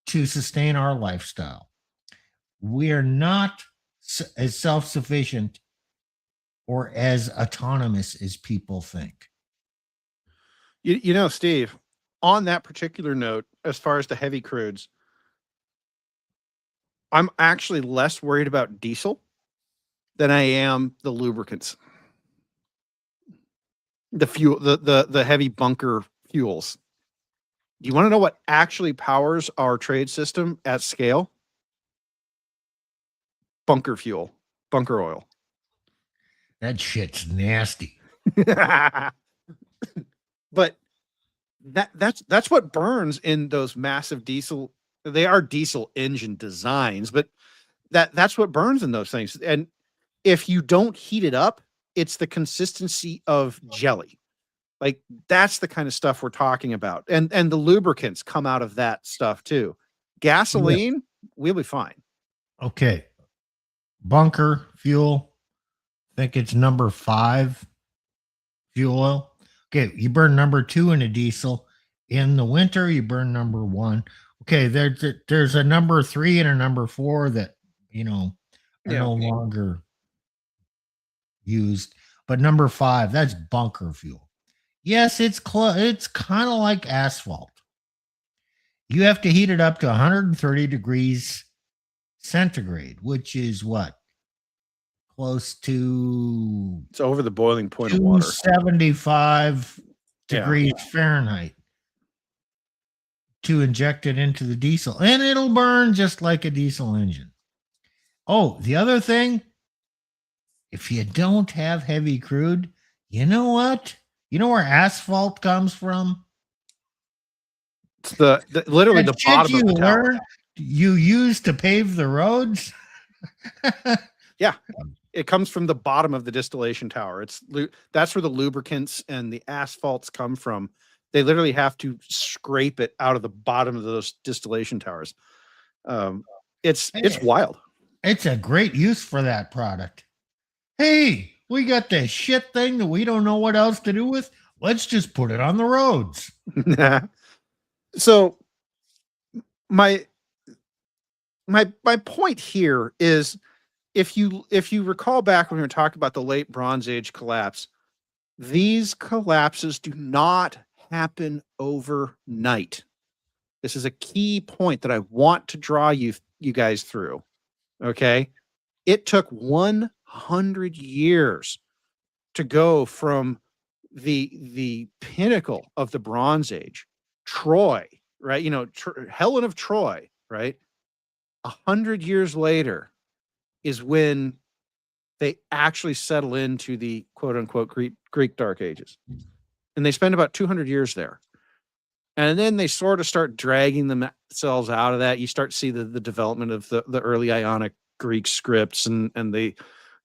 to sustain our lifestyle. We are not as self-sufficient or as autonomous as people think. You know, Steve, on that particular note, as far as the heavy crudes, I'm actually less worried about diesel than I am the lubricants, the fuel, the heavy bunker fuels. Do you want to know what actually powers our trade system at scale? Bunker fuel, bunker oil. That shit's nasty. But that's what burns in those massive diesel. They are diesel engine designs, but that's what burns in those things. And if you don't heat it up, it's the consistency of jelly. Like that's the kind of stuff we're talking about. And the lubricants come out of that stuff too. Gasoline, we'll be fine. Okay. Bunker fuel. I think it's number 5 fuel oil. Okay, you burn number 2 in a diesel. In the winter, you burn number 1. Okay, there's a number 3 and a number 4 that are no longer used. But number 5, that's bunker fuel. Yes, it's kind of like asphalt. You have to heat it up to 130 degrees centigrade, which is what? Close to... It's over the boiling point of water. 275 degrees Fahrenheit to inject it into the diesel. And it'll burn just like a diesel engine. Oh, the other thing, if you don't have heavy crude, you know what? You know where asphalt comes from? It's literally the bottom of the tower. You use to pave the roads. Yeah, it comes from the bottom of the distillation tower. That's where the lubricants and the asphalts come from. They literally have to scrape it out of the bottom of those distillation towers. It's wild. It's a great use for that product. Hey, we got this shit thing that we don't know what else to do with. Let's just put it on the roads. So my point here is if you recall back when we were talking about the late Bronze Age collapse, these collapses do not happen overnight. This is a key point that I want to draw you guys through. Okay? It took 100 years to go from the pinnacle of the Bronze Age, Troy, right? You know, Helen of Troy, right? 100 years later is when they actually settle into the quote unquote Greek Dark Ages. And they spend about 200 years there. And then they sort of start dragging themselves out of that. You start to see the development of the early Ionic Greek scripts and they,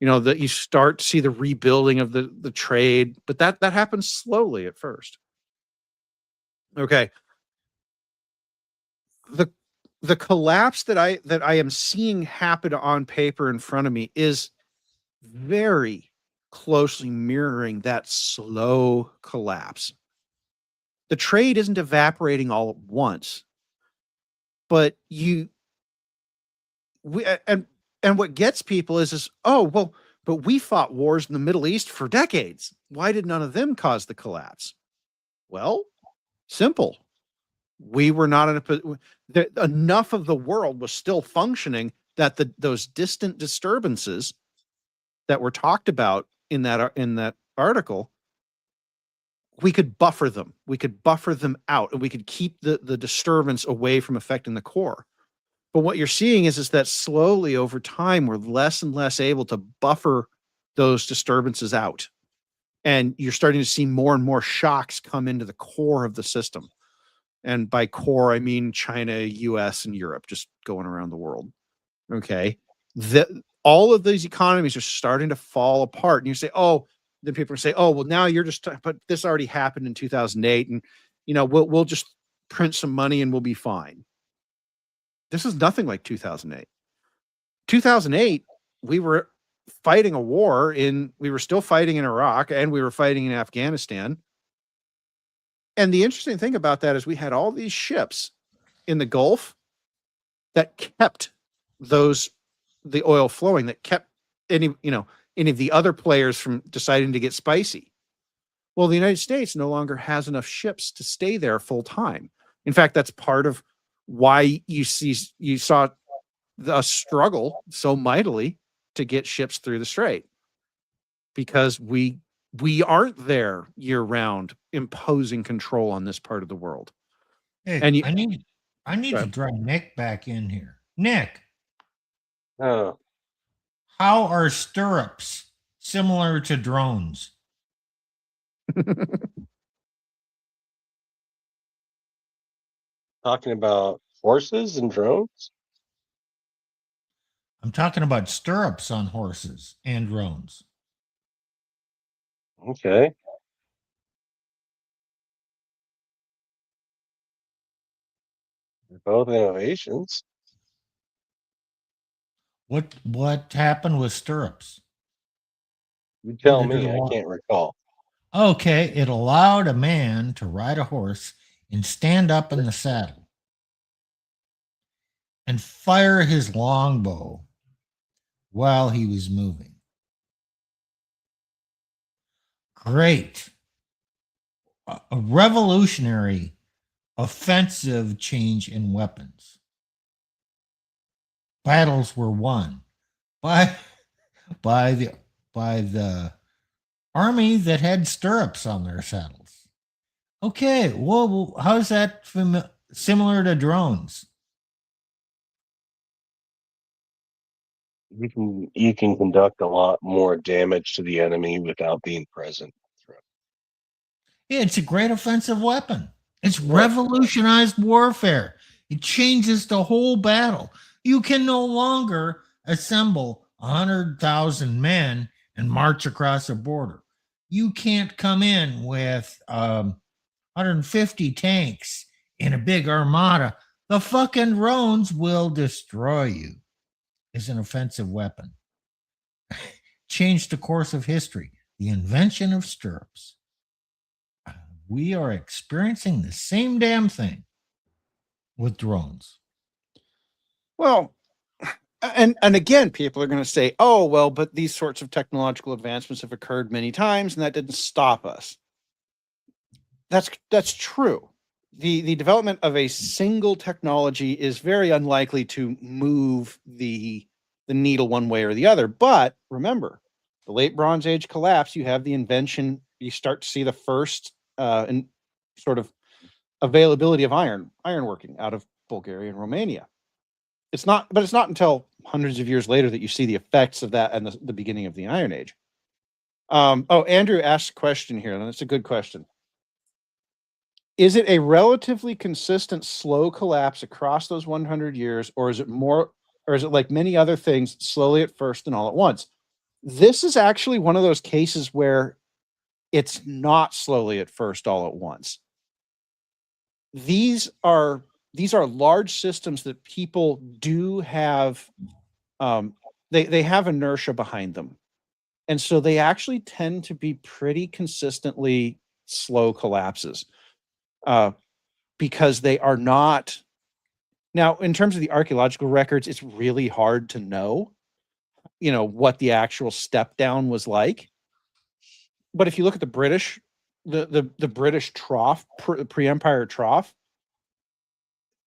you know, that you start to see the rebuilding of the trade, but that happens slowly at first. Okay. The collapse that I am seeing happen on paper in front of me is very closely mirroring that slow collapse. The trade isn't evaporating all at once, but what gets people is oh, well, but we fought wars in the Middle East for decades. Why did none of them cause the collapse? Well, simple. We were not in enough of the world was still functioning that those distant disturbances that were talked about in that article, we could buffer them. We could buffer them out, and we could keep the disturbance away from affecting the core. But what you're seeing is that slowly over time, we're less and less able to buffer those disturbances out. And you're starting to see more and more shocks come into the core of the system. And by core, I mean China, US, and Europe, just going around the world. Okay. All of these economies are starting to fall apart. And you say, oh, then people say, oh, well, now you're just, but this already happened in 2008. And, you know, we'll just print some money and we'll be fine. This is nothing like 2008. 2008, we were fighting a war we were still fighting in Iraq and we were fighting in Afghanistan. And the interesting thing about that is we had all these ships in the Gulf that kept the oil flowing, that kept any of the other players from deciding to get spicy. Well, the United States no longer has enough ships to stay there full time. In fact, that's part of why you saw the struggle so mightily to get ships through the strait, because we aren't there year round imposing control on this part of the world. Hey, and I need to draw Nick back in here. Nick, Oh, how are stirrups similar to drones? talking about horses and drones? I'm talking about stirrups on horses and drones. Okay. They're both innovations. What happened with stirrups? You tell What did me, it I allow? can't recall. Okay, it allowed a man to ride a horse and stand up in the saddle and fire his longbow while he was moving. Great. A revolutionary offensive change in weapons. Battles were won by the army that had stirrups on their saddles. Okay, well, how's that similar to drones? You can conduct a lot more damage to the enemy without being present. Yeah, it's a great offensive weapon. It's revolutionized warfare. It changes the whole battle. You can no longer assemble 100,000 men and march across a border. You can't come in with 150 tanks in a big armada. The fucking drones will destroy you. It's an offensive weapon. Changed the course of history. The invention of stirrups. We are experiencing the same damn thing with drones. Well, And again, people are going to say, "Oh, well, but these sorts of technological advancements have occurred many times, and that didn't stop us." That's true. The development of a single technology is very unlikely to move the needle one way or the other. But remember, the late Bronze Age collapse, you have the invention, you start to see the first and sort of availability of ironworking out of Bulgaria and Romania. It's not until hundreds of years later that you see the effects of that and the beginning of the Iron Age. Andrew asked a question here, and it's a good question. Is it a relatively consistent slow collapse across those 100 years, or is it like many other things, slowly at first and all at once? This is actually one of those cases where it's not slowly at first, all at once. These are large systems that people do have. They have inertia behind them, and so they actually tend to be pretty consistently slow collapses, because they are not. Now, in terms of the archaeological records, it's really hard to know, what the actual step down was like. But if you look at the British, the British trough, pre-empire trough,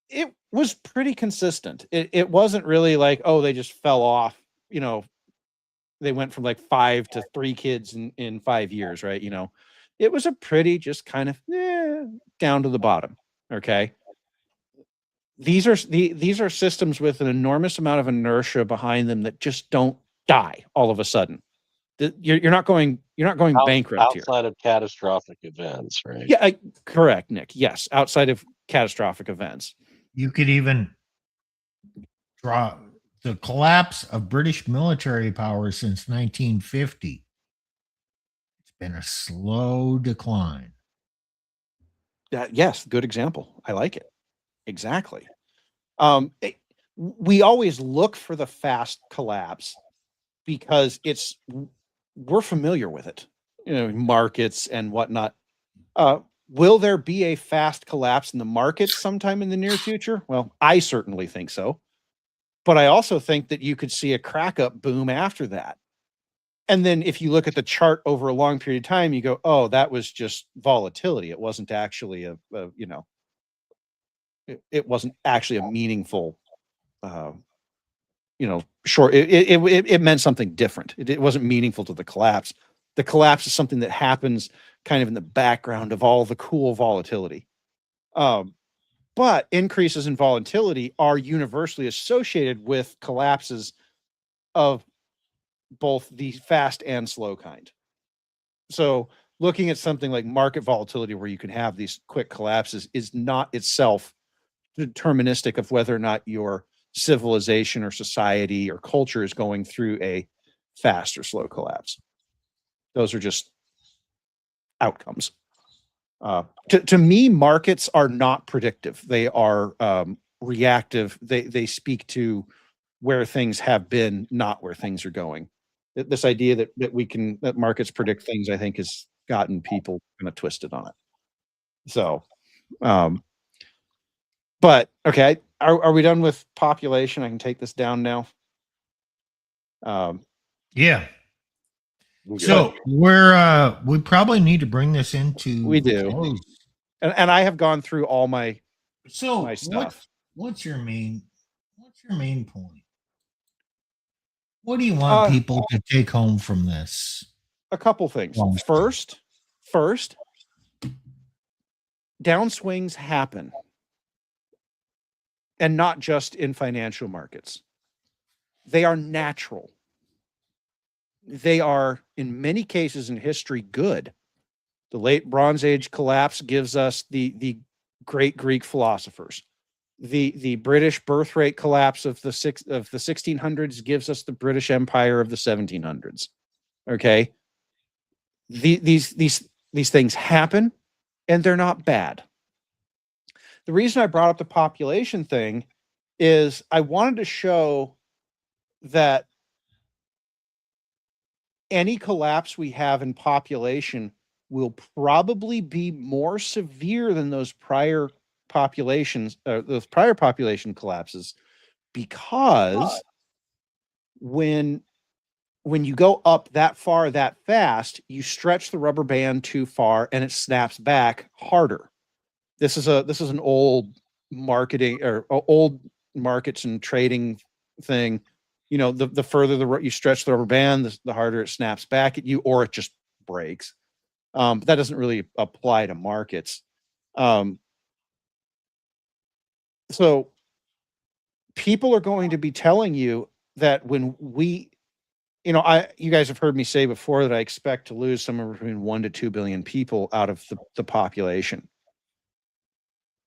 it was pretty consistent. It wasn't really like, oh, they just fell off, they went from like 5 to 3 kids in 5 years, right? It was a pretty just kind of down to the bottom. Okay. These are systems with an enormous amount of inertia behind them that just don't die all of a sudden. You're not going bankrupt here. Outside of catastrophic events, right? Yeah, correct, Nick. Yes, outside of catastrophic events. You could even draw the collapse of British military power since 1950. It's been a slow decline. Yes, good example. I like it. Exactly. We always look for the fast collapse because we're familiar with it, markets and whatnot. Will there be a fast collapse in the markets sometime in the near future? Well, I certainly think so. But I also think that you could see a crack up boom after that. And then if you look at the chart over a long period of time, you go, oh, that was just volatility. It wasn't actually it wasn't actually a meaningful, short. It meant something different. It wasn't meaningful to the collapse. The collapse is something that happens kind of in the background of all the cool volatility. But increases in volatility are universally associated with collapses of both the fast and slow kind. So looking at something like market volatility where you can have these quick collapses is not itself deterministic of whether or not your civilization or society or culture is going through a fast or slow collapse. Those are just outcomes. To me, markets are not predictive. They are reactive. They speak to where things have been, not where things are going. This idea that markets predict things, I think, has gotten people kind of twisted on it. So, but okay, are we done with population? I can take this down now. Yeah. So we probably need to bring this into. We do, and I have gone through all my stuff. What's your main point? What do you want people to take home from this? A couple things. First, downswings happen, and not just in financial markets. They are natural. They are, in many cases in history, good. The late Bronze Age collapse gives us the great Greek philosophers. The British birth rate collapse of the 1600s gives us the British Empire of the 1700s. Okay, these things happen, and they're not bad. The reason I brought up the population thing is I wanted to show that any collapse we have in population will probably be more severe than those prior population collapses, because when you go up that far that fast, you stretch the rubber band too far and it snaps back harder. This is an old marketing or old markets and trading thing. You know, the further you stretch the rubber band, the harder it snaps back at you, or it just breaks. But that doesn't really apply to markets. So people are going to be telling you that when we, you guys have heard me say before that I expect to lose somewhere between 1 to 2 billion people out of the population.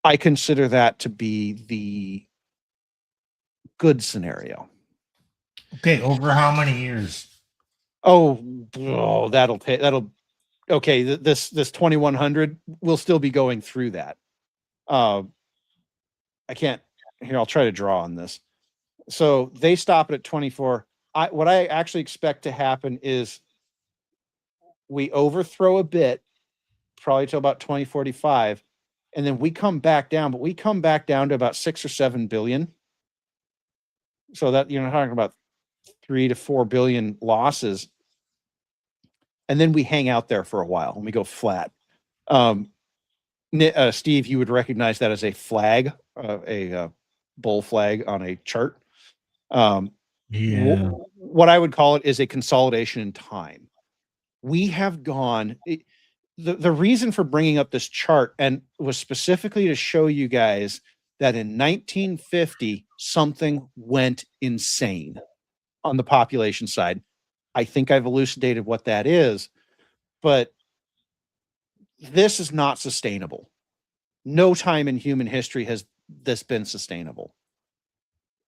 I consider that to be the good scenario. Okay, over how many years? That'll okay. This 2100 will still be going through that. I can't. Here, I'll try to draw on this. So they stop it at 24. What I actually expect to happen is we overthrow a bit, probably till about 2045, and then we come back down, but we come back down to about 6 or 7 billion. So that, talking about 3 to 4 billion losses. And then we hang out there for a while and we go flat. Steve, you would recognize that as a flag, a bull flag on a chart. Yeah. What I would call it is a consolidation in time. We have gone. The reason for bringing up this chart and was specifically to show you guys that in 1950 something went insane on the population side. I think I've elucidated what that is, but this is not sustainable. No time in human history has this been sustainable.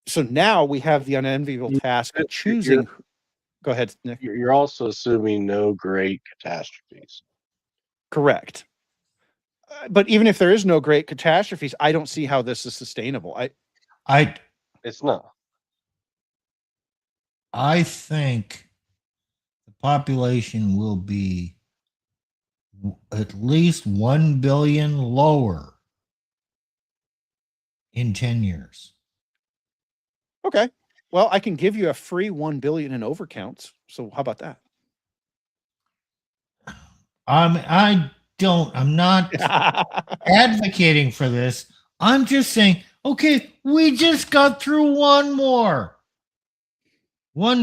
So now we have the unenviable task of choosing. Go ahead, Nick. You're also assuming no great catastrophes. Correct. But even if there is no great catastrophes, I don't see how this is sustainable. It's not. I think the population will be at least 1 billion lower in 10 years. Okay. Well, I can give you a free 1 billion in overcounts. So how about that? I'm not advocating for this. I'm just saying, okay, we just got through one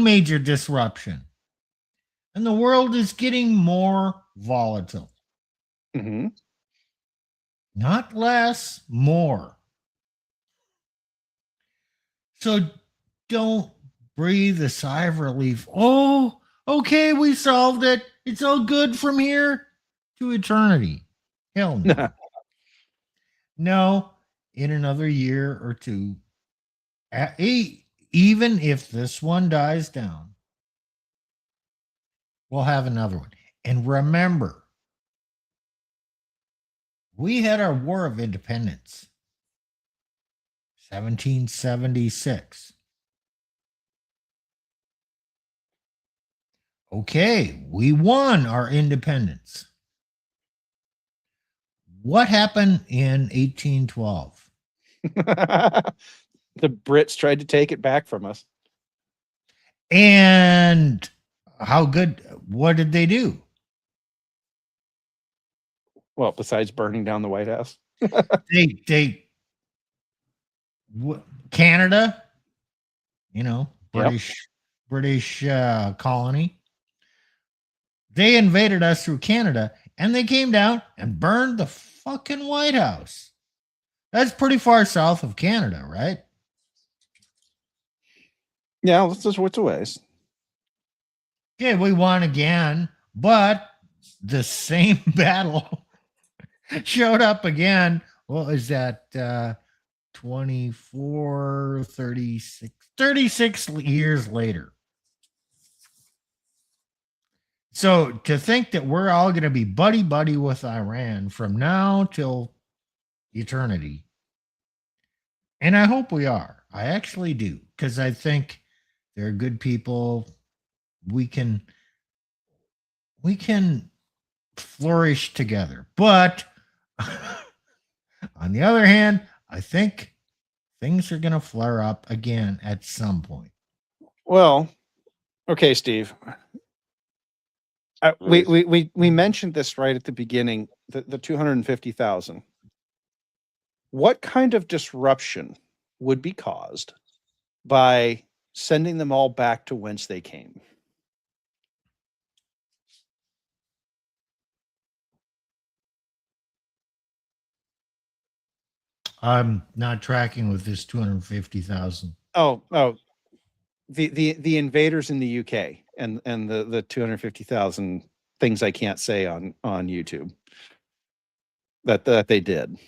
major disruption. And the world is getting more volatile. Mm-hmm. Not less, more. So don't breathe a sigh of relief. Oh, okay, we solved it. It's all good from here to eternity. Hell no. No, in another year or two, even if this one dies down, we'll have another one. And remember, we had our War of Independence, 1776. Okay, we won our independence. What happened in 1812? The Brits tried to take it back from us. And what did they do? Well, besides burning down the White House. Canada, Yep. British colony. They invaded us through Canada, and they came down and burned the fucking White House. That's pretty far south of Canada, right? Yeah, let's just what's a ways. Okay, we won again, but the same battle showed up again. What was that? 24, 36 years later. So to think that we're all going to be buddy with Iran from now till eternity, and I hope we are. I actually do, because I think they're good people. We can flourish together. But on the other hand, I think things are going to flare up again at some point. Well, Okay, Steve. We mentioned this right at the beginning, the 250,000. What kind of disruption would be caused by sending them all back to whence they came? I'm not tracking with this 250,000. Oh, the invaders in the UK and the 250,000 things I can't say on YouTube that they did.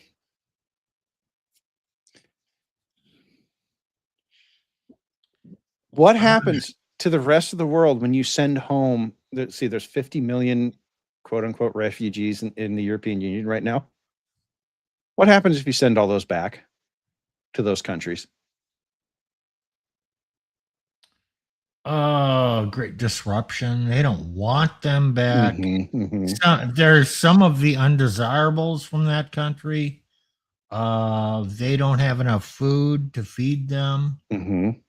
What happens to the rest of the world when you send home? See, there's 50 million quote unquote refugees in the European Union right now. What happens if you send all those back to those countries? Oh, great disruption. They don't want them back. Mhm. There's some of the undesirables from that country. They don't have enough food to feed them. Mhm.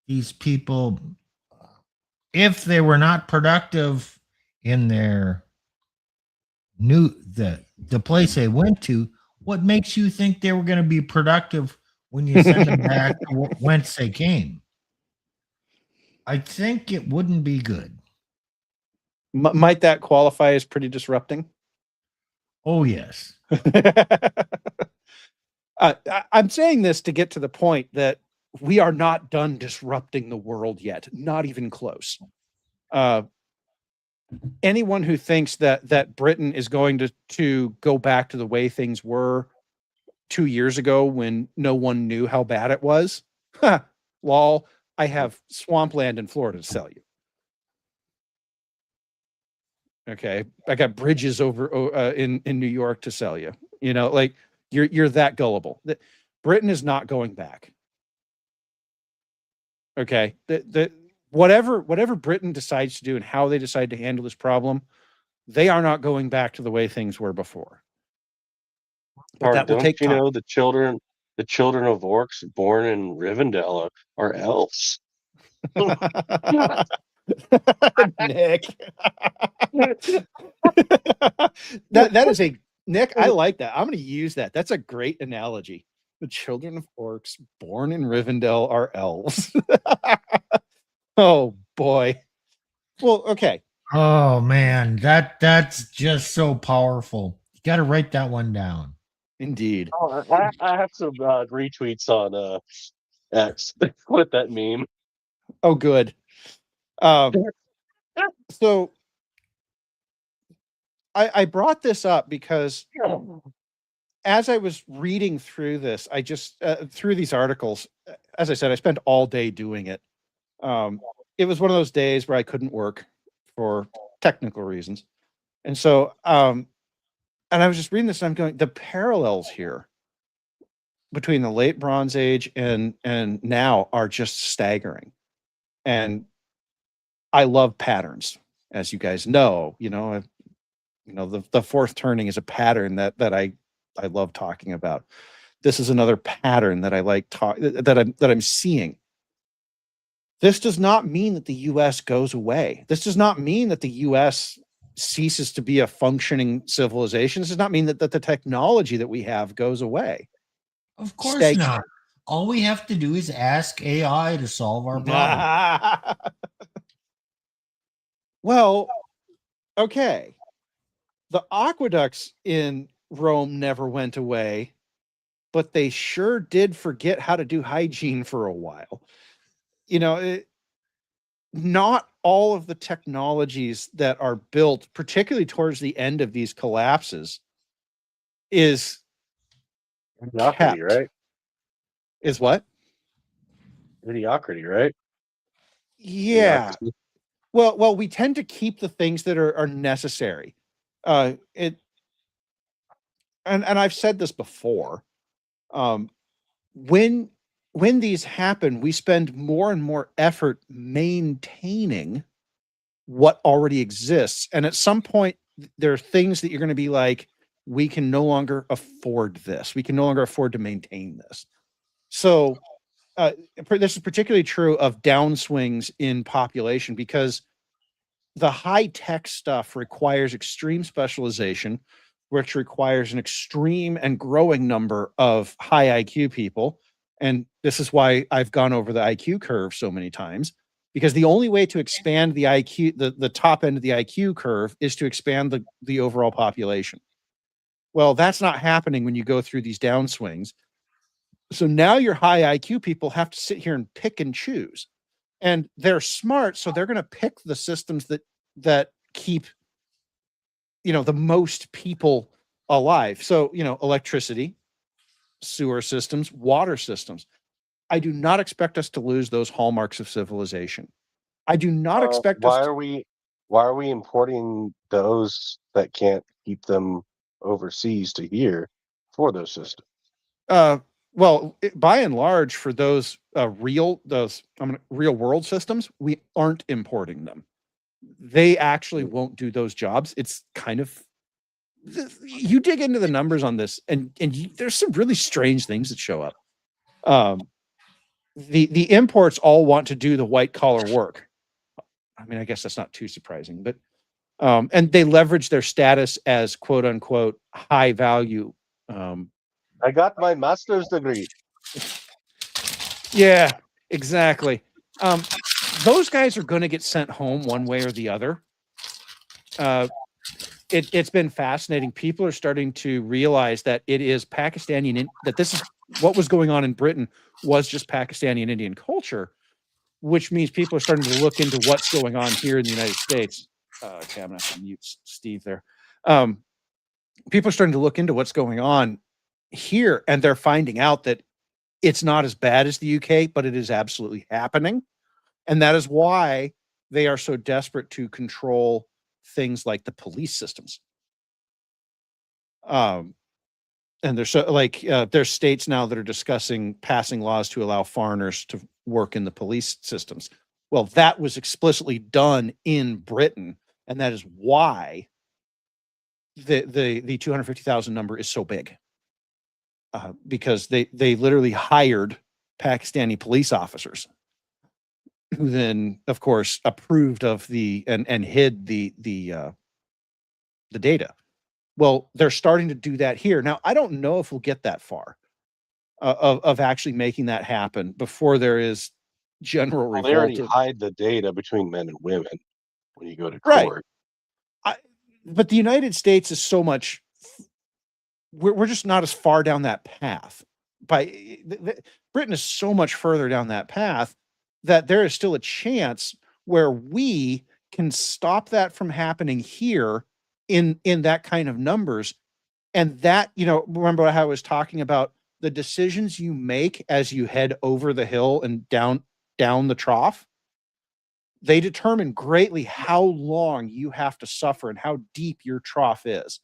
These people, if they were not productive in their the place they went to, what makes you think they were going to be productive when you send them back to whence they came? I think it wouldn't be good. Might that qualify as pretty disrupting? Oh, yes. I'm saying this to get to the point that we are not done disrupting the world yet, not even close. Anyone who thinks that Britain is going to go back to the way things were 2 years ago when no one knew how bad it was, lol, I have swampland in Florida to sell you. Okay, I got bridges over in New York to sell you. You know, like you're that gullible. Britain is not going back. Okay, whatever Britain decides to do and how they decide to handle this problem, they are not going back to the way things were before. But that will Don't take you time. know the children of orcs born in Rivendell are elves? Nick. that is a Nick, I like that. I'm going to use that. That's a great analogy. The children of orcs born in Rivendell are elves. Oh boy. Well, okay. Oh man, that's just so powerful. You got to write that one down. Indeed. Oh, I have some retweets on X with that meme. Oh, good. So I brought this up because as I was reading through this, I just through these articles, as I said, I spent all day doing it. It was one of those days where I couldn't work for technical reasons. And so and I was just reading this and I'm going, the parallels here between the late Bronze Age and now are just staggering. And I love patterns, as you guys know. The fourth turning is a pattern that I love talking about. This is another pattern that I like that I'm seeing. This does not mean that the US goes away. This does not mean that the US ceases to be a functioning civilization. This does not mean that the technology that we have goes away. Of course not. All we have to do is ask AI to solve our problem. Well, okay. The aqueducts in Rome never went away, but they sure did forget how to do hygiene for a while. Not all of the technologies that are built, particularly towards the end of these collapses, is Mediocrity, kept. right? Is what? Mediocrity, right? Yeah. Mediocrity. Well, we tend to keep the things that are necessary. And I've said this before. When these happen, we spend more and more effort maintaining what already exists. And at some point, there are things that you're going to be like, we can no longer afford this. We can no longer afford to maintain this. So this is particularly true of downswings in population because the high tech stuff requires extreme specialization, which requires an extreme and growing number of high IQ people. And this is why I've gone over the IQ curve so many times, because the only way to expand the IQ, the top end of the IQ curve, is to expand the overall population. Well, that's not happening when you go through these downswings. So now your high IQ people have to sit here and pick and choose. And they're smart, so they're going to pick the systems that keep, the most people alive. So, electricity, sewer systems, water systems. I do not expect us to lose those hallmarks of civilization. I do not expect us to. Why are we importing those that can't keep them overseas to here for those systems? Well, by and large, for those real world systems, we aren't importing them. They actually won't do those jobs. It's kind of, you dig into the numbers on this, and there's some really strange things that show up. The imports all want to do the white collar work. I mean, I guess that's not too surprising, but and they leverage their status as quote unquote high value. I got my master's degree. Yeah, exactly. Those guys are going to get sent home one way or the other. It's been fascinating. People are starting to realize that it is Pakistani, that this is what was going on in Britain was just Pakistani and Indian culture, which means people are starting to look into what's going on here in the United States. Okay, I'm going to have to mute Steve there. People are starting to look into what's going on here, and they're finding out that it's not as bad as the UK, but it is absolutely happening. And that is why they are so desperate to control things like the police systems. And there's there's states now that are discussing passing laws to allow foreigners to work in the police systems. Well, that was explicitly done in Britain, and that is why the 250,000 number is so big. Because they literally hired Pakistani police officers who then, of course, approved of and hid the data. Well, they're starting to do that here. Now, I don't know if we'll get that far of actually making that happen before there is general revolt. They already hide the data between men and women when you go to Right. court. But the United States is so much. We're just not as far down that path. Britain is so much further down that path that there is still a chance where we can stop that from happening here in that kind of numbers. And that, remember how I was talking about the decisions you make as you head over the hill and down the trough? They determine greatly how long you have to suffer and how deep your trough is.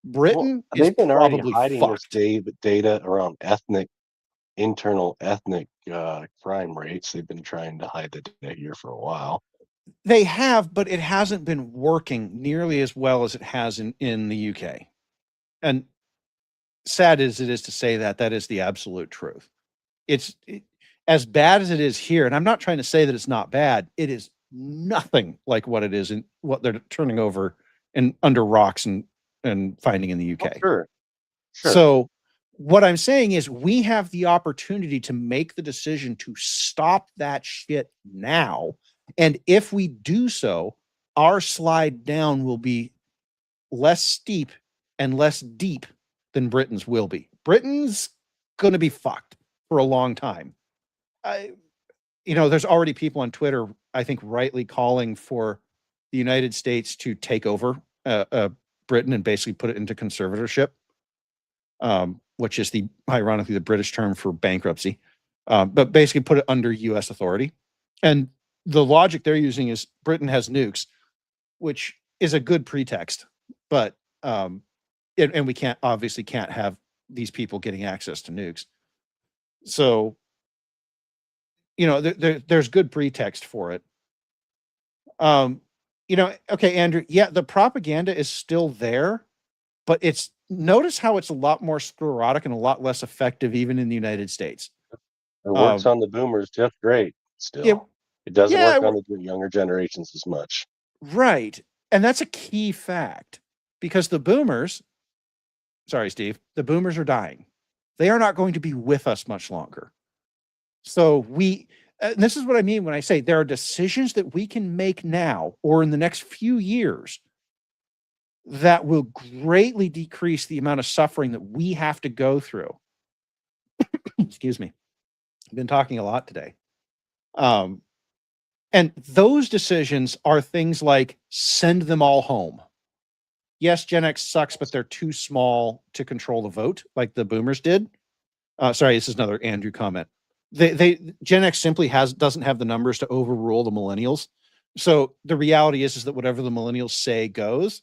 Britain is they've been already probably hiding fucked. this data around internal ethnic crime rates. They've been trying to hide the data here for a while. They have, but it hasn't been working nearly as well as it has in the UK. And sad as it is to say that is the absolute truth. It's as bad as it is here, and I'm not trying to say that it's not bad. It is nothing like what it is in what they're turning over and under rocks and finding in the UK. Oh, sure. So what I'm saying is we have the opportunity to make the decision to stop that shit now. And if we do so, our slide down will be less steep and less deep than Britain's will be. Britain's going to be fucked for a long time. There's already people on Twitter, I think, rightly calling for the United States to take over Britain and basically put it into conservatorship, which is ironically the British term for bankruptcy, but basically put it under U.S. authority. And the logic they're using is Britain has nukes, which is a good pretext, but and we can't have these people getting access to nukes. So, there's good pretext for it. Okay, Andrew, yeah, the propaganda is still there, but notice how it's a lot more sclerotic and a lot less effective even in the United States. It works on the boomers just great still. Yeah, It doesn't yeah, work on the younger generations as much. right. And that's a key fact because the boomers, sorry, Steve, the boomers are dying. They are not going to be with us much longer. So this is what I mean when I say there are decisions that we can make now or in the next few years that will greatly decrease the amount of suffering that we have to go through. Excuse me. I've been talking a lot today. And those decisions are things like send them all home. Yes, Gen X sucks, but they're too small to control the vote like the boomers did. Sorry, this is another Andrew comment. Gen X simply doesn't have the numbers to overrule the millennials. So the reality is that whatever the millennials say goes.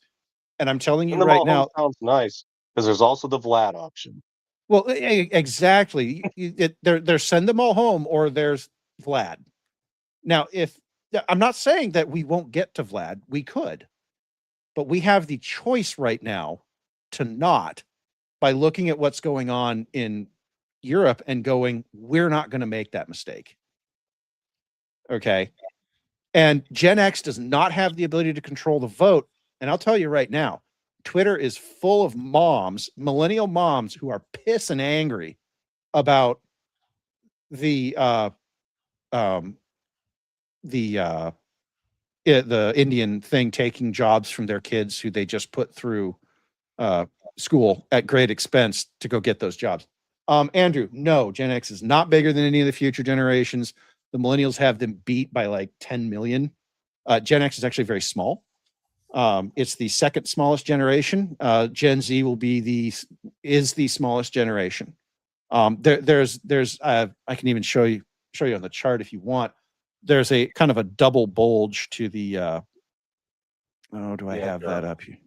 And I'm telling you Send them right all home now, sounds nice because there's also the Vlad option. well, exactly. There's send them all home or there's Vlad. Now, I'm not saying that we won't get to Vlad, we could, but we have the choice right now to not by looking at what's going on in Europe and going, we're not going to make that mistake. Okay. And Gen X does not have the ability to control the vote. And I'll tell you right now, Twitter is full of moms, millennial moms who are pissed and angry about the Indian thing taking jobs from their kids who they just put through school at great expense to go get those jobs. Andrew, no, Gen X is not bigger than any of the future generations. The millennials have them beat by like 10 million. Gen X is actually very small. It's the second smallest generation. Gen Z is the smallest generation. There's I can even show you on the chart if you want. There's a kind of a double bulge to the do I have that up here?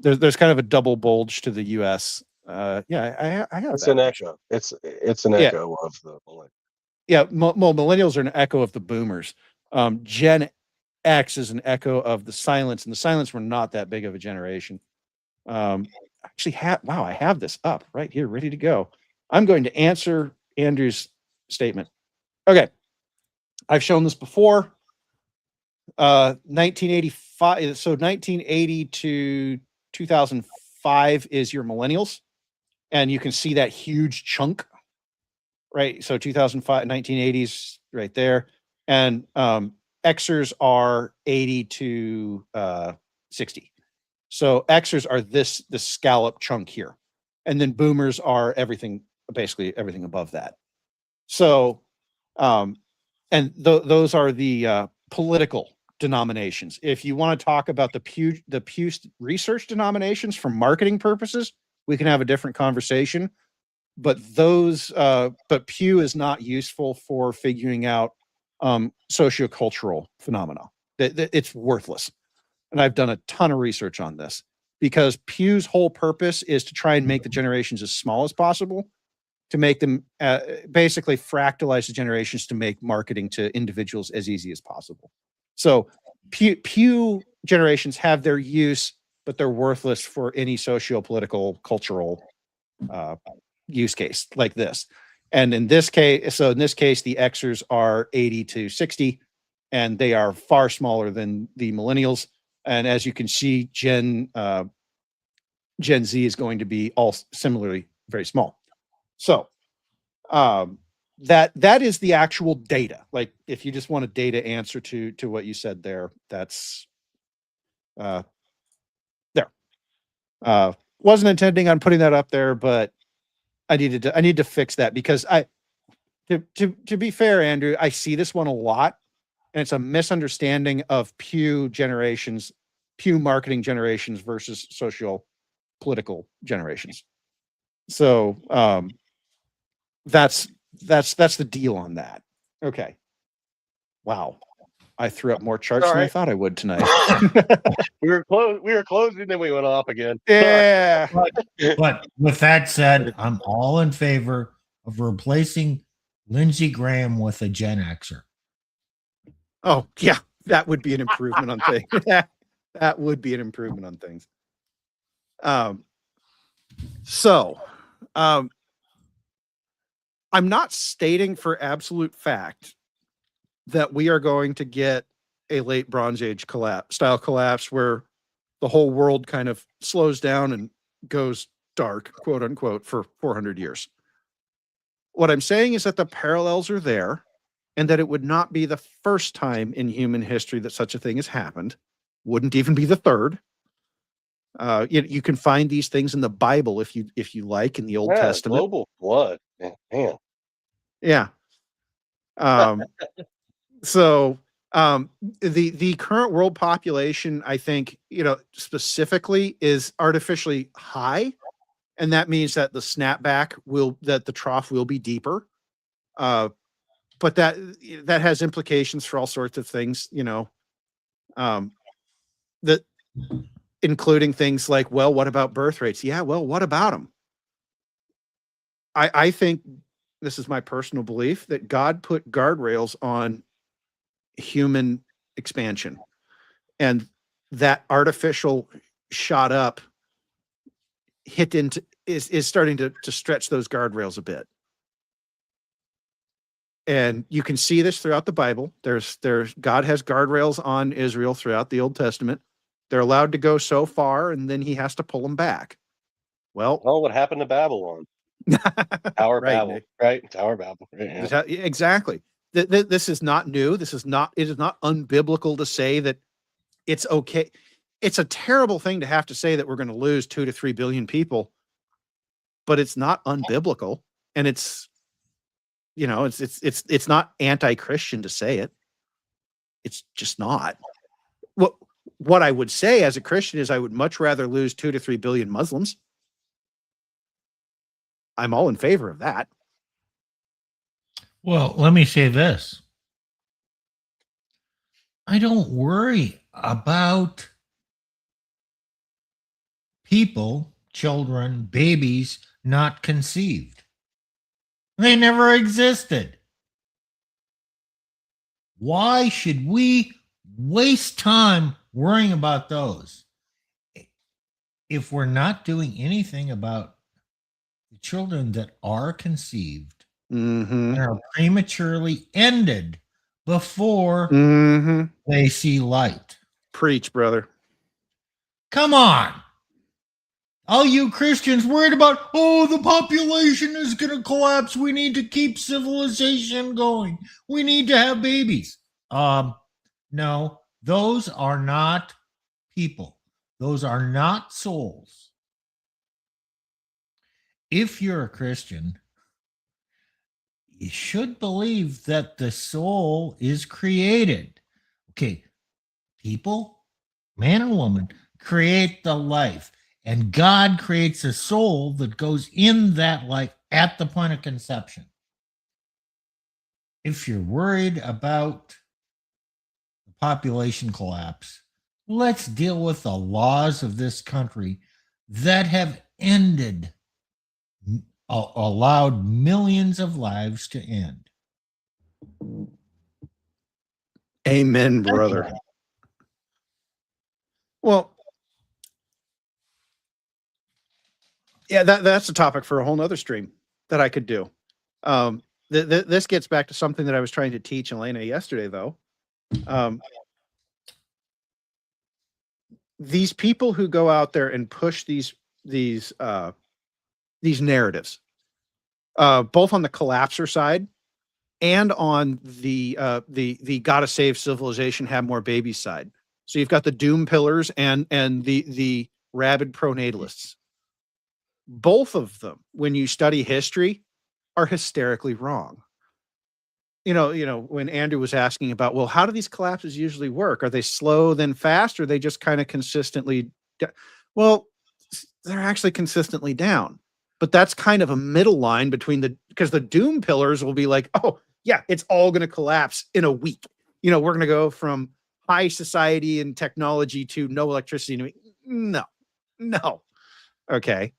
There's kind of a double bulge to the US. I have It's that. an echo. It's an echo of the millennials. Yeah, millennials are an echo of the boomers. Gen X is an echo of the silence, and the silence were not that big of a generation. Actually, I have this up right here, ready to go. I'm going to answer Andrew's statement. Okay, I've shown this before. 1985. So 1980 to 2005 is your millennials, and you can see that huge chunk, right? So 2005, 1980s, right there, and Xers are 80 to 60. So Xers are this scallop chunk here, and then boomers are basically everything above that. So, and those are the political denominations. If you want to talk about the Pew research denominations for marketing purposes, we can have a different conversation. But but Pew is not useful for figuring out sociocultural phenomena. It's worthless. And I've done a ton of research on this because Pew's whole purpose is to try and make the generations as small as possible, to make them basically fractalize the generations to make marketing to individuals as easy as possible. So Pew generations have their use, but they're worthless for any socio-political, cultural use case like this. And in this case, the Xers are 80 to 60, and they are far smaller than the millennials. And as you can see, Gen Z is going to be all similarly very small. So that is the actual data. Like if you just want a data answer to what you said there, that's there. Wasn't intending on putting that up there, but I need to fix that because to be fair, Andrew, I see this one a lot, and it's a misunderstanding of Pew marketing generations versus social political generations. So that's the deal on that. Okay. Wow. I threw up more charts than I thought I would tonight. We were closing, then we went off again. Yeah. But with that said, I'm all in favor of replacing Lindsey Graham with a Gen Xer. Oh, yeah. That would be an improvement on things. That would be an improvement on things. I'm not stating for absolute fact that we are going to get a late Bronze Age style collapse where the whole world kind of slows down and goes dark, quote unquote, for 400 years. What I'm saying is that the parallels are there and that it would not be the first time in human history that such a thing has happened. Wouldn't even be the third. You can find these things in the Bible if you like, in the Old Testament. Global flood, man. Yeah. So the current world population, I think, specifically is artificially high, and that means that the snapback that the trough will be deeper. But that has implications for all sorts of things, that including things like, well, what about birth rates? Yeah, well, what about them? I think, this is my personal belief, that God put guardrails on human expansion, and that artificial shot up hit into is starting to stretch those guardrails a bit. And you can see this throughout the Bible. There's God has guardrails on Israel throughout the Old Testament. They're allowed to go so far, and then he has to pull them back. Well, what happened to Babylon? Tower right, Babel, Nick. right? Tower Babel. Right, yeah. Exactly. This is not new. It is not unbiblical to say that it's okay. It's a terrible thing to have to say that we're going to lose 2 to 3 billion people, but it's not unbiblical, and it's not anti-Christian to say it. It's just not. What I would say as a Christian is I would much rather lose 2 to 3 billion Muslims. I'm all in favor of that. Well, let me say this. I don't worry about people, children, babies not conceived. They never existed. Why should we waste time worrying about those if we're not doing anything about the children that are conceived and are prematurely ended before they see light? Preach, brother. Come on. All you Christians worried about, the population is going to collapse. We need to keep civilization going. We need to have babies. No, those are not people. Those are not souls. If you're a Christian, you should believe that the soul is created. Okay, people, man and woman, create the life. And God creates a soul that goes in that life at the point of conception. If you're worried about the population collapse, let's deal with the laws of this country that have allowed millions of lives to end. Amen, brother. Well, yeah, that's a topic for a whole nother stream that I could do. This gets back to something that I was trying to teach Elena yesterday, though. These people who go out there and push these narratives, both on the collapser side and on the gotta save civilization, have more babies side. So you've got the doom pillars and the rabid pronatalists. Both of them, when you study history, are hysterically wrong. When Andrew was asking about, well, how do these collapses usually work? Are they slow then fast, or are they just kind of consistently? Well, they're actually consistently down, but that's kind of a middle line because the doom pillars will be like, oh yeah, it's all going to collapse in a week. We're going to go from high society and technology to no electricity. No. Okay.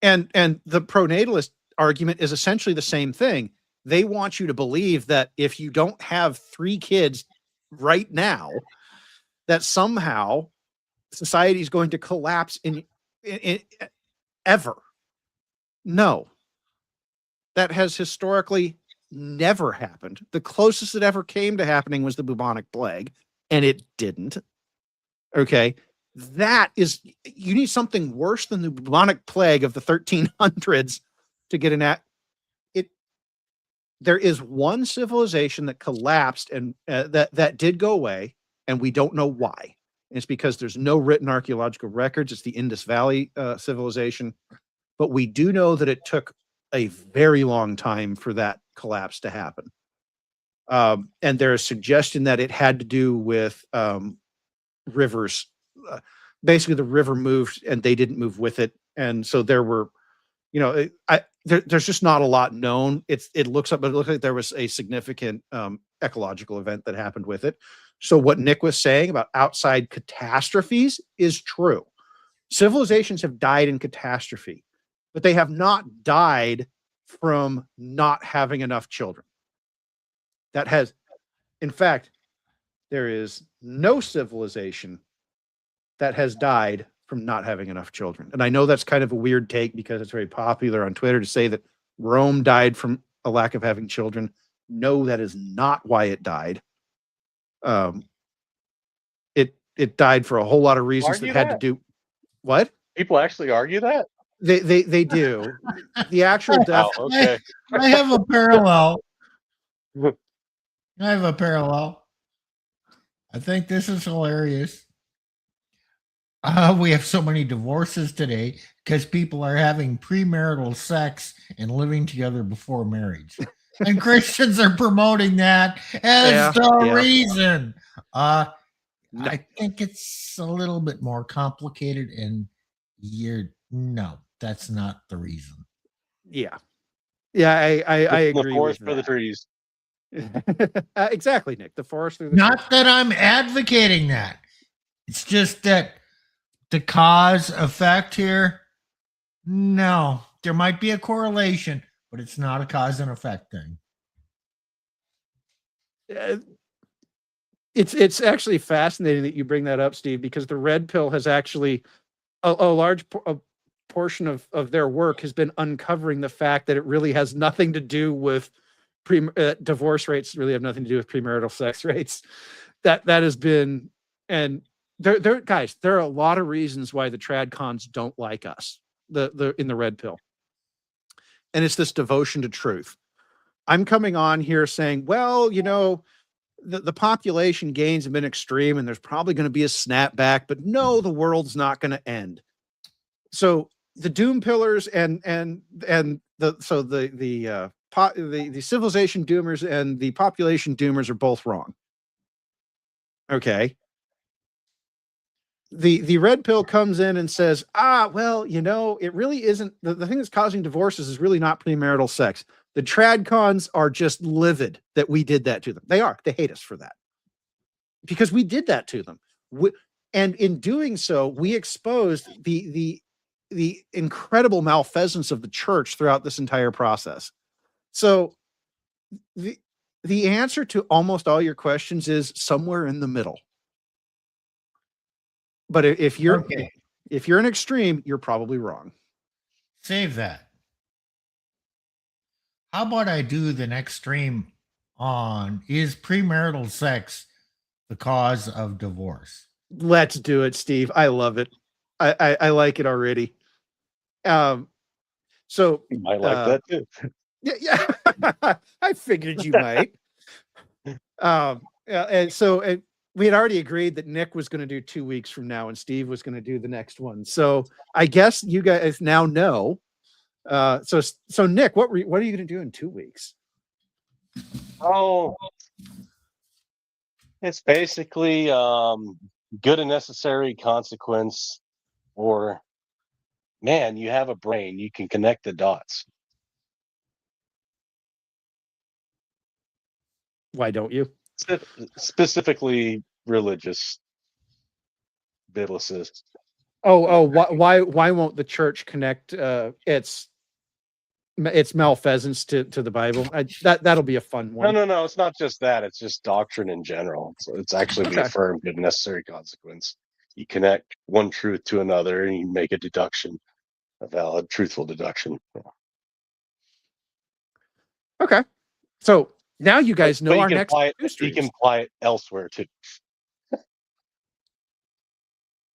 And the pronatalist argument is essentially the same thing. They want you to believe that if you don't have 3 kids right now, that somehow society is going to collapse in ever. No. that has historically never happened. The closest it ever came to happening was the bubonic plague, and it didn't. Okay. That is, you need something worse than the bubonic plague of the 1300s to get an it. There is one civilization that collapsed and that did go away, and we don't know why. And it's because there's no written archaeological records. It's the Indus Valley civilization, but we do know that it took a very long time for that collapse to happen. And there's suggestion that it had to do with rivers. Basically, the river moved and they didn't move with it, and so there were, there's just not a lot known. It looks like there was a significant ecological event that happened with it. So what Nick was saying about outside catastrophes is true. Civilizations have died in catastrophe, but they have not died from not having enough children. That has, in fact, there is no civilization that has died from not having enough children. And I know that's kind of a weird take because it's very popular on Twitter to say that Rome died from a lack of having children. No, that is not why it died. It died for a whole lot of reasons that had to do. What? People actually argue that? They do. The actual death. Oh, okay. I have a parallel. I have a parallel. I think this is hilarious. We have so many divorces today because people are having premarital sex and living together before marriage. And Christians are promoting that as the reason. I think it's a little bit more complicated, and no, that's not the reason. Yeah. Yeah, I agree. The forest with for the trees. Exactly, Nick. The forest through the Not trees. that I'm advocating that. It's just that the cause effect here, no, there might be a correlation, but it's not a cause and effect thing. It's actually fascinating that you bring that up, Steve, because the red pill has actually a large portion of their work has been uncovering the fact that it really has nothing to do with divorce rates. Really have nothing to do with premarital sex rates. That has been, and guys, there are a lot of reasons why the tradcons don't like us. In the red pill, and it's this devotion to truth. I'm coming on here saying, well, the population gains have been extreme and there's probably going to be a snapback, but no, the world's not going to end. So the doom pillars and the civilization doomers and the population doomers are both wrong. Okay. The red pill comes in and says, well, it really isn't the thing that's causing divorces is really not premarital sex. The tradcons are just livid that we did that to them. They hate us for that because we did that to them. And in doing so, we exposed the incredible malfeasance of the church throughout this entire process. So the answer to almost all your questions is somewhere in the middle. But if you're an extreme, you're probably wrong. Save that. How about I do the next stream on is premarital sex the cause of divorce? Let's do it, Steve. I love it. I like it already. So I like that too. Yeah. I figured you might. And so we had already agreed that Nick was going to do 2 weeks from now and Steve was going to do the next one. So I guess you guys now know. So Nick, what are you going to do in 2 weeks? Oh, it's basically good and necessary consequence, or man, you have a brain, you can connect the dots. Why don't you? Specifically religious biblicist. Why won't the church connect its malfeasance to the Bible? That'll be a fun one. No, it's not just that, it's just doctrine in general. So it's actually the affirmed good and necessary consequence. You connect one truth to another and you make a deduction, a valid, truthful deduction. Okay. So now you guys know But our next two you streams. can apply it elsewhere too.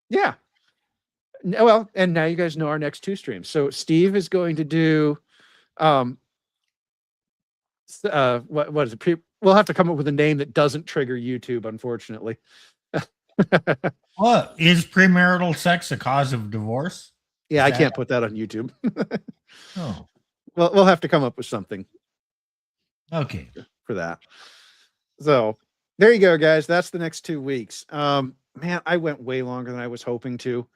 Yeah. Well, and now you guys know our next two streams. So Steve is going to do what is it? We'll have to come up with a name that doesn't trigger YouTube, unfortunately. What is premarital sex a cause of divorce? Yeah, I can't put that on YouTube. Oh, Well, we'll have to come up with something okay. for that. So there you go, guys. That's the next 2 weeks. Man, I went way longer than I was hoping to.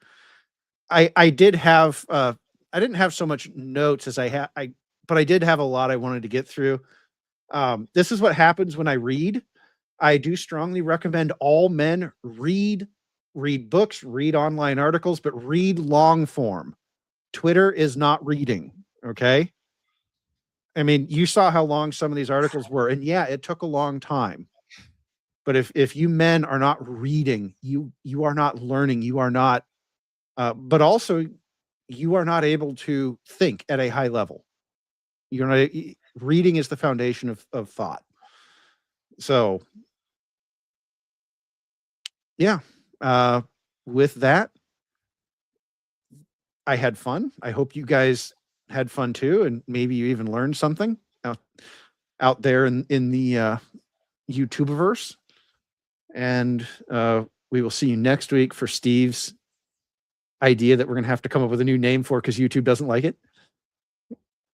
I did have I didn't have so much notes as but I did have a lot I wanted to get through. This is what happens when I read. I do strongly recommend all men read books, read online articles, but read long form. Twitter is not reading. Okay. I mean, you saw how long some of these articles were, and yeah, it took a long time. But if you men are not reading, you are not learning, you are not, but also you are not able to think at a high level. You're not, reading is the foundation of thought. So yeah, with that, I had fun. I hope you guys had fun too, and maybe you even learned something out there in the YouTubeverse. And we will see you next week for Steve's idea that we're going to have to come up with a new name for because YouTube doesn't like it.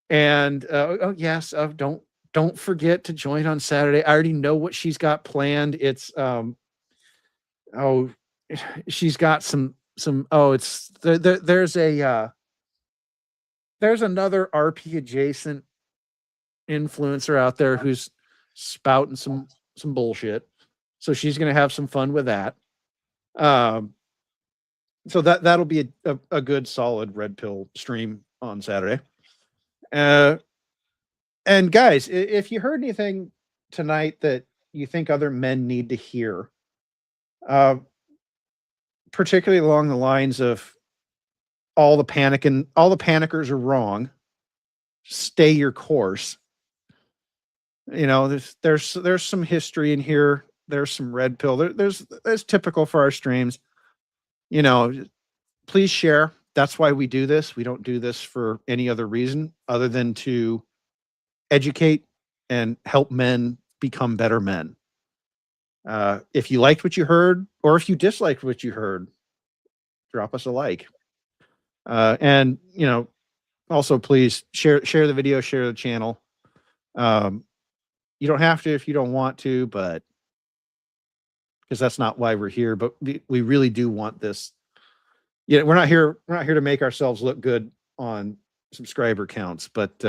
And oh yes, don't forget to join on Saturday. I already know what she's got planned. It's she's got some it's there's another RP adjacent influencer out there who's spouting some bullshit. So she's going to have some fun with that. So that'll be a good solid red pill stream on Saturday. And guys, if you heard anything tonight that you think other men need to hear, particularly along the lines of all the panickers are wrong, stay your course. You know, there's some history in here. There's some red pill. There's typical for our streams. You know, please share. That's why we do this. We don't do this for any other reason other than to educate and help men become better men. If you liked what you heard, or if you disliked what you heard, drop us a like. And you know, also please share the video, share the channel. You don't have to if you don't want to, but because that's not why we're here. But we really do want this. Yeah, we're not here to make ourselves look good on subscriber counts, but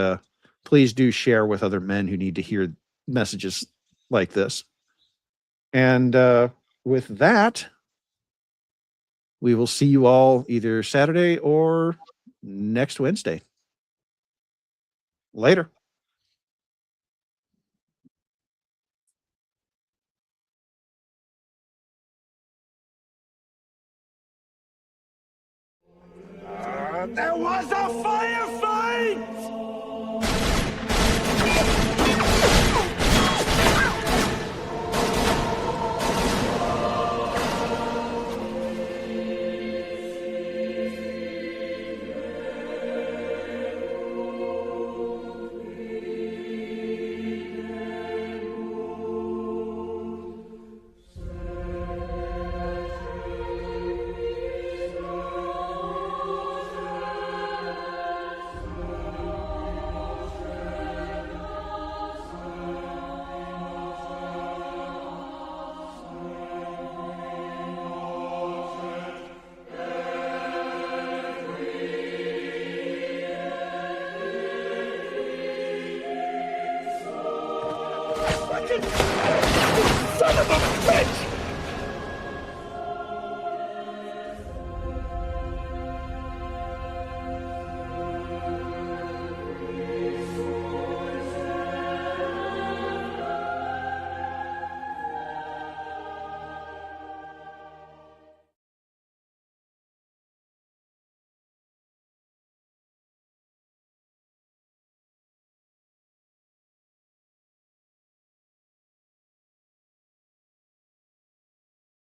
please do share with other men who need to hear messages like this. And with that, we will see you all either Saturday or next Wednesday. Later. There was a firefight! Son of a bitch!